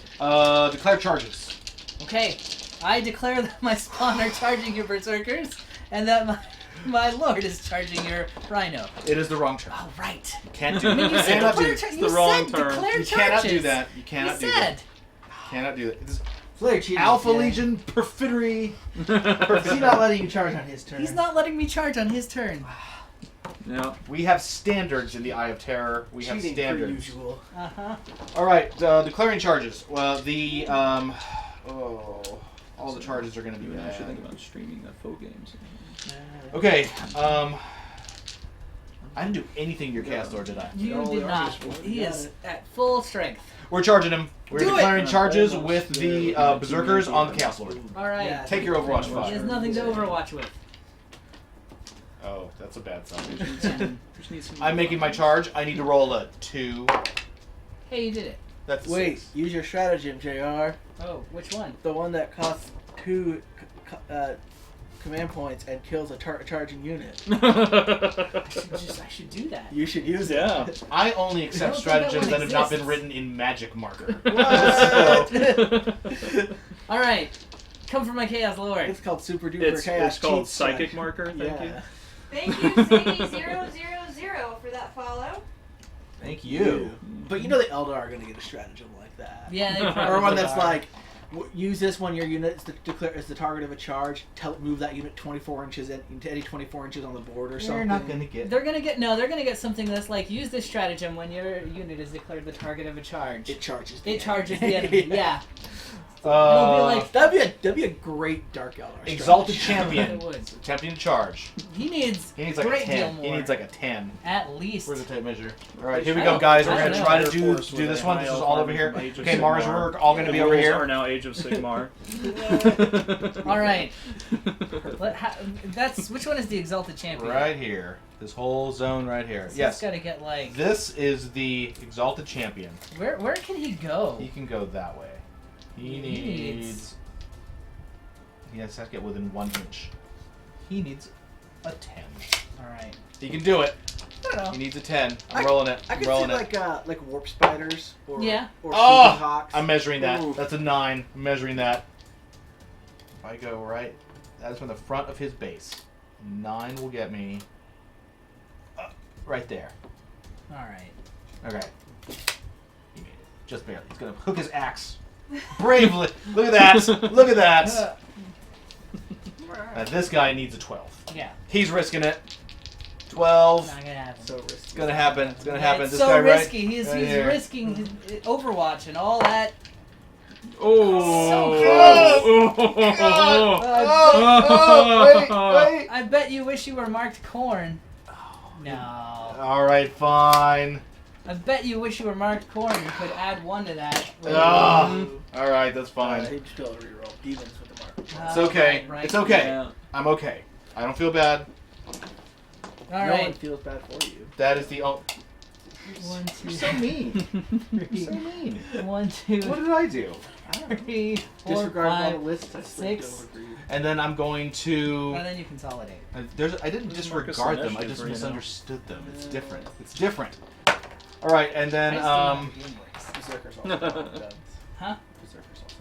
declare charges. Okay, I declare that my spawn are charging your berserkers, and that my lord is charging your rhino. It is the wrong turn. Oh, right. You can't do I mean, that. you said cannot declare do, charges. the You wrong said turn. declare you charges. cannot do that. You You cannot do said. that. Cannot do that. It's Flare cheating. Alpha yeah. Legion perfidy. Is he not letting you charge on his turn? He's not letting me charge on his turn. Yeah. We have standards in the Eye of Terror. We have Cheating per standards. usual. Uh-huh. All right, declaring charges. Well, the all the charges are going to be You and I should bad. think about streaming that faux games. Okay, I didn't do anything to your Chaos Lord, did I? You all did the not. archers for it. He is at full strength. We're charging him. We're Do it! declaring charges Almost with the there. Berserkers on the Chaos Lord. All right. Yeah. Take your Overwatch He 5. has nothing to overwatch with. Oh, that's a bad sign. Just need some I'm making my charge. I need to roll a 2. Hey, you did it. That's a Wait, 6. use your stratagem, JR. Oh, which one? The one that costs 2 command points and kills a charging unit. I should do that. You should use it. Yeah. I only accept I don't think that stratagems one that have not been exists. written in magic marker. What? All right. Come for my Chaos Lord. It's called Super Duper It's Chaos. called Cheat Psychic Strike. Marker. Thank you. Yeah. Thank you, Sadie000 for that follow. Thank you. But you know the Eldar are going to get a stratagem like that. Yeah, they Or probably one that's are. like, use this when your unit is the target of a charge. Move that unit 24 inches into any 24 inches on the board or something. You're not going to get... They're gonna get something that's like, use this stratagem when your unit is declared the target of a charge. It charges. It charges the enemy. Yeah. It'll be like That'd be a great Dark Eldar. Exalted strategy. Champion. It would. Attempting to charge. He needs He needs a like a great deal 10. more. He needs like a 10. At least. Where's the tape measure? All right, here we I go, don't- guys. I We're don't gonna know. try to Air do Force with this a one. This high is elf all over army here. from Age of Okay, Mars, Sigmar. we're all gonna be over Rules here. are now Age of Sigmar. All right. That's which one is the Exalted Champion? Right here. This whole zone right here. So Yes. He's got to get like. This is the Exalted Champion. Where can he go? He can go that way. He needs. He has to get within 1 inch. He needs a 10. All right. He can do it. I don't know. He needs a 10. I'm rolling it. I I'm could rolling see it. like warp spiders or Yeah. or Oh! Sleeping hawks. I'm measuring that. Ooh. That's a 9. I'm measuring that. If I go right, that's from the front of his base. 9 will get me right there. All right. Okay. He made it. Just barely. He's gonna hook his axe. Bravely. Look at that. Look at that. Now this guy needs a 12. Yeah. He's risking it. 12. Not gonna happen. So risky. It's gonna happen. It's gonna happen. It's This so guy risky. right. He's right he's here. risking his Overwatch and all that. Oh. Wait. I bet you wish you were marked corn. No. All right, fine. I bet you wish you were marked corn. You could add 1 to that. Ah, all right, that's fine. He'd still reroll demons with the mark. It's okay. Right. It's okay. Yeah. I'm okay. I don't feel bad. All No one right. feels bad for you. That is the. 1, 2, You're so mean. You're 3. so mean. 1, 2, What did I do? 3, 4, Disregard all 5. the lists. I still 6. don't agree. And then I'm going to. And then you consolidate. I didn't Where's Marcus disregard them. I Sinesh just for you now? misunderstood them. It's different. It's different. All right, and then I still know how the game works. Berserkers also don't. Huh? Berserkers also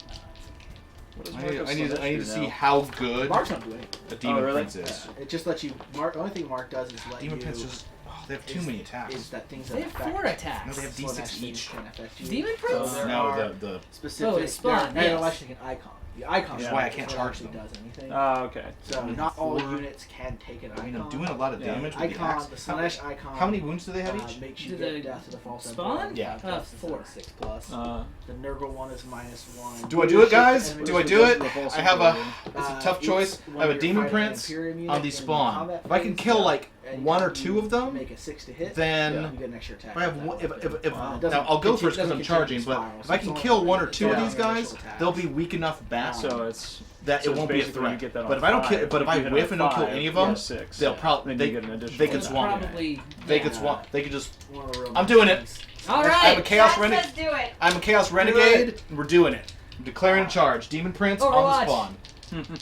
don't. What does I need Marcus to Sinesh do see now? how good Mark's not doing anything. a Demon really? Prince is. It just lets you. Mark. The only thing Mark does is let Demon you. Prince just. Oh, they have too many attacks. Is that things They that have 4 No, attacks. they have Slaanesh D6 things each. can affect you. Demon So Prince? there No, are the specific. Oh, it's spawn, No, yes. actually an icon. The icon. Yeah. is why I what can't charge actually them. does anything. Okay. So I mean, not all 4 units can take an I mean, icon. I'm doing a lot of Yeah. damage with the Icon, axe. the Slaanesh icon. How many wounds do they have each? Makes you Do get they death to the false spawn? Emperor. Yeah. 4. 6 plus. The Nurgle one is -1. Do I do it, guys? Enemy Do I versus do it? the false I have a. Emperor. It's a tough choice. when I have a you're Demon fighting an Prince Imperium unit on the in spawn. combat If I can phase, kill like and 1 or you 2 of them, make a 6 to hit, then you get an extra attack. if I have with one, that if weapon. if It doesn't now I'll go continue- first because I'm doesn't charging, continue but spiral, if so I it's can only kill 1 or limited 2 of to these initial guys, attacks. they'll be weak enough back So it's that so it won't be a basically you threat. get that on But if I don't kill, 5. but if I you hit whiff on and don't kill 5, any of you them, have 6. they'll probably Then you get an additional. they could attack. swamp. Probably. They yeah. could swamp. They could just. One of the real I'm doing it. things. All I'm a right. Chaos That Renegade. says do it. I'm a Chaos Renegade. And we're doing it. I'm declaring a charge. Demon Prince on the Overwatch. spawn.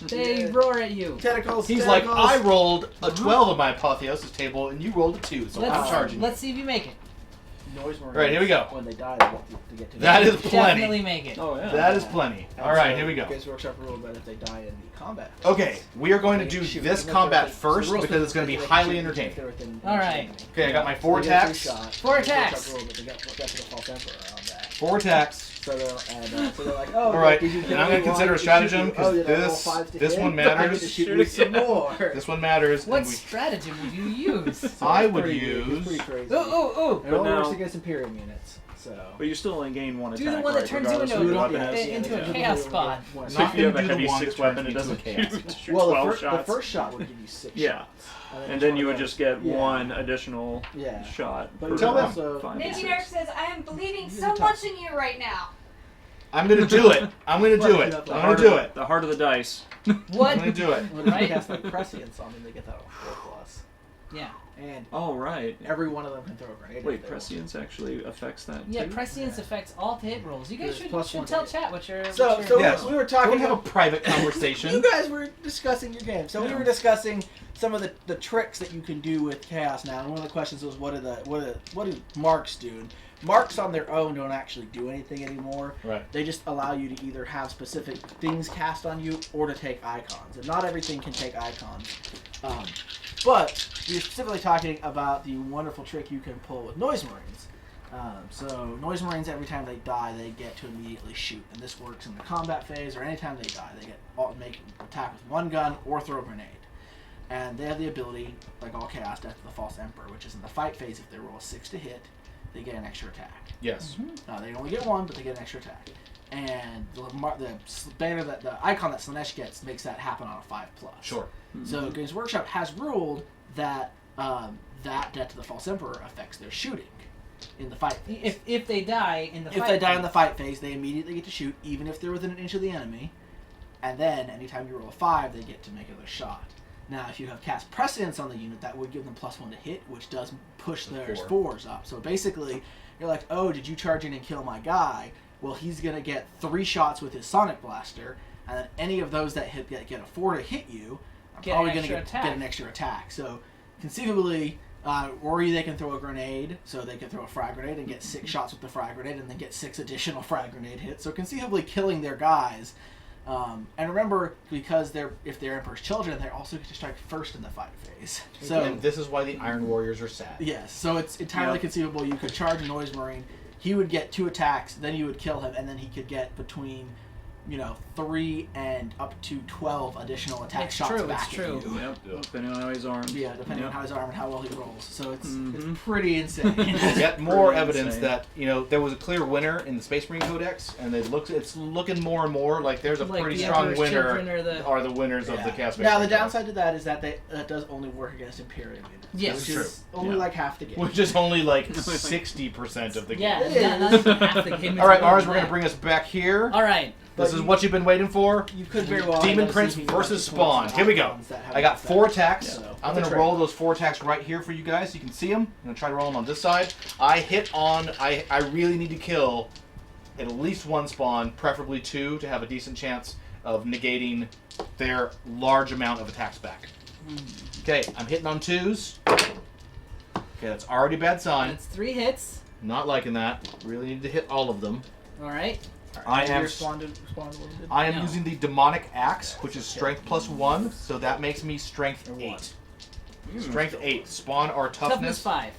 They Yeah. roar at you. Tentacles. He's like, tentacles. I rolled a 12 on my apotheosis table, and you rolled a 2, so I'm charging. Let's see if you make it. Noise Marines, Right, here we go. When they die, they get to get to That the- is plenty. Definitely make it. Oh yeah. That is plenty. And All right, so here we go. Games Workshop rule that if they die in the combat. Okay, we are going to do Shoot, this even if combat they're- first so the rules because say it's going to be they can highly shoot entertaining. if they're within All inch of right. enemy. Okay, I got my So 4 they get 2 attacks. shots. 4 Games Workshop attacks. rule, but they got the false emperor on that. 4 attacks. So they're like, oh, All right, did you and get I'm gonna me consider one? a stratagem, Did you- 'cause oh, did I roll this- 5s to this hit? one I get matters. to shoot me some more. This one matters. and What we- stratagem would you use? So I it's would pretty- use- It's pretty crazy. Ooh, ooh, ooh. It only But works now- against Imperium units. So. But you still only gain 1 Do attack. the one that right, turns regardless you of into your a- weapon is. into a yeah. chaos pod. So if you have a Not heavy into the 6 one weapon, that it turns doesn't me into a shoot, chaos. shoot Well, 12 the shots. first shot would give you 6 Yeah. shots. And each then one you of would those- just get yeah. 1 additional Yeah. shot. But per you Tell them. also- 5 and Nikki 6. Dirk says, I am believing These so are tough. much in you right now. I'm gonna do it. I'm gonna do it. The I'm heart gonna of- do it. The heart of the dice. What? I'm gonna do it. When they Right. cast like prescience on them, they get that on 4+. Yeah. And Oh, right. every one of them can throw a grenade. Wait, if they want. prescience actually affects that Yeah, too? prescience Yeah. affects all hit rolls. You guys There's should, +1 to tell hit. chat what your. So, what so your Yes. we were Can talking we have a private conversation? You guys were discussing your game, so we Yeah. were discussing some of the tricks that you can do with Chaos now. And one of the questions was, what do marks do? And marks on their own don't actually do anything anymore. Right. They just allow you to either have specific things cast on you or to take icons. And not everything can take icons. But you're specifically talking about the wonderful trick you can pull with Noise Marines. So Noise Marines, every time they die, they get to immediately shoot, and this works in the combat phase or anytime they die. They get make attack with 1 gun or throw a grenade, and they have the ability, like all Chaos, Death to the False Emperor, which is in the fight phase. If they roll a 6 to hit, they get an extra attack. Yes. They only get 1, but they get an extra attack. and the banner the icon that Slanesh gets makes that happen on a 5+. Sure. So Games Workshop has ruled that that Debt to the False Emperor affects their shooting in the fight phase. If they die in the If fight they die in phase. the fight phase, they immediately get to shoot, even if they're within an inch of the enemy. And then, anytime you roll a 5, they get to make another shot. Now, if you have cast precedence on the unit, that would give them +1 to hit, which does push their 4s up. So basically, you're like, oh, did you charge in and kill my guy? Well, he's going to get 3 shots with his Sonic Blaster, and then any of those that get a 4 to hit you, are Get probably an going to extra get an extra attack. So, conceivably, or they can throw a grenade, so they can throw a frag grenade and get 6 shots with the frag grenade, and then get 6 additional frag grenade hits. So conceivably killing their guys. And remember, because if they're Emperor's children, they also get to strike first in the fight phase. So And this is why the Iron Warriors are sad. yes, so it's entirely conceivable you could charge a Noise Marine. He would get 2 attacks, then you would kill him, and then he could get between 3 and up to 12 additional attack It's shots true, back it's true. at you. Yep. Depending on how he's armed. Yeah, depending on how he's armed and how well he rolls. So it's Mhm. pretty insane. Yet more Pretty evidence insane. that there was a clear winner in the Space Marine Codex, and it's looking more and more like there's a Like pretty the strong Emperor's winner. children Are the winners of Yeah. the Chaos Space Now the Marine Codex. downside to that is that that does only work against Imperial units. Yes. which True. is only Yeah. like half the game. Which is only like 60% of the game. Yeah, It not is. even half the game. All right, Mars, we're going to bring us back here. All right. This is what you've been waiting for. You could very well Demon end up Prince seeing versus multiple Spawn. Here we go. icons that have I got effect. 4 attacks. So, I'm going it's to a roll trade. those 4 attacks right here for you guys. You can see them. I'm going to try to roll them on this side. I hit on. I really need to kill at least 1 spawn, preferably 2, to have a decent chance of negating their large amount of attacks back. Okay, I'm hitting on 2s. Okay, that's already a bad sign. That's 3 hits. Not liking that. Really need to hit all of them. All right. I am. Responded wounded. I am No. using the demonic axe, which is strength +1, so that makes me strength 8. Strength 8. Spawn or Toughness toughness. 5.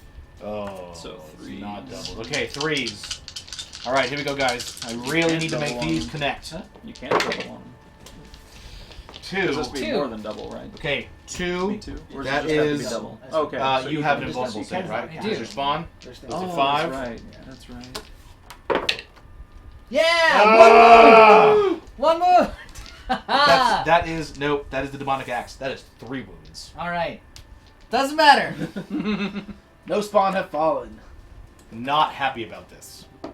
Oh, So it's 3. not double. Okay, 3s. All right, here we go, guys. I really need to make double these on. connect. You can't double on. This has to be 2. more than double, right? Okay, 2. Me too. Or does That it just have to be is- double? That's Okay. so You have an can- invulnerable you save, can- right? I Is do. your spawn? There's things Oh, it 5? that's right. That's right. Yeah! Ah! One wound! That is the demonic axe. That is 3 wounds. All right. Doesn't matter. No spawn have fallen. Not happy about this. The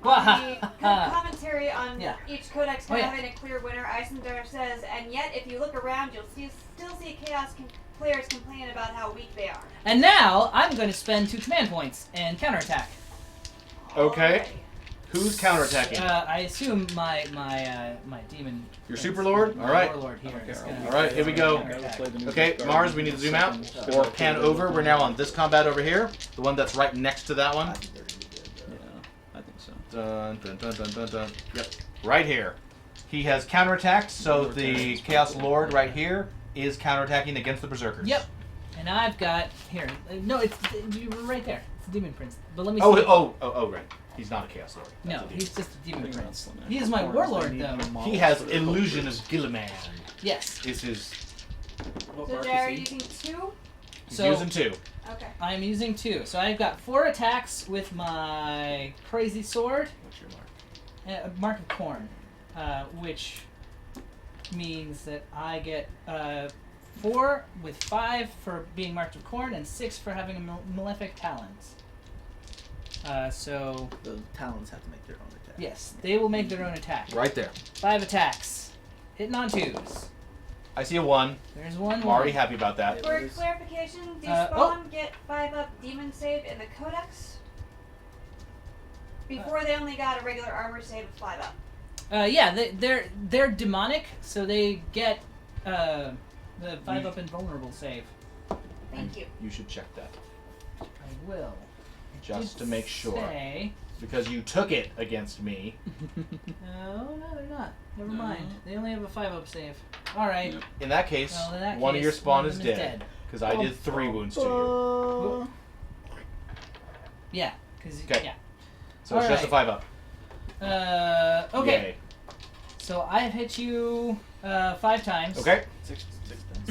commentary on Yeah. each codex Oh, yeah. having a clear winner, Eisendar says, and yet if you look around, you'll still see players complain about how weak they are. And now I'm going to spend 2 command points and counterattack. Okay. Alright. Who's counterattacking? I assume my demon. Your prince, super lord? my All right. warlord here is gonna- All right, here we go. Okay, Mars, we need to zoom out or pan over. We're now on this combat over here, the one that's right next to that one. Yeah, I think so. Dun, dun, dun, dun, dun, dun. Yep, right here. He has counterattacked, so the Chaos Lord right here is counterattacking against the Berserkers. Yep. And I've got here. No, you were right there. It's the demon prince. But let me see. Oh, right. He's not a Chaos Lord. No, That's a he's just a demon They're not prince. Slanesh. He is my Of course, warlord, they need though. more He models has for the Illusion of focus. Gilliman. Yes. Is his. What So mark Jared, is he? using 2? He's So- using 2. Okay. I'm using 2. So I've got 4 attacks with my crazy sword. What's your mark? Mark of Corn, which means that I get 4 with 5 for being marked with corn and 6 for having a malefic talons. So The talons have to make their own attack. yes, they will make their own attack. Right there. 5 attacks, hitting on 2s. I see a 1. There's one. I'm already one. happy about that. Yeah. For What is- clarification, do oh. Spawn get 5-up demon save in the codex? Before they only got a regular armor save of 5-up. Yeah, they're demonic, so they get the 5-up invulnerable save. Thank you. You should check that. I will. Just Did to make sure. say- Because you took it against me. No, they're not. Never mind. They only have a 5-up save. All right. Yep. In that case, Well, in that one of case, your spawn one of is them dead. Because I did 3 wounds to you. Yeah, because Okay. yeah. So it's just a 5-up. Okay. Yay. So I've hit you 5 times. Okay. Six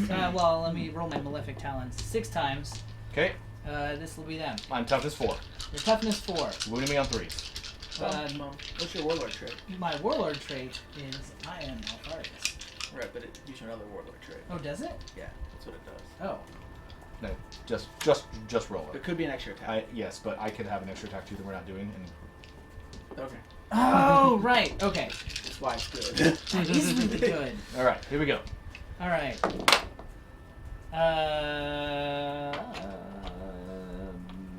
times. Well, let me roll my malefic talons 6 times. Okay. This will be them. I'm toughness 4. Your toughness 4. Wounding me on 3s. What's your warlord trait? My warlord trait is I am Alpharius. Right, but it gives you another warlord trait. Oh, does it? Yeah, that's what it does. Oh. No, just roll It it. could be an extra attack. Yes, but I could have an extra attack too that we're not doing. And Okay. Oh, right. Okay. That's why it's good. That is really good. all right, here we go. All right.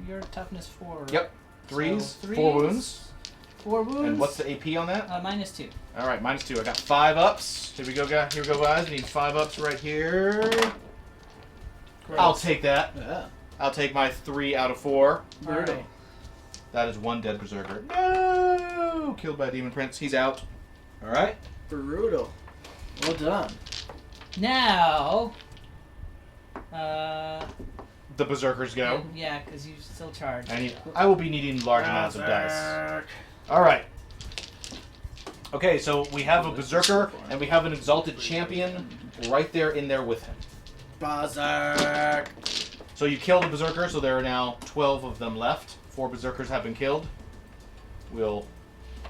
Your toughness 4. Yep. Threes, So, 4 wounds. 4 wounds. And what's the AP on that? -2. All right, -2. I got 5 ups. Here we go, guys. Here we go, guys. I need 5 ups right here. Great. I'll take that. Yeah. I'll take my 3 out of 4. All right. That is 1 dead berserker. No! Killed by a demon prince. He's out. All right. Brutal. Well done. Now. The berserkers go. Yeah, because you still charge. I will be needing large amounts of dice. All right. Okay, so we have a berserker and we have an exalted champion right there in there with him. Berserk. So you killed a berserker, so there are now 12 of them left. 4 berserkers have been killed. We'll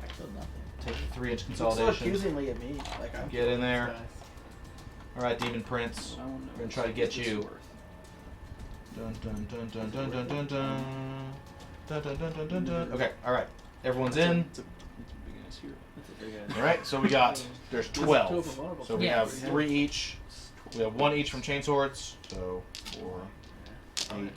I killed nothing. take the 3-inch So consolidation. accusingly at me, like I'm Get in there. killing All right, demon prince. We're gonna try to get you. Dun dun dun dun dun dun dun dun. Dun dun dun dun dun dun. Okay, all right. Everyone's in. It's a big ass hero. That's a big ass. All right, so we got there's 12. So we Yeah. have 3 each. We have 1 each from chainswords. So 4, 8.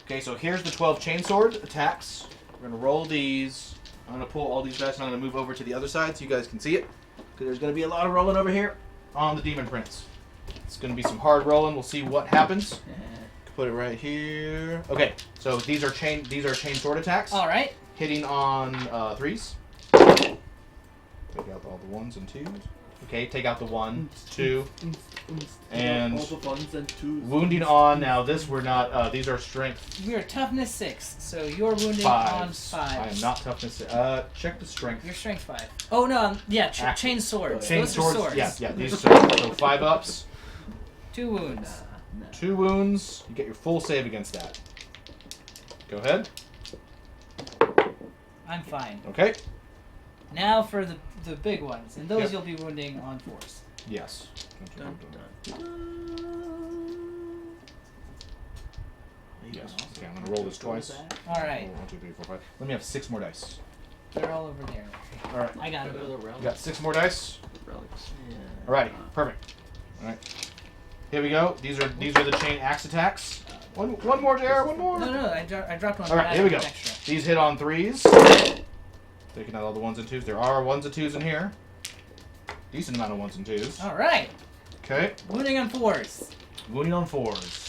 Okay, so here's the 12 chainsword attacks. We're gonna roll these. I'm gonna pull all these dice and I'm gonna move over to the other side so you guys can see it. Because there's gonna be a lot of rolling over here on the demon prince. It's gonna be some hard rolling. We'll see what happens. Put it right here. Okay, so these are chain sword attacks. All right. Hitting on 3s. Take out all the 1s and 2s. Okay, take out the 1, 2, and all the ones and twos. wounding on. Now this we're not. These are strength You're toughness 6, so you're wounding on 5s. 5. I am not toughness. Check the strength. You're strength 5. Oh no, yeah, Active. chain swords. Chain Those swords. are swords. Yeah. These are so 5 ups, 2 wounds. 2 wounds. You get your full save against that. Go ahead. I'm fine. Okay. Now for the big ones, and those Yep. you'll be wounding on 4s. Yes. Yes. Okay, I'm gonna roll this twice. All right, 1, 2, 3, 4, 5. Let me have 6 more dice. they're all over there. All right. I got it. You got 6 more dice. Relics. Alrighty, perfect. All right. Here we go. These are the chain axe attacks. One more, JR. One more. No, I dropped one. All right, but I here we have go. an extra. These hit on 3s. Taking out all the 1s and 2s. There are 1s and 2s in here. Decent amount of 1s and 2s. All right, Okay. wounding on 4s. Wounding on 4s.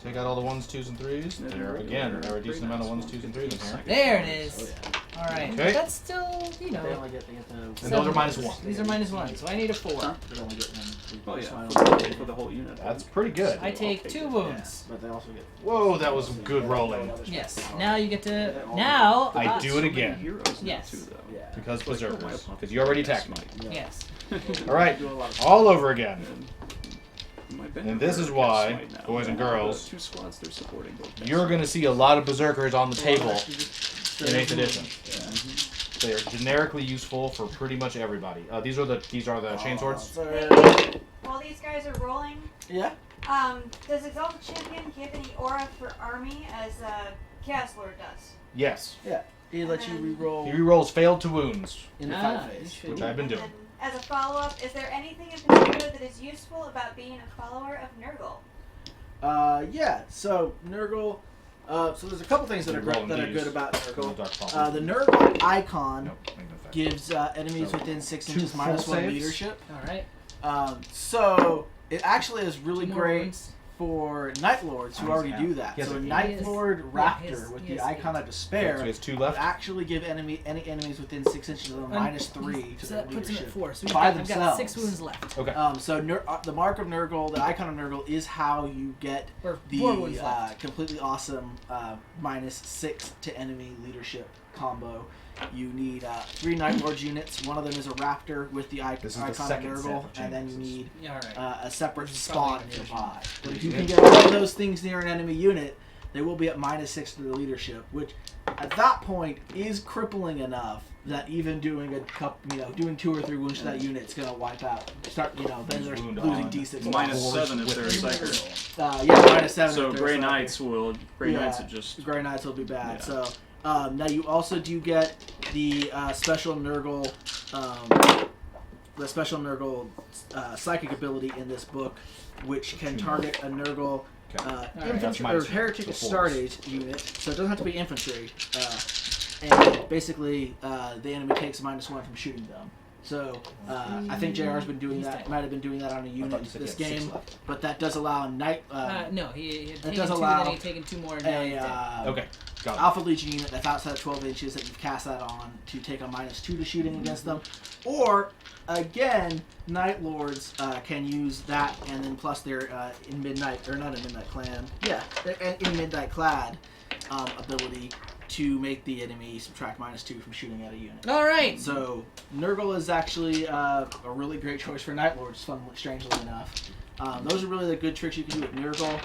Take out all the 1s, 2s, and 3s. There again, there are a decent amount of 1s, 2s, and 3s in here. There it is. All right, Okay. that's still, They only get the. And those are -1. These are -1, so I need a 4. They only get one. Oh yeah, for the whole unit. That's pretty good. I take 2 wounds. But they also get. Whoa, that was good rolling. Yes. Now you get to. Now. I do it So many again heroes now, Yes. too, though. Yeah. Because Like, oh, my berserkers. opponent Because you already is attacked me. smite. Yes. All right. Do a lot of All over again. My And this is why, boys and girls, 2 squads they're supporting. Both You're going to see a lot of berserkers on the table Actually, just in straight 8th up edition. movement. They are generically useful for pretty much everybody. These are the chain swords. While these guys are rolling, Yeah. does Exalted Champion give any aura for army as Chaos Lord does? Yes. He lets you reroll He rerolls failed to wounds, in the Ah, fight phase. you should. which I've been And doing. then, as a follow-up, is there anything in particular that is useful about being a follower of Nurgle? Yeah. So Nurgle. So there's a couple things that are You're rolling good these. about Nurgle. Dark Pulse. The Nurgle icon Nope, make no effect. gives enemies So, within 6 2 inches full -1 saves. leadership. All right. So it actually is really 2 more great wounds. for Night Lords who Oh, already yeah. do that. He has So a a eight. Night He has- Lord yeah, Raptor he has- with he the has icon 8. of despair So he has 2 would left. actually give any enemies within 6 inches of them -3 to So their that puts him at leadership. 4. So by I've got themselves. 6 wounds left. Okay. So the mark of Nurgle, the icon of Nurgle, is how you get Or the 4 wounds left. completely awesome -6 to enemy leadership combo. You need 3 Night Lord units. One of them is a Raptor with the This is the icon of second set Nurgle, of and then you changes. need Yeah, all right. a separate It's spawn probably nearby. But if Yeah. you can get all of those things near an enemy unit, they will be at -6 to the leadership, which at that point is crippling enough that even doing doing 2 or 3 wounds to that unit is gonna wipe out. Then they're Wound losing on. D6. -7 if they're a psyker. -7. So if they're Grey a psyker. Knights will just Grey Knights will be bad. Yeah. So now you also do get the special Nurgle, psychic ability in this book, which can target a Nurgle infantry or heretic Start Age unit. So it doesn't have to be infantry, and basically the enemy takes -1 from shooting them. So I think JR's been doing that. Might have been doing that on a unit this game, but that does allow a night. No, he had that taken does 2, allow then he had taken 2 more. And now he's dead. Okay. Got it. Alpha Legion unit that's outside of 12 inches that you cast that on to take a -2 to shooting against them. Or, again, Night Lords can use that and then plus their in Midnight Clad ability to make the enemy subtract -2 from shooting at a unit. All right. So, Nurgle is actually a really great choice for Night Lords, strangely enough. Those are really the good tricks you can do with Nurgle,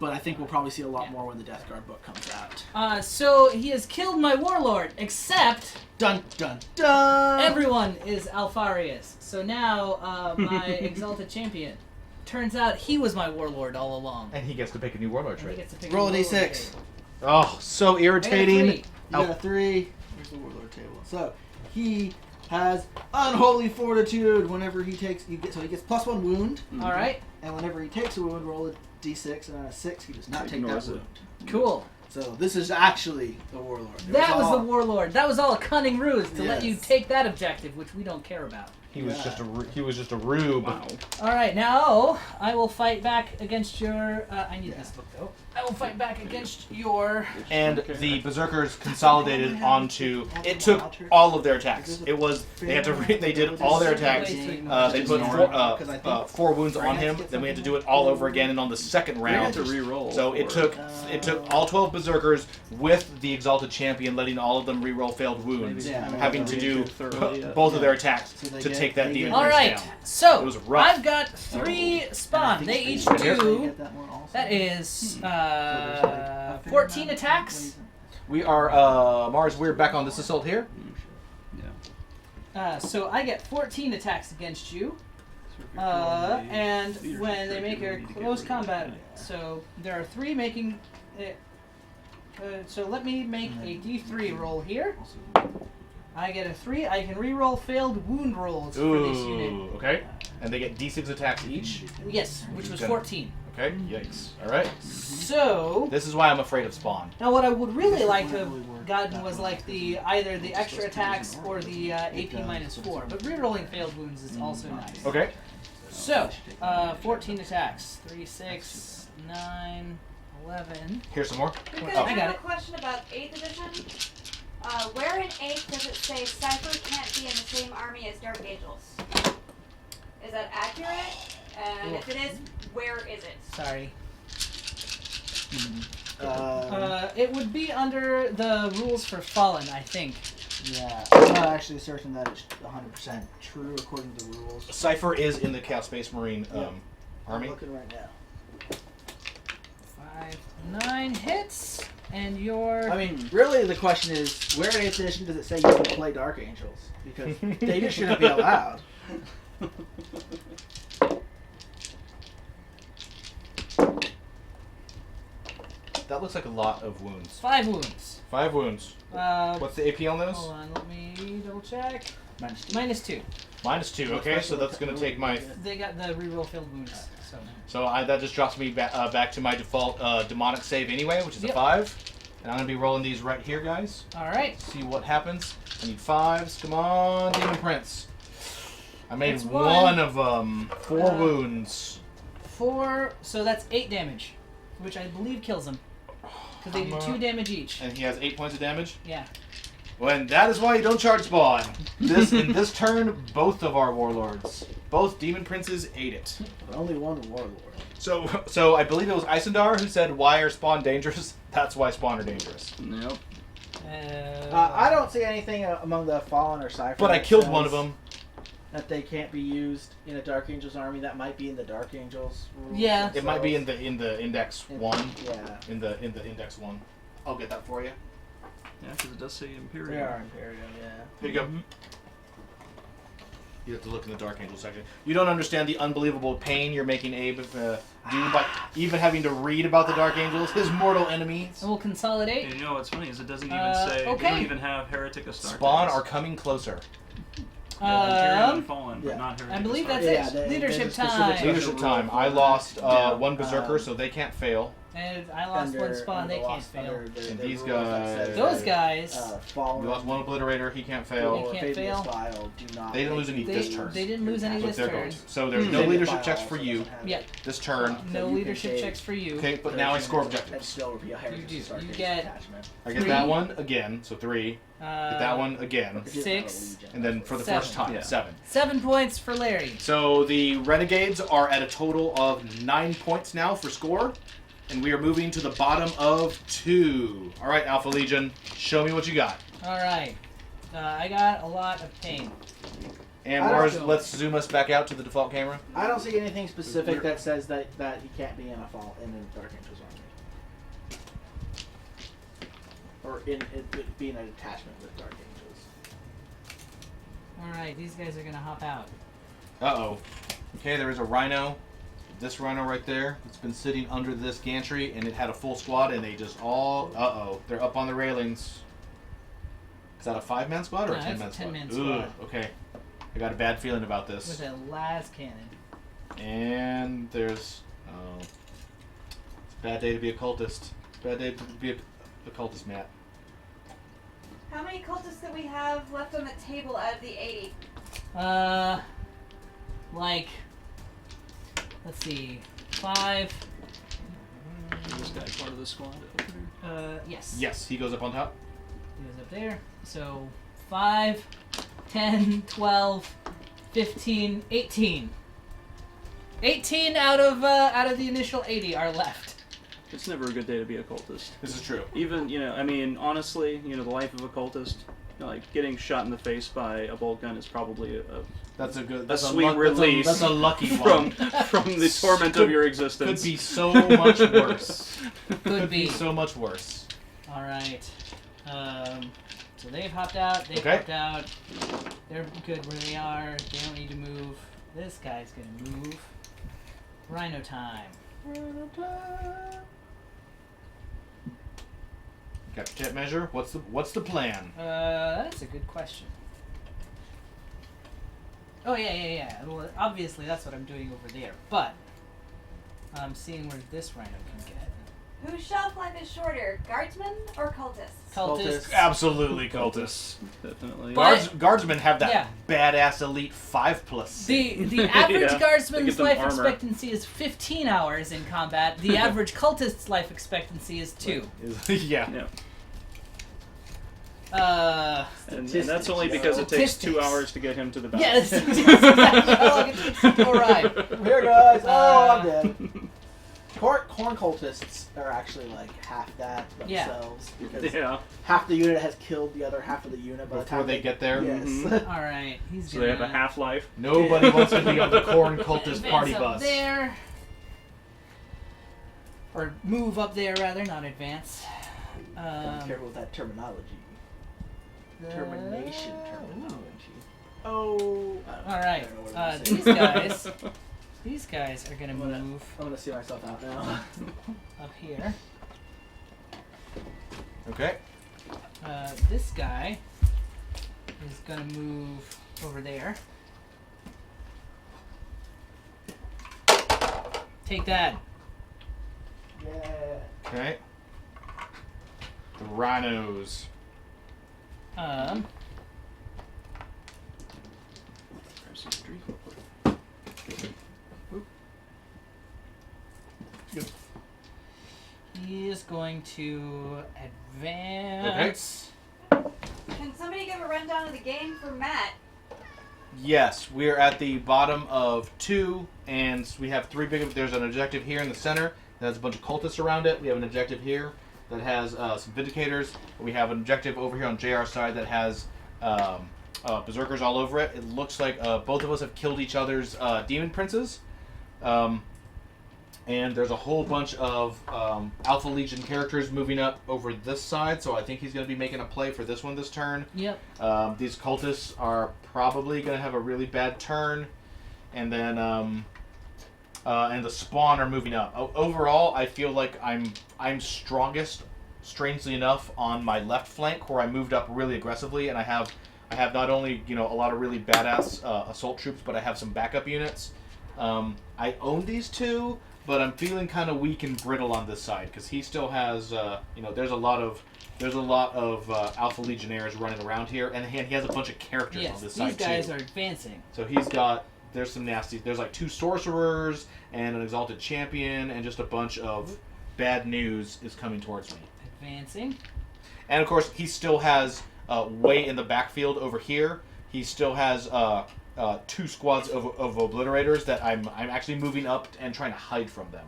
but I think we'll probably see a lot more when the Death Guard book comes out. So he has killed my warlord, except Dun dun dun! everyone is Alfarius. So now my exalted champion. Turns out he was my warlord all along. And he gets to pick a new warlord And he trait. gets to pick Roll a warlord d6. trait. Oh, so I got a irritating. 3. You got a 3. Here's the Warlord table. So he has unholy fortitude. Whenever he takes, he gets +1 wound, All right. and whenever he takes a wound, roll a d6, and on a 6, he does not take that Ignores it. wound. Cool. So this is actually the Warlord. That was the warlord. That was all a cunning ruse to let you Yes. take that objective, which we don't care about. He was Yeah. just a rube. Wow. All right, now I will fight back against your. I need this book though. I will fight back against your. And the berserkers consolidated onto. It took all of their attacks. It was they had to they did all their attacks. They put 4 wounds on him. Then we had to do it all over again, and on the second We had round. to re-roll. So it took all 12 berserkers with the exalted champion, letting all of them re-roll failed wounds, Yeah. having to do thoroughly, both of their attacks So they to get- take that they demon get- All prince right, down. so It was rough. I've got 3 spawn. They each do. That is 14 attacks. We are Mars. We're back on this assault here. So I get 14 attacks against you. And when they make a close combat, so there are 3 making. So let me make a D3 roll here. I get a 3. I can re-roll failed wound rolls for this unit. Ooh, okay. And they get D6 attacks each. Yes, which was 14. Okay, yikes. Alright. So This is why I'm afraid of Spawn. now, what I would really like to have gotten was like either the extra attacks or the AP -4. But re-rolling failed wounds is also nice. Okay. So 14 attacks. 3, 6, 9, 11. Here's some more. Because Oh. I got have it. a question about 8th edition. Where in 8th does it say Cypher can't be in the same army as Dark Angels? Is that accurate? And if it is, where is it? Sorry. It would be under the rules for Fallen, I think. Yeah, I'm not actually certain that it's 100% true according to the rules. Cypher is in the Chaos Space Marine army. I'm looking right now. 5, 9 hits, and your. I mean, really, the question is, where in 8th edition does it say you can play Dark Angels? Because they just shouldn't be allowed. That looks like a lot of wounds. 5 wounds. 5 wounds. What's the AP on those? Hold on, let me double check. -2. -2. -2. Okay, so that's gonna take my. They got the reroll filled wounds. So. So that just drops me back to my default demonic save anyway, which is a Yep. 5. And I'm gonna be rolling these right here, guys. All right. See what happens. I need 5s. Come on, Demon Prince. I made That's one of them. 4 wounds. 4. So that's 8 damage, which I believe kills him. Because they do 2 damage each. And he has 8 points of damage. Yeah. When that is why you don't charge Spawn. In this turn, both of our warlords, both demon princes, ate it. But only one warlord. So I believe it was Isendar who said, "Why are Spawn dangerous?" That's why Spawn are dangerous. Nope. I don't see anything among the Fallen or Cypher. But I that killed says one of them. That they can't be used in a Dark Angels army. That might be in the Dark Angels rules. Yeah. It might be in themselves. the index 1. Yeah. In the index 1. I'll get that for you. Yeah, because it does say Imperial. They are Imperial, yeah. Here you go. You have to look in the Dark Angel section. You don't understand the unbelievable pain you're making Abe do by even having to read about the Dark Angels, his mortal enemies. And we'll consolidate. And you know what's funny is it doesn't even say. They okay. don't even have Heretic Astartes. Spawn are coming closer. Imperial and Fallen, yeah. but not Heretic I believe that's Astartes. it. Yeah, Leadership there's a specific time. Leadership time. I lost one Berserker, so they can't fail. And I lost one spawn, they can't fail. And these guys- Those guys, Fallen, You lost one Obliterator, he can't fail. They can't fail. Do not They didn't lose any this turn. they didn't lose any That's this what they're turn. going to. So there's no leadership checks for you Yeah, this turn. no leadership checks for you. Okay, but now I score And objectives. still be a You do. Start You Games get- attachment. I get that one again, so 3. Get that one again. If you have a 6. Legion, And then for the Seven. first time, Yeah. 7. 7 points for Larry. So the Renegades are at a total of 9 points now for score. And we are moving to the bottom of 2. All right, Alpha Legion, show me what you got. All right, I got a lot of pain. And I don't Mars, feel- let's zoom us back out to the default camera. I don't see anything specific that says that he can't be in a Dark Angel's army. Or in it being an attachment with Dark Angels. All right, these guys are gonna hop out. Uh-oh. Okay, there is a Rhino. This Rhino right there. It's been sitting under this gantry, and it had a full squad, and they just all... Uh-oh. They're up on the railings. Is that a 5-man squad or a No, 10-man that's a squad? 10-man Ugh, squad. okay. I got a bad feeling about With this. a las cannon. And there's... Oh. It's a bad day to be a cultist. It's a bad day to be a cultist, Matt. How many cultists do we have left on the table out of the 80? Like, let's see, 5. Is this guy part of the squad over here? Yes. Yes, he goes up on top. He goes up there. So 5, 10, 12, 15, 18. 18 out of the initial 80 are left. It's never a good day to be a cultist. This is true. Even, I mean, honestly, the life of a cultist, like, getting shot in the face by a bolt gun is probably That's a good... a That's sweet luck- release That's a lucky from one. the torment Could- of your existence. Could be so much worse. Could be. So much worse. All right. So they've hopped out. They've Okay. hopped out. They're good where they are. They don't need to move. This guy's gonna move. Rhino time. Capture jet measure. What's the plan? That's a good question. Oh yeah. Well, obviously that's what I'm doing over there, but I'm seeing where this rhino can get. Whose shelf life is shorter, guardsmen or cultists? Cultists. Absolutely cultists. Definitely. But- Guardsmen have that Yeah. badass elite 5+. The average Yeah, they guardsman's get them life armor. expectancy is 15 hours in combat. The average cultist's life expectancy is 2. Yeah. Yeah. And Statistics, that's only yo. because it takes 2 Statistics. hours to get him to the battle. Yes, that's exactly how long it takes to arrive. Here, guys. Oh, I'm dead. Corn cultists are actually like half that Yeah. themselves because Yeah. half the unit has killed the other half of the unit by the Before time they get there. Yes. Mhm. All right, he's So gonna they have a half-life. Nobody wants to be on the corn cultist advance party up bus. there, or move up there rather, not advance. Be careful with that terminology. Termination terminology. Oh. All right, I don't know what I'm saying. these guys are gonna I'm gonna- move I'm gonna see myself out now. up here. Okay. This guy is gonna move over there. Take that. Yeah. Okay. The rhinos. Grab some street. He is going to advance. Can somebody give a rundown of the game for Matt? Yes, we are at the bottom of 2, and we have 3 big... There's an objective here in the center that has a bunch of cultists around it. We have an objective here that has some Vindicators. We have an objective over here on JR's side that has Berserkers all over it. It looks like both of us have killed each other's Demon Princes. And there's a whole bunch of Alpha Legion characters moving up over this side, so I think he's going to be making a play for this one this turn. Yep. These cultists are probably going to have a really bad turn. And then and the spawn are moving up. Overall, I feel like I'm strongest, strangely enough, on my left flank, where I moved up really aggressively, and I have not only a lot of really badass assault troops, but I have some backup units. I own these two, but I'm feeling kind of weak and brittle on this side because he still has there's a lot of Alpha Legionnaires running around here, and he has a bunch of characters on this side too. These guys are advancing. So there's some nasty. There's like 2 sorcerers and an exalted champion, and just a bunch of bad news is coming towards me. Advancing. And of course, he still has way in the backfield over here. He still has 2 squads of obliterators that I'm actually moving up and trying to hide from them,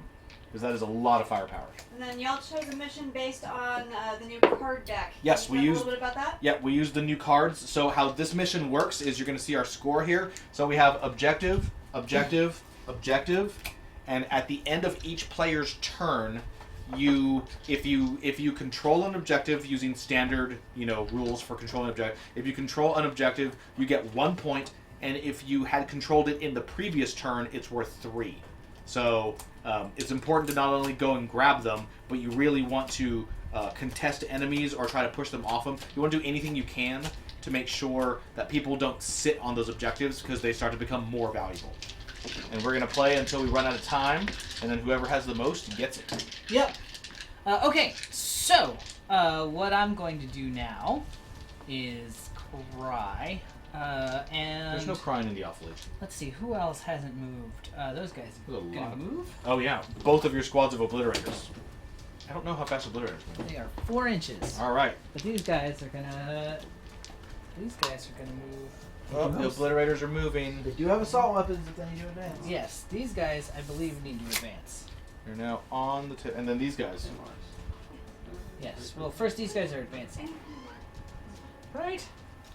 because that is a lot of firepower. And then y'all chose a mission based on the new card deck. Yes, Can you we talk used. a little bit about that. Yeah, we used the new cards. So how this mission works is you're going to see our score here. So we have objective, objective, objective, and at the end of each player's turn, if you control an objective using standard rules for controlling an objective, if you control an objective, you get 1 point, and if you had controlled it in the previous turn, it's worth 3. So it's important to not only go and grab them, but you really want to contest enemies or try to push them off them. You want to do anything you can to make sure that people don't sit on those objectives, because they start to become more valuable. And we're going to play until we run out of time, and then whoever has the most gets it. Yep. Okay, so what I'm going to do now is cry. And There's no crying in the Alpha Legion. let's see, who else hasn't moved? Those guys There's a gonna lot of- move? Oh yeah, both of your squads of obliterators. I don't know how fast obliterators move. They are 4 inches. All right. But these guys are gonna move. Well, the obliterators are moving. They do have assault weapons if they need to advance. Yes, these guys, I believe, need to advance. They're now on the tip, and then these guys. Yes. Well, first these guys are advancing. Right?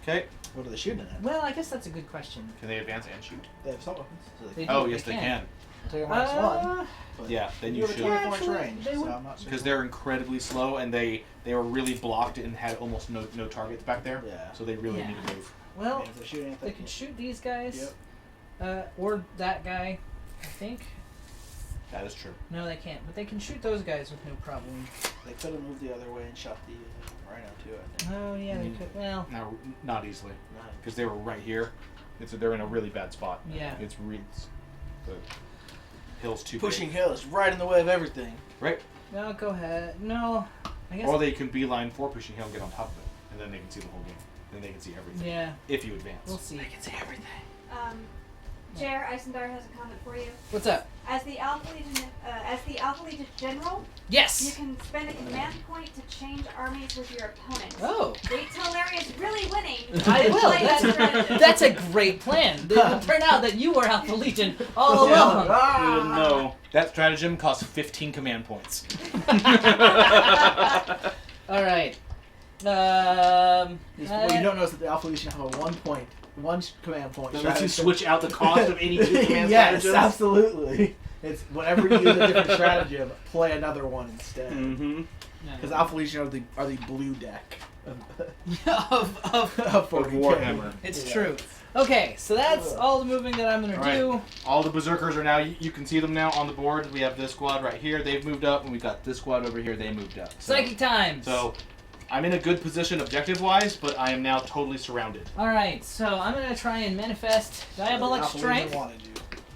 Okay. What are they shooting at? Well, I guess that's a good question. Can they advance and shoot? They have assault weapons. So They they do, Oh they yes, they can. can. take a -1. But Yeah, then you have a should. 24 inch Actually, range, they so would- I'm not Because certain. they're incredibly slow, and they were really blocked and had almost no targets back there. Yeah. So they really Yeah. need to move. Well, If they're shooting at they that, could shoot these guys. Yep. Or that guy, I think. That is true. No, they can't. But they can shoot those guys with no problem. They could have moved the other way and shot the rhino too, I think. Oh, yeah, they could. Well, No, not easily, Nice. because they were right here. They're in a really bad spot. yeah. It's the hill's too Pushing big. hill is right in the way of everything. Right. No, go ahead. No, I guess. Or they can beeline for pushing hill and get on top of it, and then they can see the whole game. Then they can see everything. Yeah, If you advance. we'll see. can see everything. Jer Eisendar has a comment for you. What's up? As the Alpha Legion general, you Yes. can spend a command point to change armies with your opponent. Oh, Wait till Larry is really winning. I and will. play that strategy. That's a great plan. It will turn out that you were Alpha Legion all along. You didn't know. That stratagem costs 15 command points. All right. What you don't know is that the Alpha Legion have a 1 command point. That lets you strategy. switch out the cost of any 2 command Yes, stratagems. absolutely. It's whenever you use a different stratagem, play another one instead. Mm-hmm. Because Alpha Legion are the blue deck of of Of 40K. Warhammer. It's Yeah. true. Okay, so that's all the moving that I'm gonna All right. do. All the berserkers are now, you can see them now on the board. We have this squad right here, they've moved up, and we've got this squad over here, they moved up. Psychic times. So, I'm in a good position objective-wise, but I am now totally surrounded. All right, so I'm gonna try and manifest diabolic Alpha Legion strength wanted you.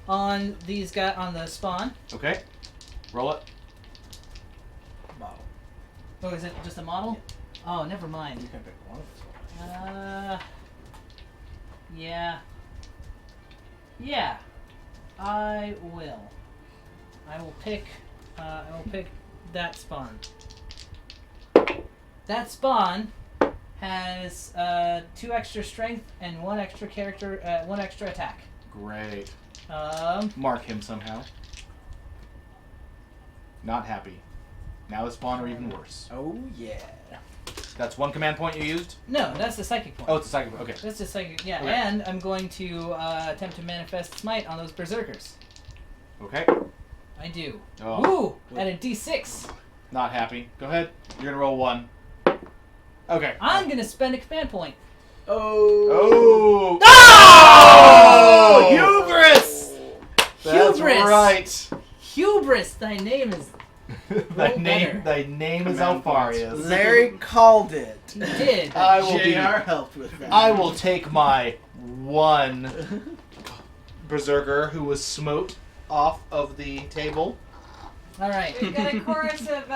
on these guys on the spawn. Okay? Roll it. Model. Oh, is it just a model? Oh, never mind. You can pick one of those. Yeah. Yeah. I will. I will pick that spawn. That spawn has 2 extra strength and 1 extra character, 1 extra attack. Great. Mark him somehow. Not happy. Now the spawn are even worse. Oh yeah. That's 1 command point you used? No, that's the psychic point. Oh, it's a psychic point. Okay. That's the psychic. Yeah, Okay. and I'm going to attempt to manifest smite on those berserkers. Okay. I do. Oh. Woo! At a D6. Not happy. Go ahead. You're gonna roll 1. Okay. I'm gonna spend a command point. Oh! Oh! Hubris! That's Hubris! right. Hubris, thy name is. thy Roll name better. is Alfarius. Larry called it. You did. I will be. JR helped with that. I will take my 1 berserker who was smote off of the table. All right. We've got a chorus of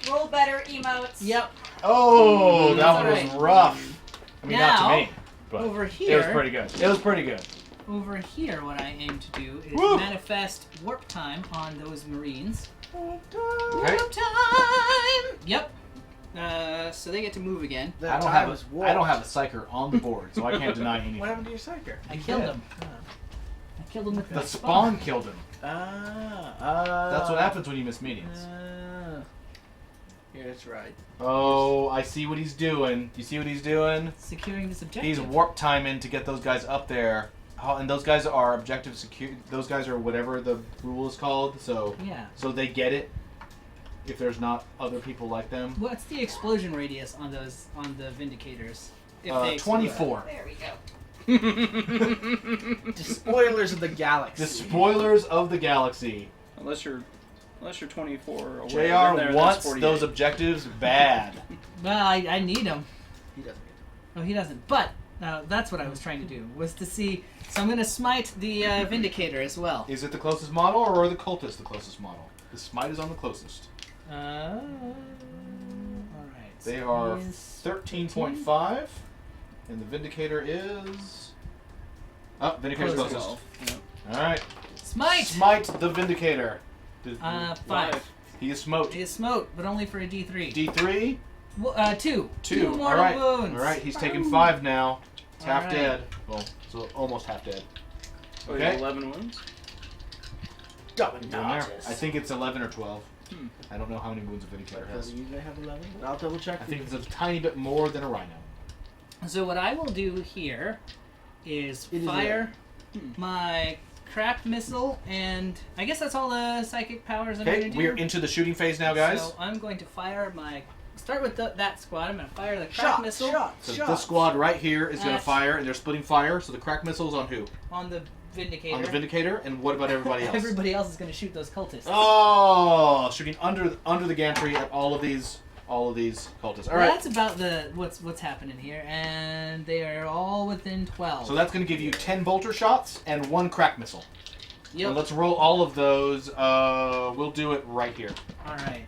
roll better emotes. Yep. Oh, that That's one right. was rough. I mean, not to Now, me, but over it here. was pretty good. It was pretty good. Over here, what I aim to do is Woo! manifest warp time on those Marines. Okay. Warp time. Yep. So they get to move again. That I don't time have is a warped. psyker on the board, so I can't deny anything. What happened to your psyker? I killed him. I killed him with The the spawn killed him. That's That's what happens when you miss meetings. Yeah, that's right. Oh, I see what he's doing. You see what he's doing? Securing this objective. He's warp timing to get those guys up there. Oh, and those guys are objective secure. Those guys are whatever the rule is called. So Yeah. they get it. If there's not other people like them. What's the explosion radius on the Vindicators? If they explode? 24. There we go. The spoilers of the galaxy. The spoilers of the galaxy. Unless you're 24 away. JR then that's wants 48. those objectives bad. Well, I need him. He doesn't get Oh, he doesn't. But that's what I was trying to do, was to see. So I'm going to smite the Vindicator as well. Is it the closest model, or are the cultists the closest model? The smite is on the closest. All right. They so are he is 13.5, and the Vindicator is. Oh, Vindicator's Closest. closest. 12. Yep. All right. Smite. Smite the Vindicator. 5. He is smote. He is smote, but only for a D3. D3. 2. 2. All mortal right. wounds. All right. He's taking 5 now. He's half All right. dead. Well, so almost half dead. So Okay. 11 wounds. Down there. I think it's 11 or 12. Hmm. I don't know how many wounds a Vindicator I has. believe they have 11, but I'll double check. I think it's a tiny bit more than a Rhino. So what I will do here is It is fire my crack missile, and I guess that's all the psychic powers I'm going Okay, to do. we're into the shooting phase now, guys. So I'm going to fire my. Start with that squad. I'm going to fire the crack missile So this squad right here is going to At- fire, and they're splitting fire. So the crack missile's on who? on the Vindicator. On the Vindicator, and what about everybody else? Everybody else is going to shoot those cultists. Oh, shooting under the gantry at all of these cultists. All Well, right. that's about what's happening here, and they are all within 12. So that's going to give you 10 bolter shots and 1 crack missile. Yep. And let's roll all of those. We'll do it right here. All right.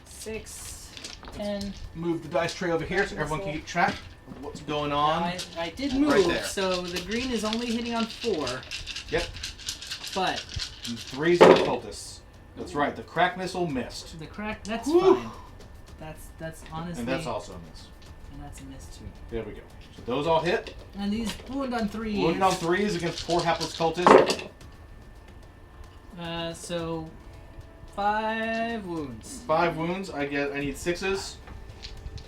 6, 10. Move the dice tray over here so everyone can keep track of what's going on. I did Right move, there. so the green is only hitting on 4. Yep. But And 3's on the cultists. That's right. The crack missile missed. the crack, that's Whew. fine. That's honestly. And that's also a miss. And that's a miss too. There we go. So those all hit. And these wound on 3. Wounded on 3s against 4 hapless cultists. So 5 wounds. 5 wounds. I need 6s.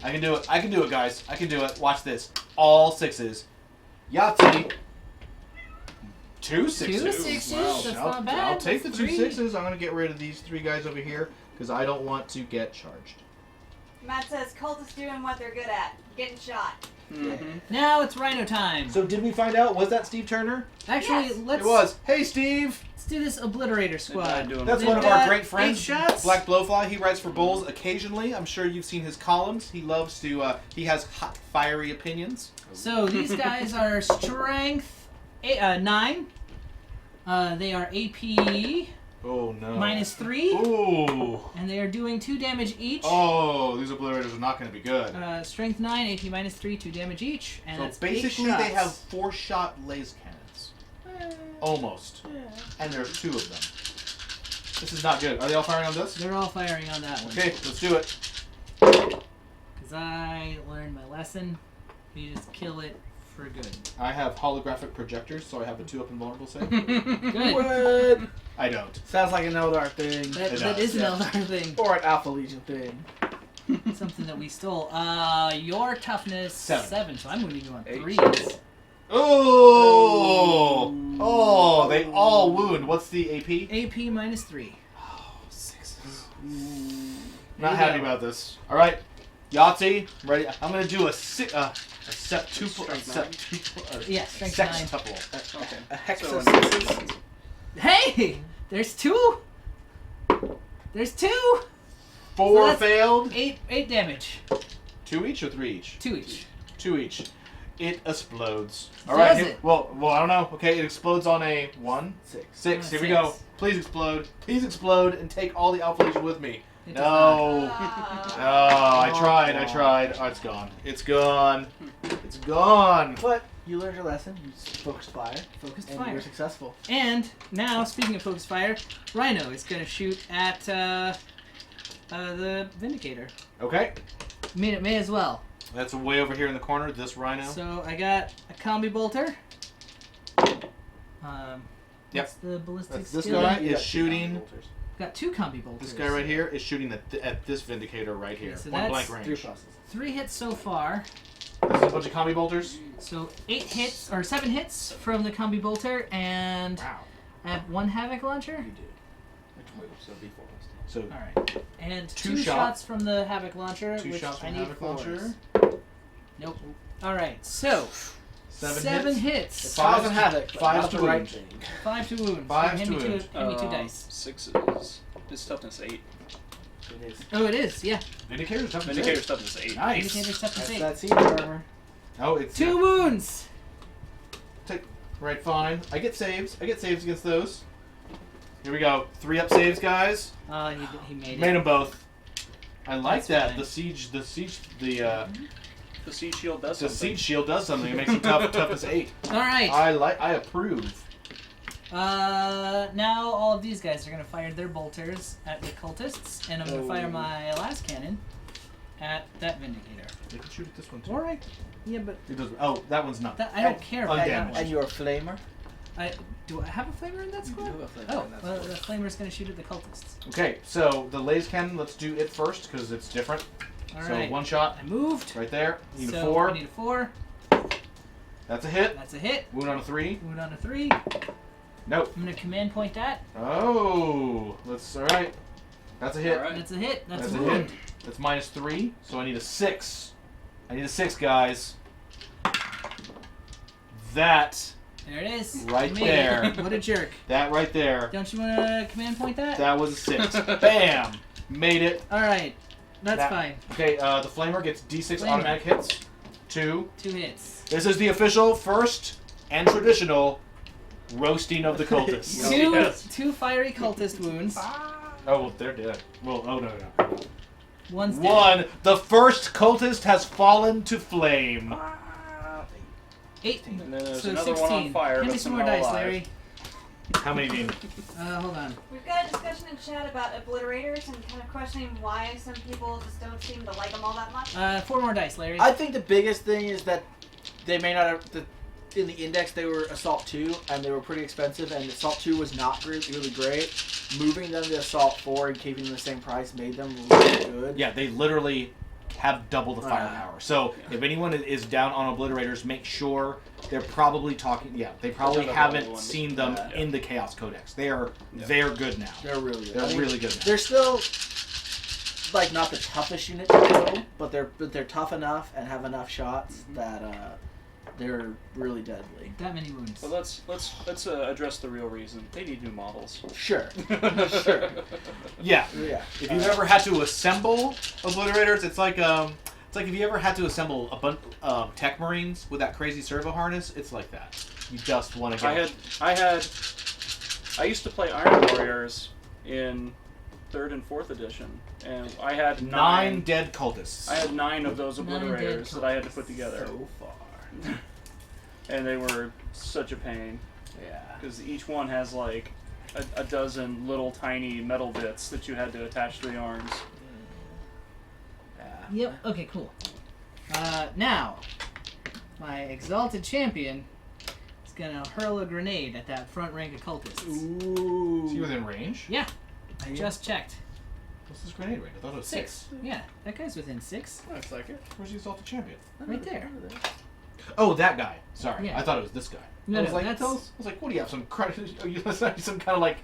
I can do it. I can do it, guys. I can do it. Watch this. All 6s. Yahtzee. 2 6s. 2 6s. Wow. That's I'll, not bad. I'll take the 2 3. 6s. I'm going to get rid of these 3 guys over here because I don't want to get charged. Matt says cultists doing what they're good at, getting shot. Mm-hmm. Now it's Rhino time. So did we find out? Was that Steve Turner? Actually, Yes. let's It was. Hey, Steve. let's do this Obliterator squad. That's They've one of our got great friends, 8 shots. Black Blowfly. He writes for Bulls occasionally. I'm sure you've seen his columns. He loves to. He has hot, fiery opinions. So these guys are strength 9. They are AP Oh no. -3, Ooh. and they are doing 2 damage each. Oh, these obliterators are not going to be good. Strength 9, AP -3, 2 damage each, and So that's basically, 8 they have shots. 4-shot laser cannons. Almost. And there's 2 of them. This is not good. Are they all firing on this? They're all firing on that one. Okay, let's do it. Because I learned my lesson. You just kill it for good. I have holographic projectors, so I have a 2-up invulnerable save. Good. What? I don't. Sounds like an Eldar thing. That does, is an yeah. Eldar thing. Or an Alpha Legion thing. Something that we stole. Your toughness 7. so I'm moving you on 8. 3s. Oh! Oh, they all wound. What's the AP? AP -3. Oh, 6s. There Not you happy go. about this. All right, Yahtzee, ready? I'm gonna do a septuple. Yeah, strength 9. Sextuple. Okay. A hex So of sixes. Hey! There's 2! There's 2! 4 So that's- failed. 8 damage. 2 each or 3 each? 2 each. 2 each. It explodes. Does All right. it? Well, I don't know. Okay, it explodes on a 1, 6. 6. Here we 6. go. Please explode. Please explode and take all the Alpha Legion with me. It does No. Uh, Oh, I tried. Oh, it's gone. It's gone. It's gone. But you learned your lesson. You focused fire, Focused and fire. you were successful. And now, speaking of focused fire, Rhino is going to shoot at the Vindicator. Okay. May as well. That's way over here in the corner, this Rhino. So I got a combi bolter. Yep. What's the ballistic That's this skill? guy You is got two shooting. bolters. Got 2 combi bolters. This guy right here is shooting at this Vindicator right here. Okay, so Point that's blank 3 range. pluses. 3 hits so far. This is a bunch of combi bolters. So 8 hits, or 7 hits from the combi bolter, and Wow. I have 1 havoc launcher. You did. So B4 plus So Alright. And 2 2 shot- shots from the havoc launcher, 2 which shots I from need Havoc 4s. Launcher. Nope. Alright, so 7 hits. 5 5 havoc. but 5 not to the right wound. thing. 5 to wound. 5 Hand to me two- wound. hand me 2 dice. 6s. His toughness 8. It is. Oh, it is, yeah. Vindicator's tough to Vindicator's save. toughness 8. Nice. Vindicator's toughness That's 8. that secret armor. Oh, it's 2 wounds! right. Fine. I get saves. Against those. Here we go. 3 up saves, guys. He made it. Made them both. I like That's that. fine. The siege. The siege shield does The something. siege shield does something. It makes you toughness 8. Alright. I approve. Now all of these guys are going to fire their bolters at the cultists, and I'm going to fire my last cannon at that Vindicator. They can shoot at this one too. Alright. Yeah, but It does. Oh, that one's not. I don't care about that undamaged. one. And your flamer. Do I have a flamer in that squad? do have a flamer Oh, in that well, squad. the flamer's going to shoot at the cultists. Okay, so the laser cannon. Let's do it first because it's different. Alright. So 1 shot I moved. right there. Need so a 4. I need a 4. That's a hit. That's a hit. Wound on a 3. Wound on a 3. Nope. I'm going to command point that. Oh, let's. All right. That's a hit. Alright. That's a hit. That's, That's a a wound. hit. That's -3. So I need a 6. I need a 6, guys. That There it is. Right I made there. it. What a jerk. right there. Don't you want to command point that? That was a 6. Bam. Made it. Alright. That's That- fine. Okay. The flamer gets D6 Flamer. automatic hits. 2. 2 hits. This is the official first and traditional roasting of the cultists. Two, Yes. 2 fiery cultist wounds. Oh, well, they're dead. Well, oh no. 1's dead. 1. The first cultist has fallen to flame. 8. And then there's So another 16. one on fire. Hand me but some more somehow dice, alive. Larry. How many do you need? Hold on. We've got a discussion in chat about obliterators and kind of questioning why some people just don't seem to like them all that much. 4 more dice, Larry. I think the biggest thing is that they may not have. In the index, they were Assault 2, and they were pretty expensive, and Assault 2 was not really great. Moving them to Assault 4 and keeping them the same price made them really good. Yeah, they literally have double the firepower. So if anyone is down on obliterators, make sure they're probably talking. Yeah, they probably Those are the haven't ones. seen them Yeah. in the Chaos Codex. They're good now. They're really good. They're I mean, really good now. They're still like not the toughest unit to kill, but they're tough enough and have enough shots that they're really deadly. That many wounds. But let's address the real reason. They need new models. Sure, sure. Yeah. Yeah. If you've ever had to assemble obliterators, it's like if you ever had to assemble a bunch of tech marines with that crazy servo harness. It's like that. You just want to get. I used to play Iron Warriors in 3rd and 4th edition, and I had 9 dead cultists. I had 9 of those 9 obliterators dead that I had to put together, So far. and they were such a pain Yeah. because each one has like a dozen little tiny metal bits that you had to attach to the arms. Yeah. Yep. Okay, cool. Now, my exalted champion is gonna hurl a grenade at that front rank of cultists. Ooh. Is he within range? Yeah, just checked. What's this grenade range? I thought it was 6. Yeah, that guy's within 6. Looks like it. Where's the assaulted champion? Right there. Oh, that guy. Sorry, Yeah. I thought it was this guy. No, I was no, like, that's- I was like, what do you have? Some credit? Are you some kind of like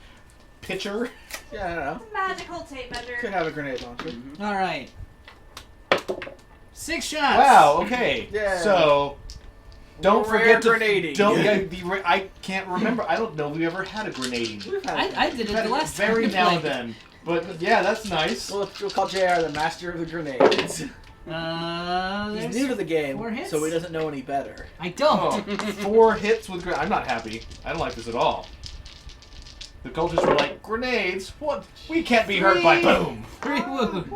pitcher? Yeah, I don't know. It's a magical tape measure. Could have a grenade launcher. All right. 6 shots. Wow. Okay. Yeah. So don't Rare forget to grenading. Don't get the. I can't remember. I don't know if we ever had a grenading. We've had I did it the last time Very we now and played. then. But yeah, that's nice. We'll call JR the master of the grenades. He's There's new to the game, 4 hits? so he doesn't know any better. I don't. Oh, 4 hits with I'm not happy. I don't like this at all. The cultists were like, grenades? What? We can't be hurt by 3. boom. 3 wounds.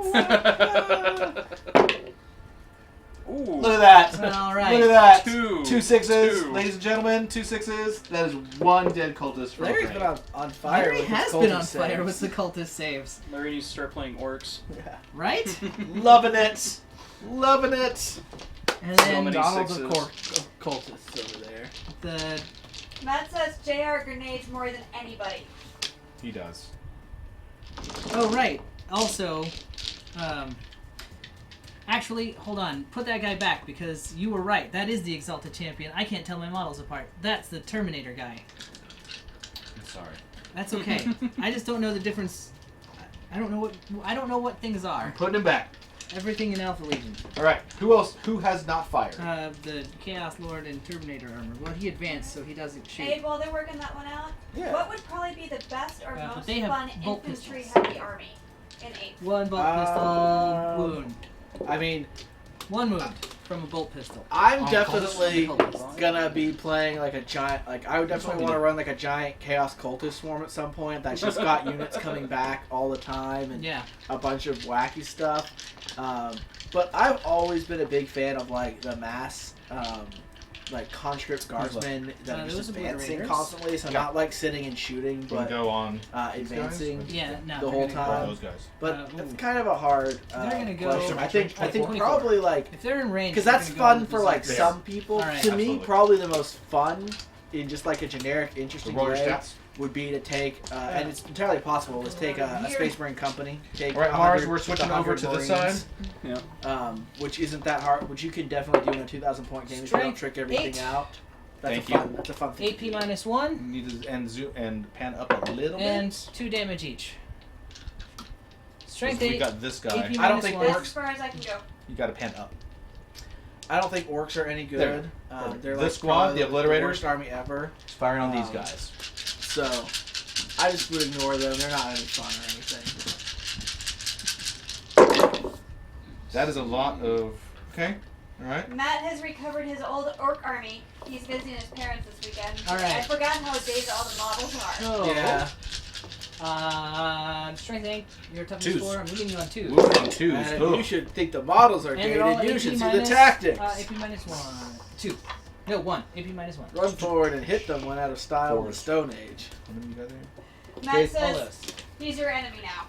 Ooh. Look at that. All right. Look at that. 2. 2 sixes, Two. ladies and gentlemen. 2 sixes. That is 1 dead cultist for Larry's a been grenade. on fire. Larry with his has been on cultist fire with saves. the cultist saves. Larry needs to start playing orcs. Yeah. Right? Loving it. Loving it. And So then many Donald sixes. the cultist over there. the Matt says JR grenades more than anybody. He does. oh right. Also, actually, hold on. Put that guy back because you were right. That is the Exalted Champion. I can't tell my models apart. That's the Terminator guy. I'm sorry. That's okay. I just don't know the difference. I don't know what things I'm are. putting him back. Everything in Alpha Legion. All right. Who else? Who has not fired? The Chaos Lord and Terminator armor. Well, he advanced, so he doesn't shoot. Abe, while they're working that one out, Yeah. what would probably be the best or But most they have fun bolt infantry pistols. heavy army in 8? 1 bolt pistol wound. I mean, 1 wound from a bolt pistol. I'm Oh, definitely cultist. gonna be playing like a giant. Like I would definitely want to run like a giant chaos cultist swarm at some point. That's just got units coming back all the time and Yeah. a bunch of wacky stuff. But I've always been a big fan of like the mass, like conscript guardsmen that are those just advancing obliterators? constantly. So Yeah. not like sitting and shooting, We can but go on advancing. Yeah, no. The they're whole gonna time. go- those guys. But ooh. it's kind of a hard They're gonna go- question. I think 24. probably like If they're in range, because they're that's gonna go fun with for like berserkers. some people. Alright. To me, Absolutely. probably the most fun in just like a generic, The interesting roller way stats. would be to take, and it's entirely possible, is take a Space Marine company. Take All right, 100 Mars. We're switching over to this side. Marines, which isn't that hard. Which you can definitely do in a 2,000 point game if you don't Strength trick everything 8. out. That's Thank a fun. That's a fun thing. AP -1 Need to and pan up a little and bit. 2 damage each. Strength We 8. got this guy. AP I don't think -1. That's orcs- as far as I can go. You got to pan up. I don't think orcs are any good. They're This like squad, probably the obliterators? worst army ever. It's firing on these Um, guys. So I just would ignore them. They're not any fun or anything. That is a lot of. Okay. All right. Matt has recovered his old orc army. He's visiting his parents this weekend. All right. I've forgotten how days all the models are. So, Yeah. Strength 8. Your toughest Twos. score. I'm leaving you on 2. Ooh, and twos. And if Ugh. you should think the models are And they're all dated, you AP should see minus, the tactics. AP -1. 2. No, 1. AP -1. Run forward and hit them when out of style in the Forward. Stone Age. How many you got there? Matt Okay, says All those. he's your enemy now.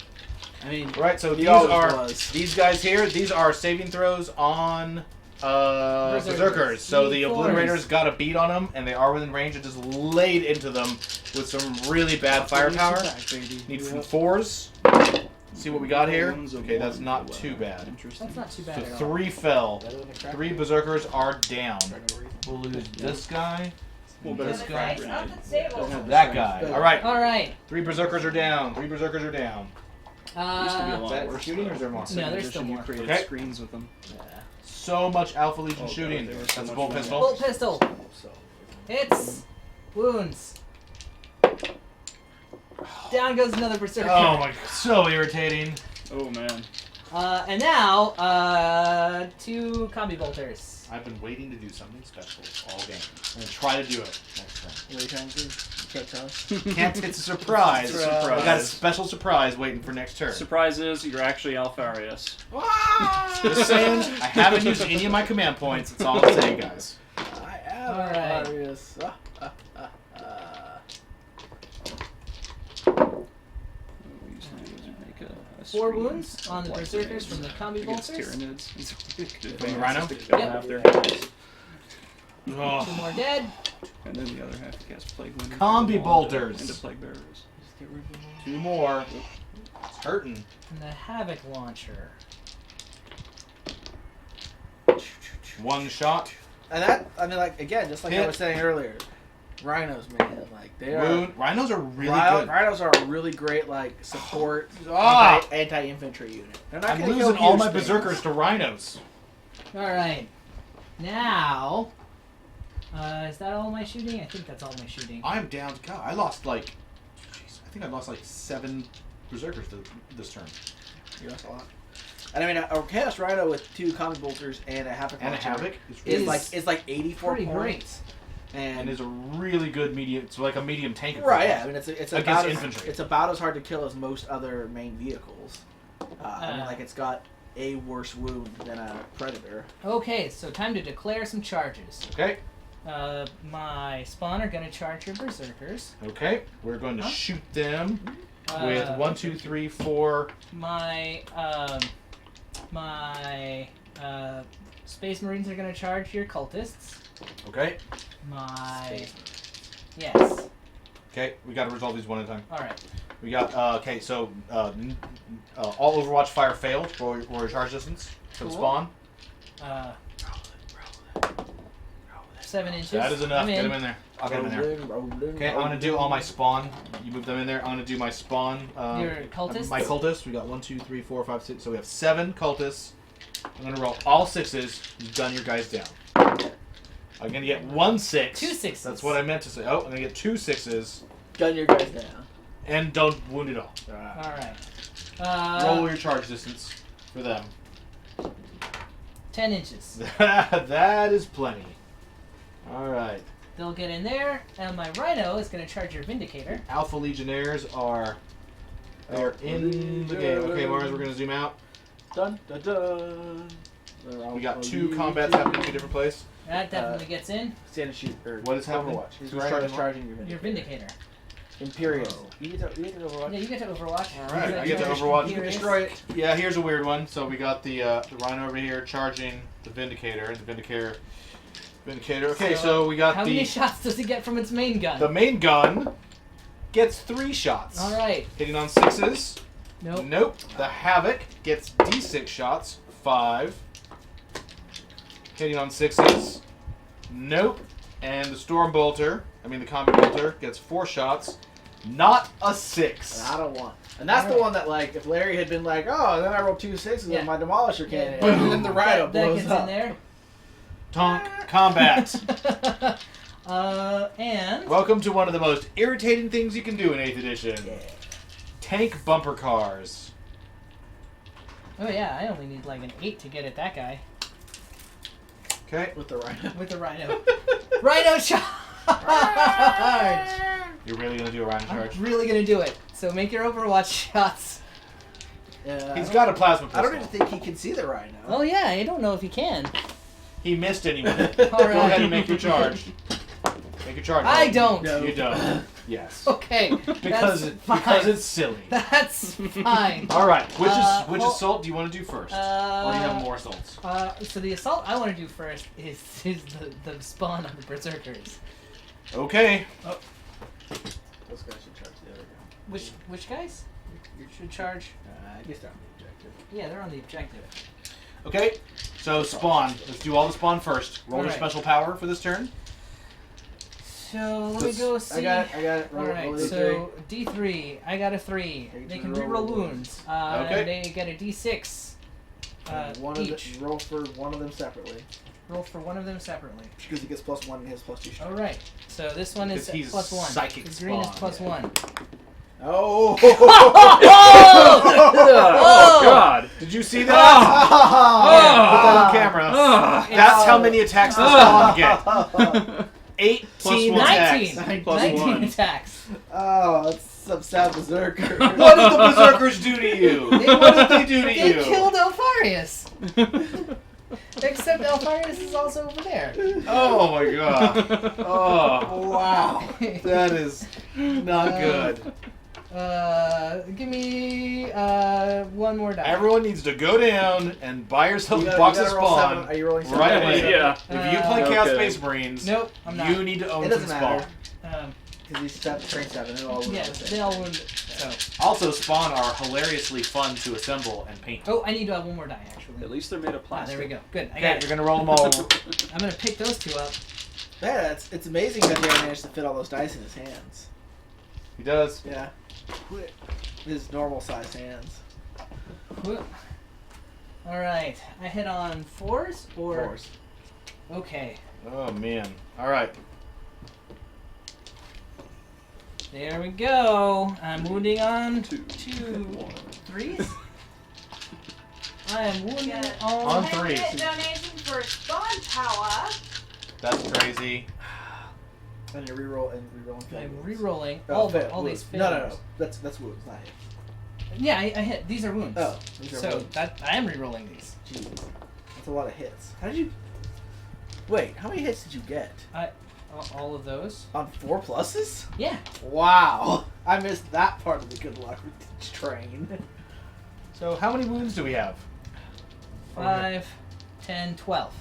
I mean, All right. So he these always are was. these guys here. These are saving throws on berserkers. So the D4s. obliterators got a beat on them, and they are within range and just laid into them with some really bad firepower. Need some 4s. See what we got here. Okay, that's not too bad. That's not too So bad at all. 3 fell. Better than the crap. 3 berserkers are down. For no reason. We'll lose this guy. Well, So This the guy. dice up and stable. Doesn't That guy. All right. All right. 3 berserkers are down. 3 berserkers are down. Used to be a Uh, lot Is that worse, shooting or though. is there more? No, there's Edition, still you more. created Okay. screens with them. So much Alpha Legion Oh, God, shooting. they were so That's a much bolt fun. pistol. bolt pistol. So, Hits. Wounds. Down goes another berserker. Oh my god, so irritating. Oh man. And now, 2 combi bolters. I've been waiting to do something special all game. I'm gonna try to do it next time. what are you trying to do? You can't tell us. Can't, it's a surprise. Surprise. I got a special surprise waiting for next turn. Surprise is you're actually Alfarius. Just saying, I haven't used any of my command points. That's all I'm saying, guys. I am Alright. hilarious. We used to do is make a 4 screen wounds on the like berserkers grenades from the combi against bolters. Tyranids. From the Rhino? Yep. Yep. Half their heads. 2 Oh. more dead. And then the other half you cast Plague Wind. Combi bolters. Into Plague Bearers. Just get rid of them all. 2 more. It's hurting. And the Havoc launcher. 1 shot. And that, I mean, like, again, just like I was saying earlier, rhinos, man, like, they are... Rhinos are really good. Rhinos are a really great, like, support anti-infantry unit. They're not I'm gonna losing kill all huge my things. berserkers to rhinos. Alright. Now... is that all my shooting? I think that's all my shooting. I'm down. God, I lost like... Jeez, I think I lost like 7 berserkers this turn. You lost a lot. And I mean, a Chaos Rhino with 2 comic bolters and a Havoc And a launcher Havoc is like 84 pretty points. and is a really good medium. It's like a medium tank. Right, yeah. I mean, it's against about infantry. it's about as hard to kill as most other main vehicles. I mean, like, it's got a worse wound than a Predator. Okay, so time to declare some charges. Okay. My spawn are gonna charge your berserkers. Okay. We're going to shoot them Uh, with 1, 2, 3, 4. My Space Marines are gonna charge your cultists. Okay. Yes. Okay. We got to resolve these one at a time. All right. We got okay. So all Overwatch fire failed for your charge distance for the Cool. spawn. 7 inches. That is enough. I'm Get in. them in there. I'll get them in there. Okay, I'm gonna do all my spawn. You move them in there. I'm gonna do my spawn. Your cultists? My cultists. We got 1, 2, 3, 4, 5, 6. So we have 7 cultists. I'm gonna roll all 6s. You gun your guys down. I'm gonna get 1 6. 2 6s. That's what I meant to say. Oh, I'm gonna get 2 6s. Gun your guys down. And don't wound at all. All right. Roll your charge distance for them. 10 inches. That is plenty. All right. They'll get in there, and my Rhino is gonna charge your Vindicator. Alpha Legionnaires are in the game. Okay, Mars, we're gonna zoom out. Dun dun dun. We got 2 combats happening in 2 different places. That definitely gets in. Stand and shoot. Or What is happening? Overwatch. Who's Who's charging charging your Your Vindicator? Vindicator. Imperious. Oh. You get to Overwatch. Yeah, you get to Overwatch. All right, You I get to charge Overwatch. You can Imperious. destroy it. Yeah, here's a weird one. So we got the Rhino over here charging the Vindicator. The Vindicator. Okay, so we got How many shots does it get from its main gun? the main gun gets 3 shots. All right. Hitting on 6s. Nope. Nope. The Havoc gets D6 shots. 5. Hitting on 6s. Nope. And the the Combat Bolter, gets 4 shots. Not a 6. And I don't want. And that's the one that, like, if Larry had been like, oh, then I rolled 2 6s Yeah. with my Demolisher cannon, Boom. and then the Rhino that blows gets up. in there. Tonk combat. And Welcome to one of the most irritating things you can do in 8th edition. Yeah. Tank bumper cars. oh yeah, I only need like an 8 to get at that guy Okay. With the Rhino. with the Rhino. Rhino charge! You're really gonna do a Rhino I'm charge? really gonna do it. So make your Overwatch shots. He's got a plasma pistol. I don't even think he can see the Rhino. Oh yeah, I don't know if you can. He missed anyway. All Go ahead right. and make your charge. Make your charge. I don't. No. You don't. Yes. Okay. Because that's fine. it's silly. That's fine. All right. Which well- assault do you want to do first? Or do you have more assaults? So the assault I want to do first is the spawn of the berserkers. Okay. Those guys should charge the other guy. Which guys? Should charge. I guess they're on the objective. Yeah, they're on the objective. Okay. So spawn. Let's do all the spawn first. Roll your Alright. special power for this turn. So let me go see. I got it. Roll, Alright, roll so D3. I got a 3. Okay, They you can can reroll roll wounds. Okay. And they get a D6 one each. Of the, roll for one of them separately. Roll for one of them separately. Because he gets +1 and he has +2 shots. Alright, so this one is Because he's +1. psychic The green is spawn, +1. Oh! Oh, God. Did you see that? Put that on camera. That's It's- how many attacks the spawn get. 18 1. attacks. 19! Plus 19 1. attacks. Oh, that's some sad berserker. What did the berserkers do to you? What did they do to They you? killed Alfarius! Except Alfarius is also over there. Oh my god. Oh, Wow. that is not good. Give me one more die. Everyone needs to go down and buy yourself You a gotta- box you of gotta roll spawn. 7. Are you rolling 7? Right away. Yeah. If you play Chaos Okay. Space Marines, Nope, I'm not. you need to own It some doesn't spawn. matter. Because he's train 7, they're all wounded. Yeah, they all wounded. So. Also, Spawn are hilariously fun to assemble and paint. Oh, I need to have one more die, actually. At least they're made of Ah, plastic. there we go. Good. I Okay, got it. you're gonna roll them all. I'm gonna pick those two up. Yeah, it's amazing that he managed to fit all those dice in his hands. He does. Yeah. His normal sized hands. All right. I hit on 4s or. 4s. Okay. Oh man. All right. There we go. I'm wounding on Two. 3s. I am wounding Yeah. On on 3. Donation for spawn power. That's crazy. And you reroll and reroll. I'm re-rolling Oh, all fail. these No, failures. That's wounds, not hit. Yeah, I hit. These are wounds. Oh, these are So wounds. that I am re-rolling these. Jeez. That's a lot of hits. How did you... Wait, how many hits did you get? All of those. On 4 pluses? Yeah. Wow. I missed that part of the good luck train. So how many wounds do we have? 5, 10, 12.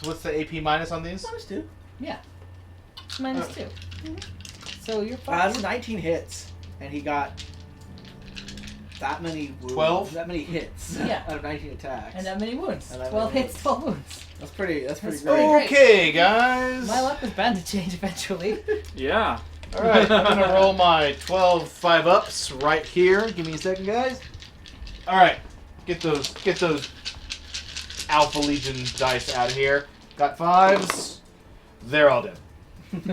What's the AP minus on these? Minus 2. Yeah. It's minus 2. So you're That's fine. 19 hits. And he got that many wounds. 12? That many hits. Yeah. Out of 19 attacks. And that many wounds. And that 12 many hits, 12 wounds. That's pretty That's great. pretty- Okay, guys. My luck was bound to change eventually. Yeah. All right, I'm gonna roll my 12 5-ups right here. Give me a second, guys. All right, get those Alpha Legion dice out of here. Got 5s. They're all dead.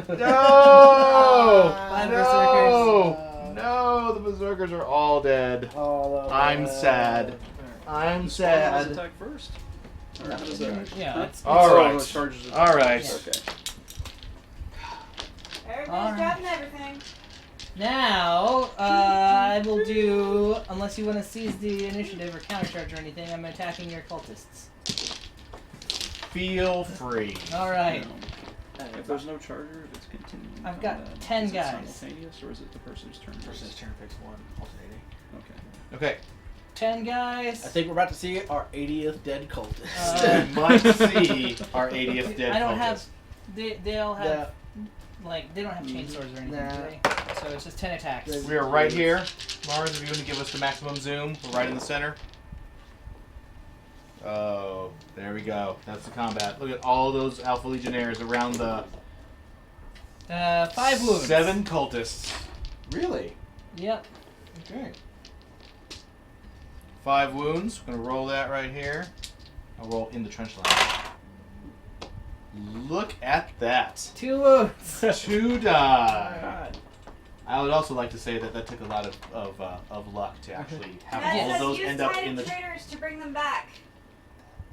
No! Five No! No, the berserkers are all dead. All of I'm them. sad. I'm Spawn has sad. attack first. Or No, how does that? Yeah, it's All Oh, right. it charges it. All right. Yeah. Okay. Everybody's Alright. dropping everything. now. I will do, unless you want to seize the initiative or countercharge or anything. I'm attacking your cultists. Feel free. All right. If there's no charger, if it's continuing. I've got combat, 10 is it guys. simultaneous, or is it the person's turn? Person's turn picks one, alternating. Okay. Okay. 10 guys. I think we're about to see our 80th dead cultist. We might see our 80th dead I don't cultist. have. They all have Yeah. like they don't have chainsaws or anything, Nah. do they? So it's just 10 attacks. We are right here. Mars, if you want to give us the maximum zoom, we're right in the center. Oh, there we go. That's the combat. Look at all those Alpha Legionnaires around the 5 wounds. 7 cultists. Really? Yep. Okay. 5 wounds. I'm gonna roll that right here. I'll roll in the trench line. Look at that. 2 wounds. 2 die. I would also like to say that that took a lot of luck to actually have That all of says those use end up tide in the. traders to bring them back.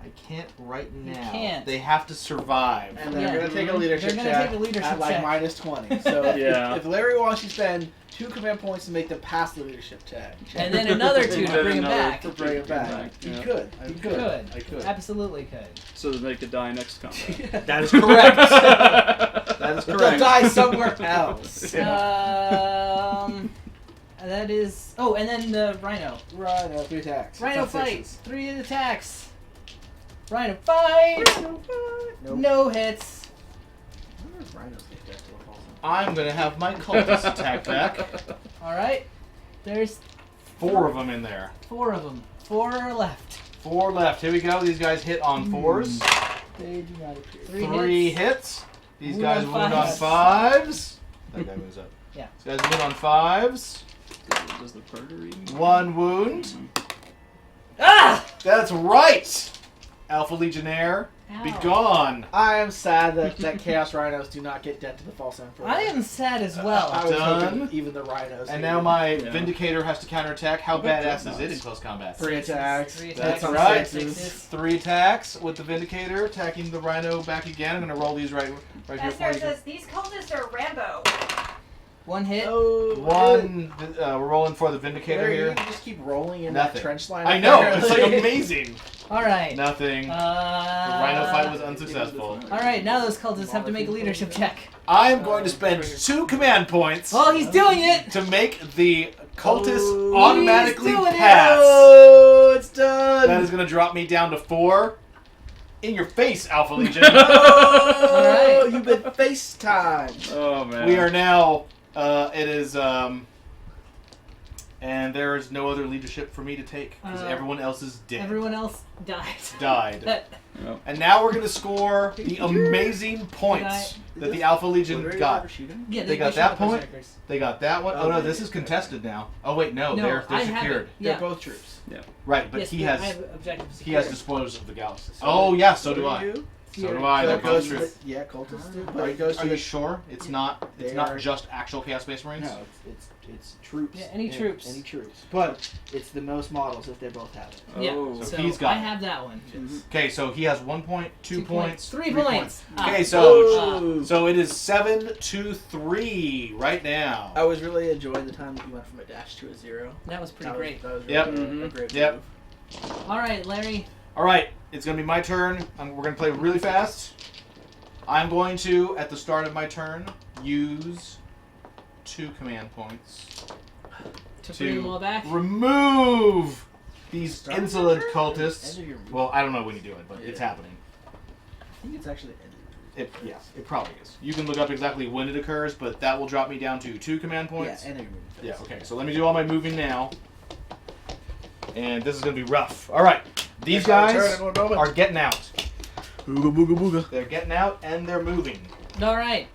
I can't right You now. can't. They have to survive. And they're Yeah. going to take a leadership They're gonna check take a leadership at like check. minus 20. So Yeah. if Larry wants to spend 2 command points to make them pass the leadership check. And then another 2 to Then bring him another back. to bring it back. Yeah. He could. He could. Could. I could. Absolutely could. So that they could die next combat. That is correct. That is They'll correct. die somewhere else. That is. Oh, and then the Rhino. Rhino, 3 attacks. Rhino It's not fight. sixes. 3 attacks. Rhino fight. Nope. No hits. I wonder if rhinos get death to a false I'm gonna have my cultist attack back. All right. There's 4 of them in there. 4 of them. 4 are left. 4 left. Here we go. These guys hit on 4s. They do not appear. 3 3 hits. These Wound guys on wound on 5s. 5s. That guy moves up. Yeah. These guys wound on 5s. Does the predator even? 1 wound. Ah! That's right. Alpha Legionnaire, Ow. be gone. I am sad that Chaos Rhinos do not get death to the false emperor. I am sad as well. I was Done. hoping even the rhinos. And did. now my Yeah. Vindicator has to counterattack. How badass is it in Nice. close combat? 3 attacks. 3 That's attacks. right. 6s. 3 attacks with the Vindicator, attacking the Rhino back again. I'm gonna roll these right here for Esther you. says these cultists are Rambo. 1 hit. Oh, One. We're rolling for the Vindicator Larry, you here. can just keep rolling in Nothing. that trench line. I know. apparently. It's like amazing. All right. Nothing. The Rhino fight was unsuccessful. All right. Now those cultists have to make a leadership check. I am going to spend 2 command points Oh, he's doing it. to make the cultist Oh, automatically he's doing it. pass. Oh, it's done. That is going to drop me down to 4. In your face, Alpha Legion. Oh, Alright. you've been FaceTimed. Oh man. We are now It is, and there is no other leadership for me to take because everyone else is dead. Everyone else died. Died. Yep. And now we're going to score the amazing points that the Alpha Legion got. Yeah, They got shot that the point? berserkers. They got that one. Oh no, this is contested now. Oh wait, no, No, they're I have secured. it. Yeah. They're both troops. Right, but Yes, he I has have objectives. he has disposed of the galaxy. So Oh yeah, so do you. I. So Here. do I. So They're it goes both to true. the, cultists do. Are, But it goes are to you the, sure it's not? It's They not are- just actual Chaos Space Marines. No, it's troops. Yeah, any troops. Any troops. But it's the most models if they both have it. Yeah, Oh. So so he's got I it. have that one. Okay, so he has 1 point, 2 points, 3 points. Okay, Ah. so so it is 7-3 right now. I was really enjoying the time that you went from a dash to a 0. That was pretty That great. Was Yep. really a great Yep. move. All right, Larry. All right, it's gonna be my turn. We're gonna play really fast. I'm going to, at the start of my turn, use 2 command points To bring them all back. remove these Start of insolent your turn? cultists. End of your move. Well, I don't know when you do it, but it's Yeah. happening. I think it's actually end of your move. Yes, it probably is. You can look up exactly when it occurs, but that will drop me down to 2 command points. Yeah, end of your move. Yeah, okay, so let me do all my moving now. And this is going to be rough. All right, these guys are getting out. Booga booga booga. They're getting out and they're moving. All right.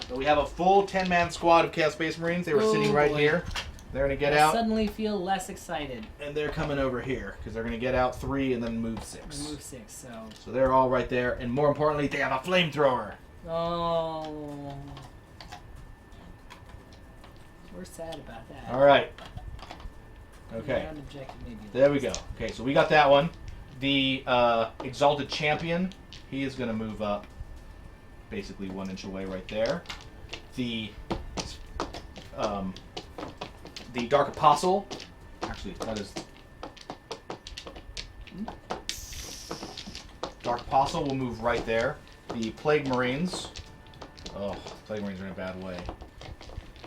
So we have a full 10-man squad of Chaos Space Marines. They were Oh, sitting right boy. here. They're going to get I out, suddenly feel less excited. and they're coming over here because they're going to get out 3 and then move 6. I move 6, so. So they're all right there, and more importantly, they have a flamethrower. Oh. We're sad about that. All right. Okay. Ground objective maybe There we less. go. Okay, so we got that one. The Exalted Champion, he is going to move up basically 1 inch away right there. The Dark Apostle, actually, that is... Dark Apostle will move right there. The Plague Marines, oh, Plague Marines are in a bad way.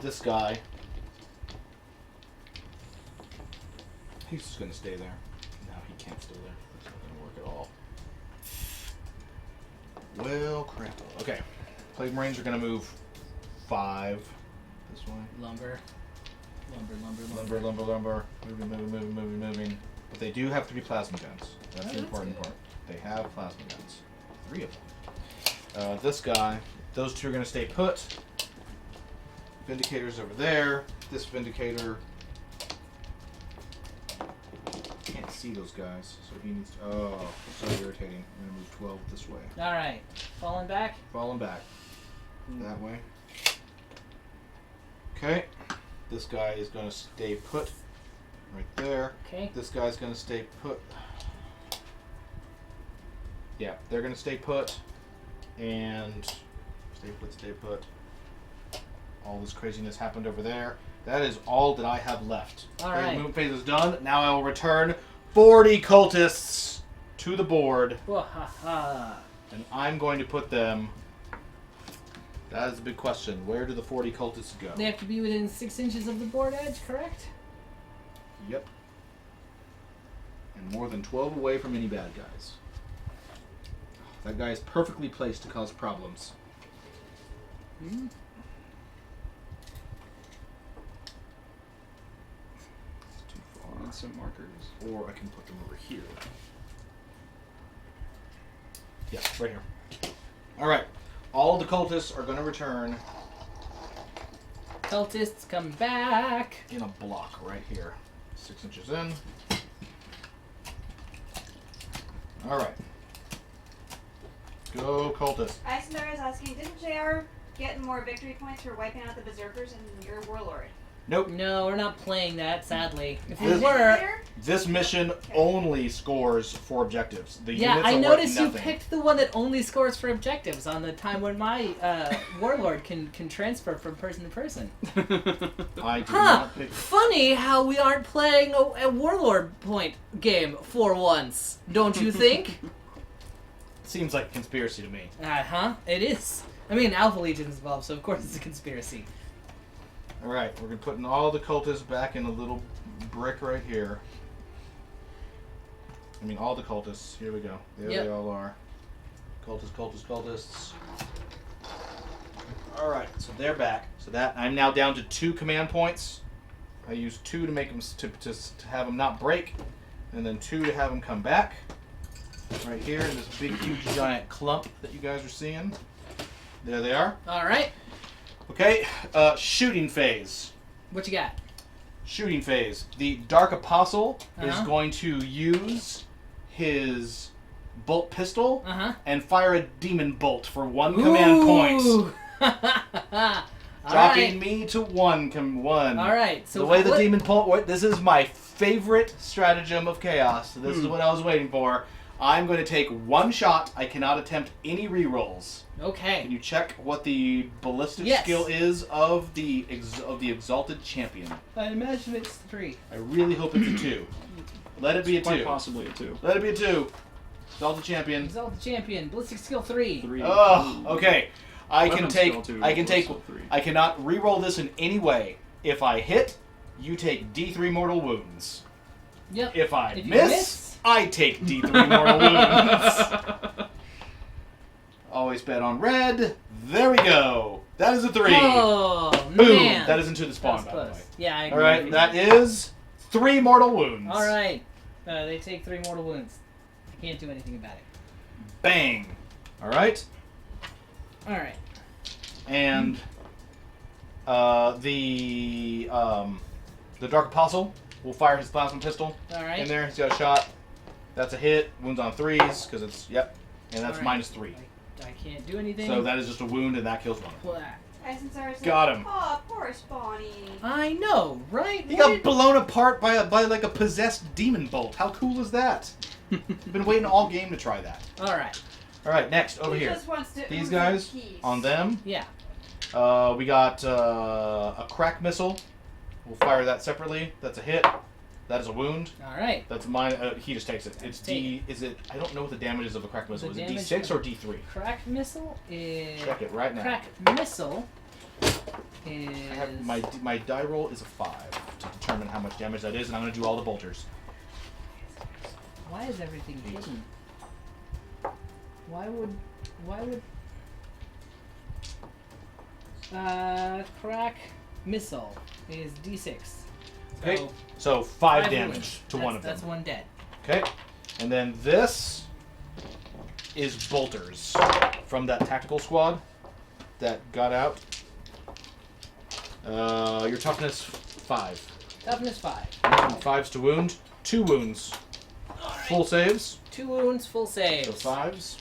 This guy, he's just going to stay there. No, he can't stay there. That's not going to work at all. Well, crap. Okay. Plague Marines are going to move 5 this way. Lumber. Lumber. Moving. But they do have 3 plasma guns. That's the that's important good. part. They have plasma guns. 3 of them. This guy, those 2 are going to stay put. Vindicator's over there. This Vindicator... Can't see those guys, so he needs to... Oh, so irritating. I'm going to move 12 this way. All right. Falling back. Falling back. That way. Okay. This guy is going to stay put right there. Okay. This guy's going to stay put. Yeah, they're going to stay put. And stay put. All this craziness happened over there. That is all that I have left. All Okay, right. the moon phase is done. Now I will return 40 cultists to the board. Wahaha. And I'm going to put them... That is a big question. Where do the 40 cultists go? They have to be within 6 inches of the board edge, correct? Yep. And more than 12 away from any bad guys. That guy is perfectly placed to cause problems. It's too far. And some markers. Or I can put them over here. Yeah, right here. Alright. All of the cultists are going to return Cultists come back. in a block right here. 6 inches in. Alright. Go, cultists. Eisendar is asking, didn't JR get more victory points for wiping out the berserkers and your warlord? Nope. No, we're not playing that, sadly. If we This- were, Later? This mission only scores for objectives. The yeah, units I are noticed worth you nothing. picked the one that only scores for objectives on the time when my warlord can transfer from person to person. I did Huh? not pick. Funny how we aren't playing a warlord point game for once, don't you think? Seems like a conspiracy to me. Huh? It is. I mean, Alpha Legion's involved, so of course it's a conspiracy. Alright, we're going to put all the cultists back in a little brick right here. I mean, all the cultists. Here we go. There Yep. they all are. Cultists. All right, so they're back. So that I'm now down to 2 command points. I use 2 to make them to have them not break, and then 2 to have them come back. Right here in this big, huge, giant clump that you guys are seeing. There they are. All right. Okay, shooting phase. What you got? Shooting phase. The Dark Apostle is Uh-huh. going to use his bolt pistol Uh-huh. and fire a demon bolt for 1 command point. All Dropping right. me to 1. All right. So the way the what- demon bolt. This is my favorite stratagem of chaos. This is what I was waiting for. I'm going to take 1 shot. I cannot attempt any rerolls. Can Okay. you check what the ballistic Yes. skill is of the exalted champion? I imagine it's 3. I really hope it's a 2. Let it be a 2. Quite possibly a 2. Let it be a 2. Exalted champion. Exalted champion. Ballistic skill 3. 3. Oh, okay. I can Weapon take. skill 2, I can take. skill 3. I cannot reroll this in any way. If I hit, you take D3 mortal wounds. Yep. If I If you miss, miss- I take D3 mortal wounds. Always bet on red. There we go. That is a 3. Oh Boom. man. That is into the That spawn, was by the close. way. Yeah. I All agree. right. That is 3 mortal wounds. All right. They take 3 mortal wounds. I can't do anything about it. Bang. All right. All right. And the Dark Apostle will fire his plasma pistol. All right. In there, he's got a shot. That's a hit. Wounds on 3s because it's and that's All right. -3. I can't do anything. So that is just a wound, and that kills 1. Blah. Got him. Oh, poor Spawny. I know, right? He What got did- blown apart by like a possessed demon bolt. How cool is that? I've been waiting all game to try that. All right. All right, next over He here. just wants to These ooze guys in peace. on them. Yeah. We got a crack missile. We'll fire that separately. That's a hit. That is a wound. All right. That's mine. He just takes it. It's Take D. Is it? I don't know what the damage is of a crack missile. The Is it damage D6 of- or D3? Crack missile is. Check it right now. Crack missile is. I have my die roll is a 5 to determine how much damage that is, and I'm going to do all the bolters. Why is everything hidden? Why would? Crack missile is D6. So Okay. So 5 5 damage wounds. to one of them. That's 1 dead. Okay. And then this is bolters from that tactical squad that got out. Your toughness 5. Toughness 5. 5s to wound. 2 wounds. Full saves. 2 wounds, full So saves. 5s.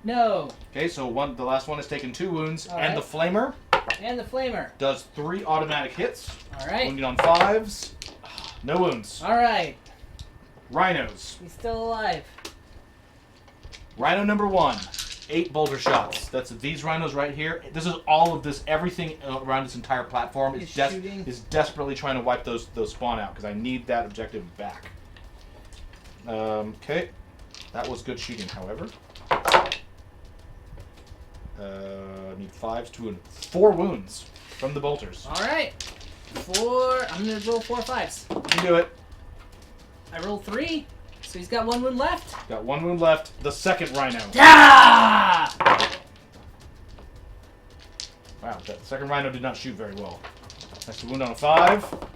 No. Okay, so the last one has taken 2 wounds, All and right. the flamer And the flamer. does 3 automatic hits. All right. Wounded on 5s. No wounds. All right. Rhinos. He's still alive. Rhino number 1. 8 bolter shots. That's these rhinos right here. This is all of this. Everything around this entire platform Is is shooting. is desperately trying to wipe those spawn out because I need that objective back. Okay, that was good shooting. However, need 5s, 2 and 4 wounds from the bolters. All right. 4. I'm gonna roll 4 5s. You can do it. I rolled 3, so he's got 1 wound left. Got 1 wound left. The second rhino. Ah! Wow, that second rhino did not shoot very well. That's a wound on a 5.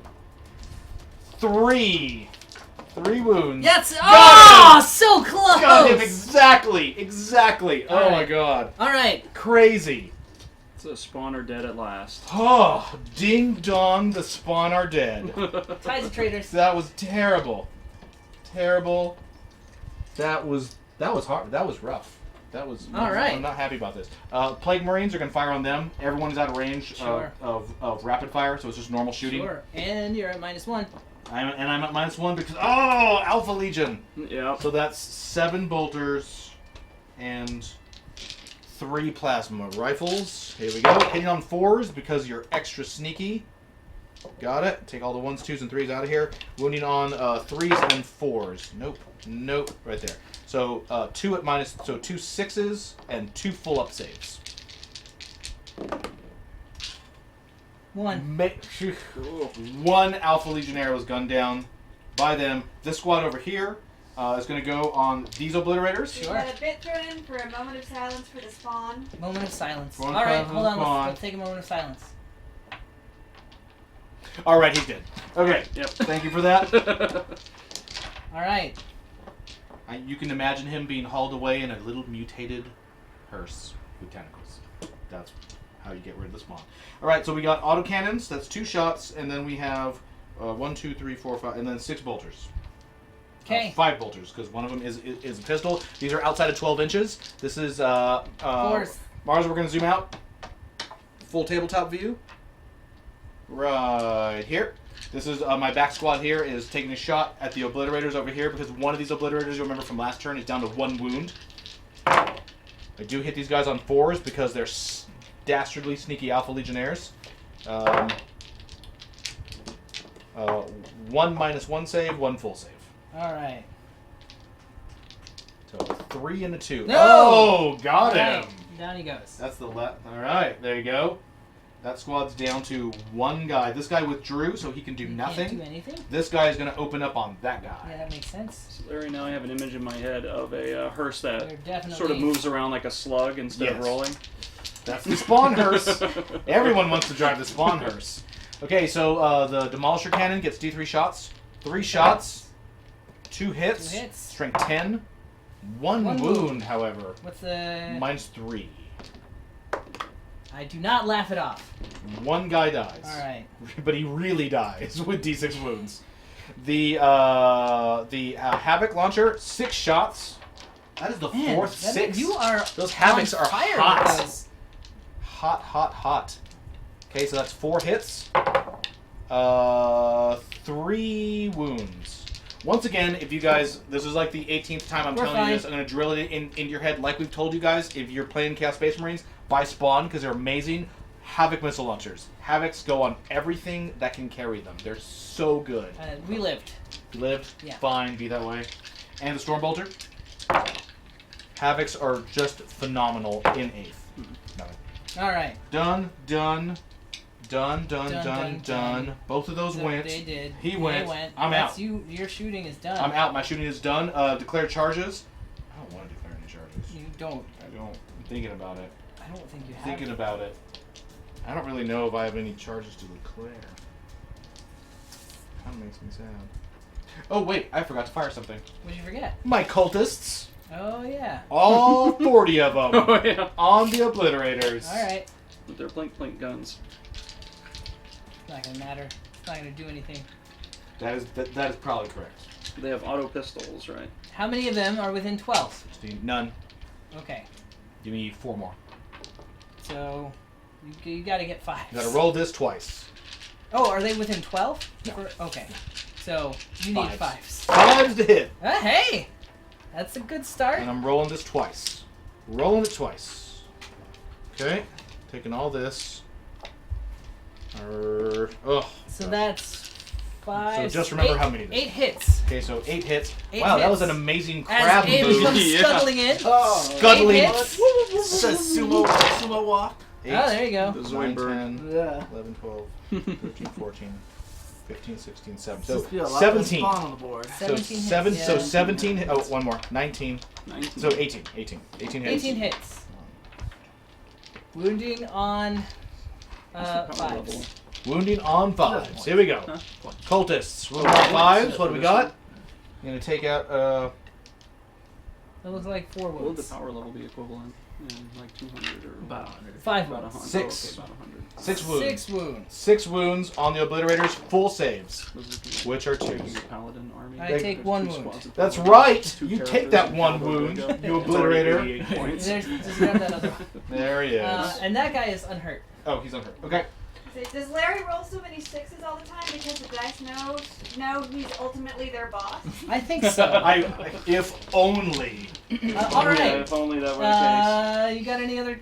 3. 3 wounds. Yes. Got Oh, him! so close. Got him exactly. All Oh right. my god. All right. Crazy. It's a spawner dead at last. Oh, ding dong, the spawn are dead. Ties of traitors. That was terrible. Terrible. That was hard. That was rough. That was. All right. I'm not happy about this. Plague Marines are going to fire on them. Everyone's out of range Sure. of rapid fire, so it's just normal shooting. Sure. And you're at -1. I'm at -1 because Alpha Legion. Yep. So that's 7 bolters and 3 plasma rifles. Here we go. Hitting on 4s because you're extra sneaky. Got it. Take all the 1s, 2s, and 3s out of here. Wounding on 3s and 4s. Nope. Right there. So 2 at minus. So 2 6s and 2 full up saves. 1. 1 Alpha Legionnaire was gunned down by them. This squad over here, is going to go on these obliterators. Sure. Let a bit thrown in for a moment of silence for the spawn. Moment of silence. Moment All of right, silence hold for on. the spawn. Let's take a moment of silence. All right, he's dead. Okay. Yep. Thank you for that. All right. You can imagine him being hauled away in a little mutated hearse with tentacles. That's how you get rid of the spawn. All right, so we got autocannons. That's 2 shots, and then we have 1, 2, 3, 4, 5, and then 6 bolters. Okay. 5 bolters, because one of them is a pistol. These are outside of 12 inches. This is Mars. We're going to zoom out. Full tabletop view. Right here. This is my back squad here is taking a shot at the obliterators over here because one of these obliterators, you'll remember from last turn, is down to 1 wound. I do hit these guys on 4s because they're dastardly sneaky Alpha Legionnaires. 1 -1 save, 1 full save. All right. So 3 and a 2. No! Oh, got All right. him. Down he goes. That's the left. All right, there you go. That squad's down to 1 guy. This guy withdrew, so he can do nothing. Can't do anything. This guy is going to open up on that guy. Yeah, that makes sense. So Larry, now I have an image in my head of a hearse They're that definitely sort of moves around like a slug instead of Yes. rolling. That's the spawn hearse. Everyone wants to drive the spawn hearse. Okay, so the Demolisher Cannon gets D3 shots. 3 shots. 2 hits. 2 hits. Strength 10. 1 One wound, wound. however. What's the? -3. I do not laugh it off. 1 guy dies. All right. But he really dies with D6 wounds. The Havoc launcher, 6 shots. That is the Man, 4th that 6. You are Those Havocs on are fire with hot. those. Hot, hot, hot. Okay, so that's 4 hits. 3 wounds. Once again, if you guys, this is like the 18th time I'm We're telling you fine. this, I'm going to drill it into your head. Like we've told you guys, if you're playing Chaos Space Marines, buy Spawn because they're amazing. Havoc missile launchers. Havocs go on everything that can carry them. They're so good. We lived. Lived, Yeah. fine, be that way. And the Storm Bolter. Havocs are just phenomenal in 8th. Nothing. All right. Done. Done, done. Both of those So went. They did. He They went. I'm That's out. You. Your shooting is done. I'm out. My shooting is done. Declare charges. I don't want to declare any charges. You don't. I don't. I'm thinking about it. I don't think you have. Thinking about it. I don't really know if I have any charges to declare. Kind of makes me sad. Oh wait, I forgot to fire something. What did you forget? My cultists. Oh yeah. All 40 of them. Oh yeah. On the obliterators. All right. With their blink guns. It's not gonna matter. It's not gonna do anything. That is probably correct. They have auto pistols, right? How many of them are within 12? None. Okay. Give me 4 more. So you gotta get 5. You gotta roll this twice. Oh, are they within 12? No. Okay. So you need 5s. 5s to hit. Hey, that's a good start. And I'm rolling this twice. Rolling it twice. Okay. Taking all this. So that's 5. So just remember 8, how many it is. 8 hits. Okay, so 8 hits. 8 wow, that was hits. an amazing As crab Abe move. comes Yeah. scuttling in. Oh, Scuttling. 8 hits. it's a sumo walk. 8, Oh, there you go. The 9, Zoidberg. 10, Yeah. 11, 12, 13, 14, 15, 16, 17. So Just be a lot less 17. spawn on the board. So 17 hits, 7. yeah. So 17. Oh, one more. 19. 19. So 18. 18 hits. 18 hits. Wounding on What's the power 5s. level? Wounding on 5s. Here we go. Huh? Cultists. We're on 5s. What do we got? I'm gonna take out. That looks like 4 What would the wounds. power level be equivalent? Like 200 or About 100. 5 about wounds. 100? 6. Oh, okay, about 100. 6 wounds. 6 wounds. 6 wounds on the obliterators. Full saves, Those are the- which are those are 2s. the Paladin army. I They- take There's 1 two wound. squads of That's Paladin, right. two You characters take that and 1 Cowboy wound, Go. you It's already obliterator. 88 points. There's, just grab that other one. There he is. And that guy is unhurt. Oh, he's unhurt. Okay. Does Larry roll so many 6s all the time because the dice know he's ultimately their boss? I think so. If only. All Yeah, right. if only that were the You got any other?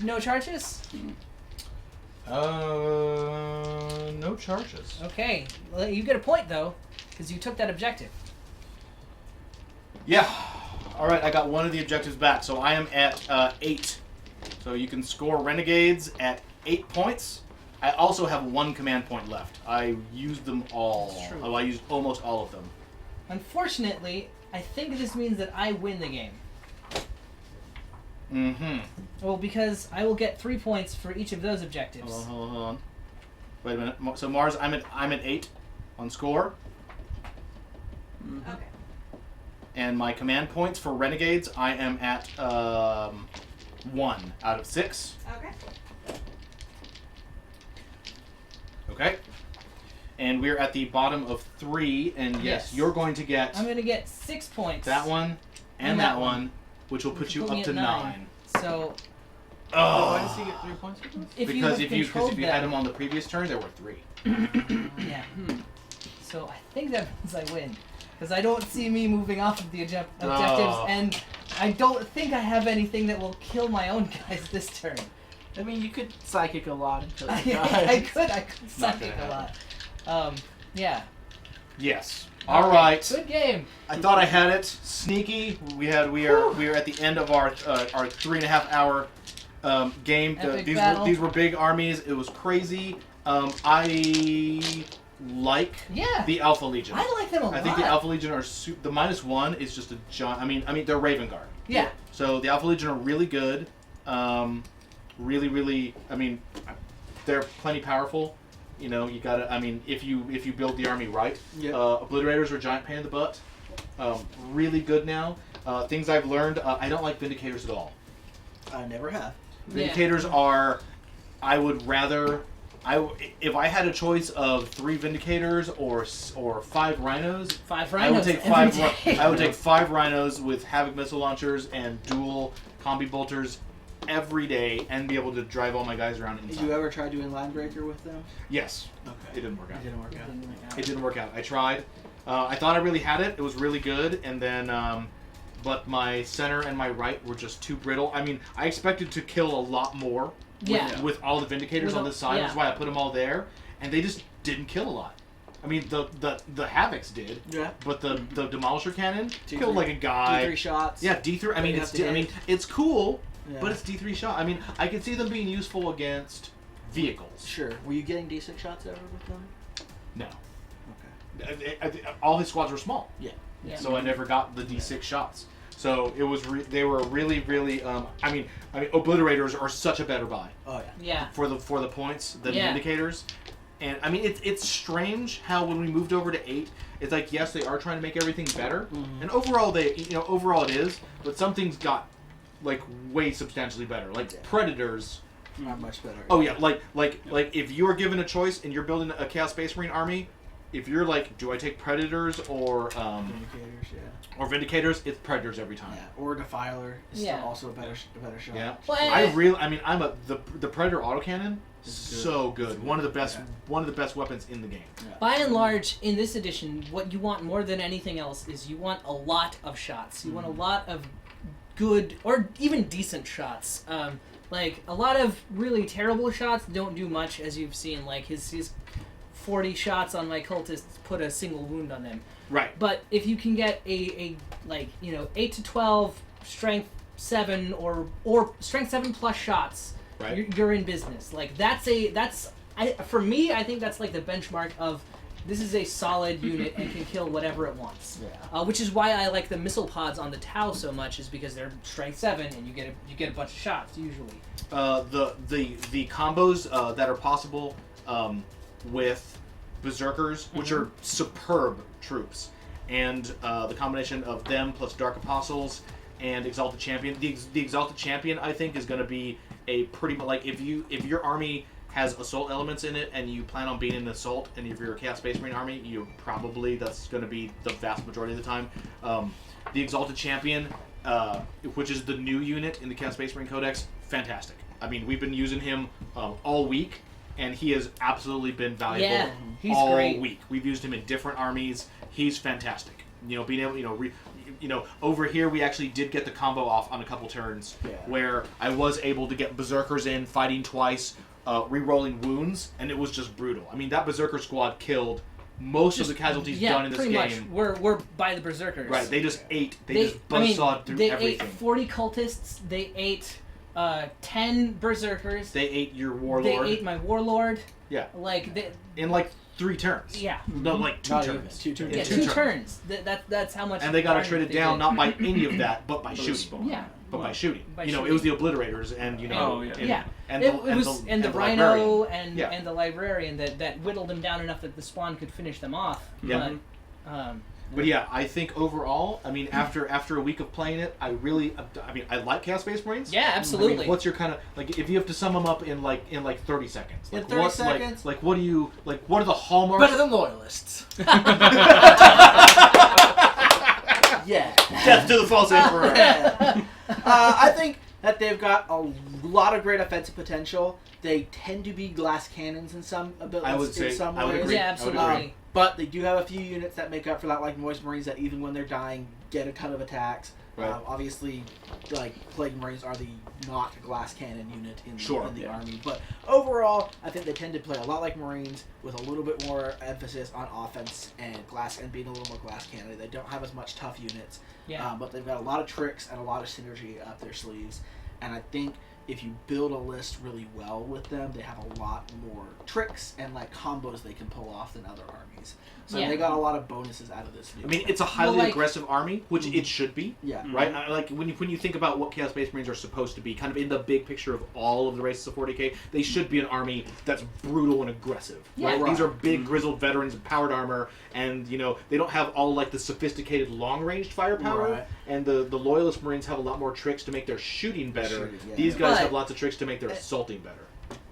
No charges? No charges. Okay. Well, you get a point though, because you took that objective. Yeah. All right, I got one of the objectives back, so I am at 8. So you can score Renegades at 8 points. I also have 1 command point left. I used them all. That's true. Oh, I used almost all of them. Unfortunately, I think this means that I win the game. Mm-hmm. Well, because I will get 3 points for each of those objectives. Hold on. Wait a minute. So Mars, I'm at 8 on score, Okay. and my command points for Renegades, I am at 1 out of 6. Okay. Okay. And we're at the bottom of 3, and yes, Yes. you're going to get I'm going to get 6 points. that one and that one, which will put you me up to at 9. So, Why does Oh. he get 3 points for this? if Because you if have you controlled had them, him on the previous turn, there were 3. yeah. So I think that means I win. Because I don't see me moving off of the objectives, Oh. and I don't think I have anything that will kill my own guys this turn. I mean, you could psychic a lot until you I die. could Not psychic gonna a lot. Yeah. Yes. All right. Good game. I thought I had it. Sneaky. We are at the end of our 3.5 hour game. Epic These battle. were big armies. It was crazy. I like Yeah. the Alpha Legion. I like them a lot. I think the Alpha Legion are the -1 is just a giant. I mean they're Raven Guard. Yeah. So the Alpha Legion are really good. Really. I mean, they're plenty powerful. You know, you gotta. I mean, if you build the army right, Yeah. Obliterators are a giant pain in the butt. Really good now. Things I've learned. I don't like Vindicators at all. I never have. Vindicators are. I would rather. If I had a choice of 3 Vindicators or 5 Rhinos, 5 I would rhinos take every 5. day. I would take 5 Rhinos with Havoc missile launchers and dual combi bolters every day, and be able to drive all my guys around Did inside. you ever try doing Line Breaker with them? Yes, Okay. it didn't work out. It didn't work out. It didn't work out. I tried. I thought I really had it. It was really good, and then, but my center and my right were just too brittle. I mean, I expected to kill a lot more with all the Vindicators With on all- this side. yeah. That's why I put them all there, and they just didn't kill a lot. I mean, the Havocs did, Yeah. but the Demolisher Cannon D3 killed like a guy. D3 shots. Yeah, D3. I mean, You it's have to I mean, hit. it's cool, Yeah. but it's D3 shot. I mean, I can see them being useful against vehicles. Sure. Were you getting D6 shots ever with them? No. Okay. All his squads were small. Yeah. Yeah. So I never got the D6 shots. So it was they were really I mean Obliterators are such a better buy Oh yeah. Yeah. for the points than Yeah. Indicators. And I mean it's strange how when we moved over to 8, it's like yes they are trying to make everything better, and overall overall it is, but some things got like way substantially better. Like Yeah. Predators. Not much better. Oh yeah, like if you are given a choice and you're building a Chaos Space Marine army, if you're like, do I take Predators or Vindicators, yeah. or Vindicators? It's Predators every time. Yeah. Or Defiler is Yeah. still also a better shot. Yeah. Well, I mean, the Predator autocannon It's so good. It's One of the good, best yeah. one of the best weapons in the game. By and large, in this edition, what you want more than anything else is you want a lot of shots. You want a lot of good or even decent shots. Like a lot of really terrible shots don't do much, as you've seen. Like his 40 shots on my cultists put a single wound on them. Right. But if you can get a 8 to 12 strength 7 or strength 7 plus shots, Right. you're in business. Like for me, I think that's like the benchmark of this is a solid unit and can kill whatever it wants. Yeah. Which is why I like the missile pods on the Tau so much, is because they're strength 7 and you get a bunch of shots usually. The combos that are possible with Berserkers, which are superb troops, and the combination of them plus Dark Apostles and Exalted Champion. The Exalted Champion, I think, is going to be a pretty like if your army has assault elements in it and you plan on being an assault, and if you're a Chaos Space Marine army, that's going to be the vast majority of the time. The Exalted Champion, which is the new unit in the Chaos Space Marine Codex, fantastic. I mean, we've been using him all week, and he has absolutely been valuable Yeah, he's all great. week. We've used him in different armies. He's fantastic. Being able, over here we actually did get the combo off on a couple turns where I was able to get Berserkers in, fighting twice, re-rolling wounds, and it was just brutal. I mean, that Berserker squad killed most of the casualties done in this pretty game. much. We're by the Berserkers. Right, they just ate. They just buzzsawed through they everything. ate 40 cultists. They ate 10 Berserkers. They ate your warlord. They ate my warlord. Yeah. Like In like 3 turns. Yeah. No, like 2 Not turns. even. 2 turns. Yeah, two 2 turns. That's how much. And they got to farming trade it they down did. not by any of that, but by But shooting. spawn. Yeah. But by shooting. By you know, shooting. it was the obliterators and Oh, yeah. and, Yeah. and It the, was and the the rhino librarian. and the librarian that whittled them down enough that the spawn could finish them off. Yeah. But yeah, I think overall, I mean, after a week of playing it, I like Chaos Space Marines. Yeah, I absolutely. mean, what's your kind of like if you have to sum them up in like 30 seconds? In Like, 30 what, seconds? Like what do you like? What are the hallmarks? Better than loyalists. Yeah. Death to the false emperor. I think that they've got a lot of great offensive potential. They tend to be glass cannons in some abilities. I would say- in some I would ways. agree. Yeah, I would absolutely. agree. But they do have a few units that make up for that, like Noise Marines, that even when they're dying, get a ton of attacks. Right. Obviously, like Plague Marines are the not glass cannon unit in the yeah. army. But overall, I think they tend to play a lot like Marines with a little bit more emphasis on offense and being a little more glass cannon. They don't have as much tough units, Yeah. but they've got a lot of tricks and a lot of synergy up their sleeves. And I think if you build a list really well with them, they have a lot more tricks and like combos they can pull off than other armies. So Yeah. they got a lot of bonuses out of this. I mean, it's a highly Well, like- aggressive army, which it should be. Yeah. Right, like when you think about what Chaos Space Marines are supposed to be, kind of in the big picture of all of the races of 40k, they should be an army that's brutal and aggressive. Yeah. Right? Right. These are big grizzled veterans in powered armor, and they don't have all like the sophisticated long ranged firepower. Right. And the loyalist Marines have a lot more tricks to make their shooting better. Shooting, yeah. These guys But- have lots of tricks to make their assaulting better.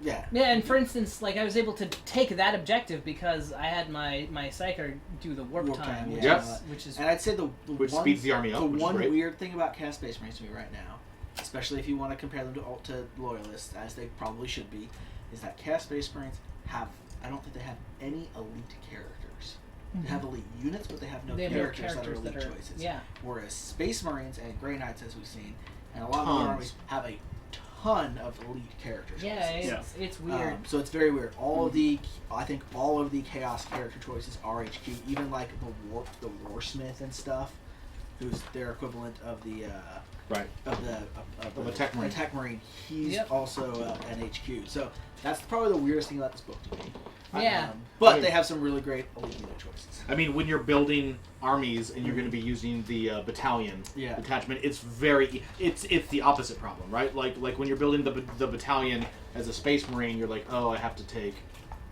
Yeah. Yeah, and for instance, like I was able to take that objective because I had my psyker do the warp Warp time, time, which, yeah. which is And I'd say the Which one, speeds the army up, The which is one great. weird thing about Chaos Space Marines to me right now, especially if you want to compare them to loyalists, as they probably should be, is that Chaos Space Marines I don't think they have any elite characters. They have elite units, but they have no they have no characters that are elite that are choices. yeah. Whereas Space Marines and Grey Knights, as we've seen, and a lot of Tons. other armies have a ton of elite character choices. Yeah, it's weird. So it's very weird. I think all of the Chaos character choices are HQ. Even like the Warsmith and stuff, who's their equivalent of the Right. of a tech marine. A tech marine. He's Yep. also an HQ. So that's probably the weirdest thing about this book to me. Yeah. But they have some really great elite unit choices. I mean, when you're building armies and you're going to be using the battalion Yeah. detachment, it's the opposite problem, right? Like when you're building the battalion as a Space Marine, you're like, oh, I have to take,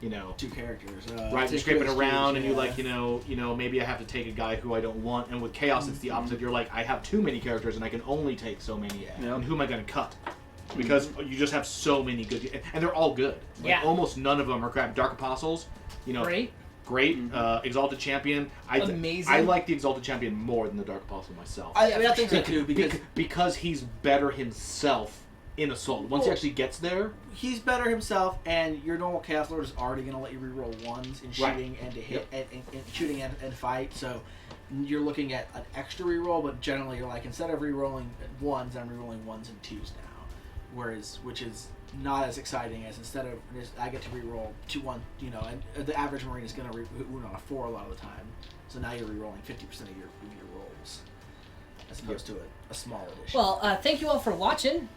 2 characters. right? You're scraping HQs, around, and you yeah. like, maybe I have to take a guy who I don't want. And with Chaos, it's the opposite. You're like, I have too many characters, and I can only take so many. Yeah. And who am I going to cut? Because you just have so many good, and they're all good. Like, Yeah. almost none of them are crap. Dark Apostles, Great. great. Exalted Champion. Amazing. I like the Exalted Champion more than the Dark Apostle myself. I think so too, because he's better himself in Assault. Once he actually gets there, he's better himself, and your normal Chaos Lord is already going to let you reroll 1s in Right. shooting and to hit and shooting and fight. So you're looking at an extra reroll, but generally you're like, instead of rerolling 1s, I'm rerolling 1s and 2s now, which is not as exciting as instead of I get to reroll 2-1, and the average Marine is going to wound on a 4 a lot of the time. So now you're rerolling 50% of your rolls, as opposed to a small edition. Well, thank you all for watching.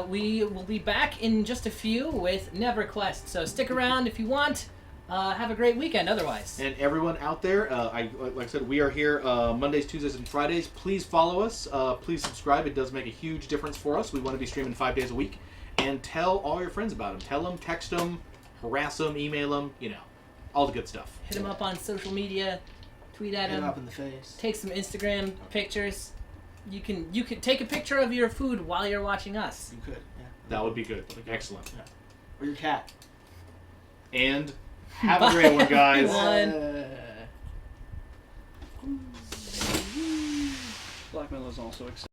We will be back in just a few with NeverQuest, so stick around if you want. Have a great weekend otherwise. and everyone out there, like I said, we are here Mondays, Tuesdays, and Fridays. Please follow us. Please subscribe. It does make a huge difference for us. We want to be streaming 5 days a week. And tell all your friends about them. Tell them, text them, harass them, email them, all the good stuff. Hit him up on social media, tweet at Hit him him, up in the face. take some Instagram pictures. You can take a picture of your food while you're watching us. You could, yeah. That would be good. Excellent. Or your cat. And have a great one, guys. One. Blackmail is also accepted.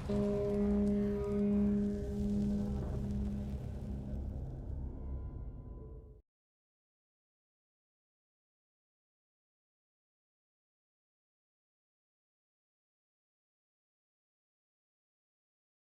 Bye.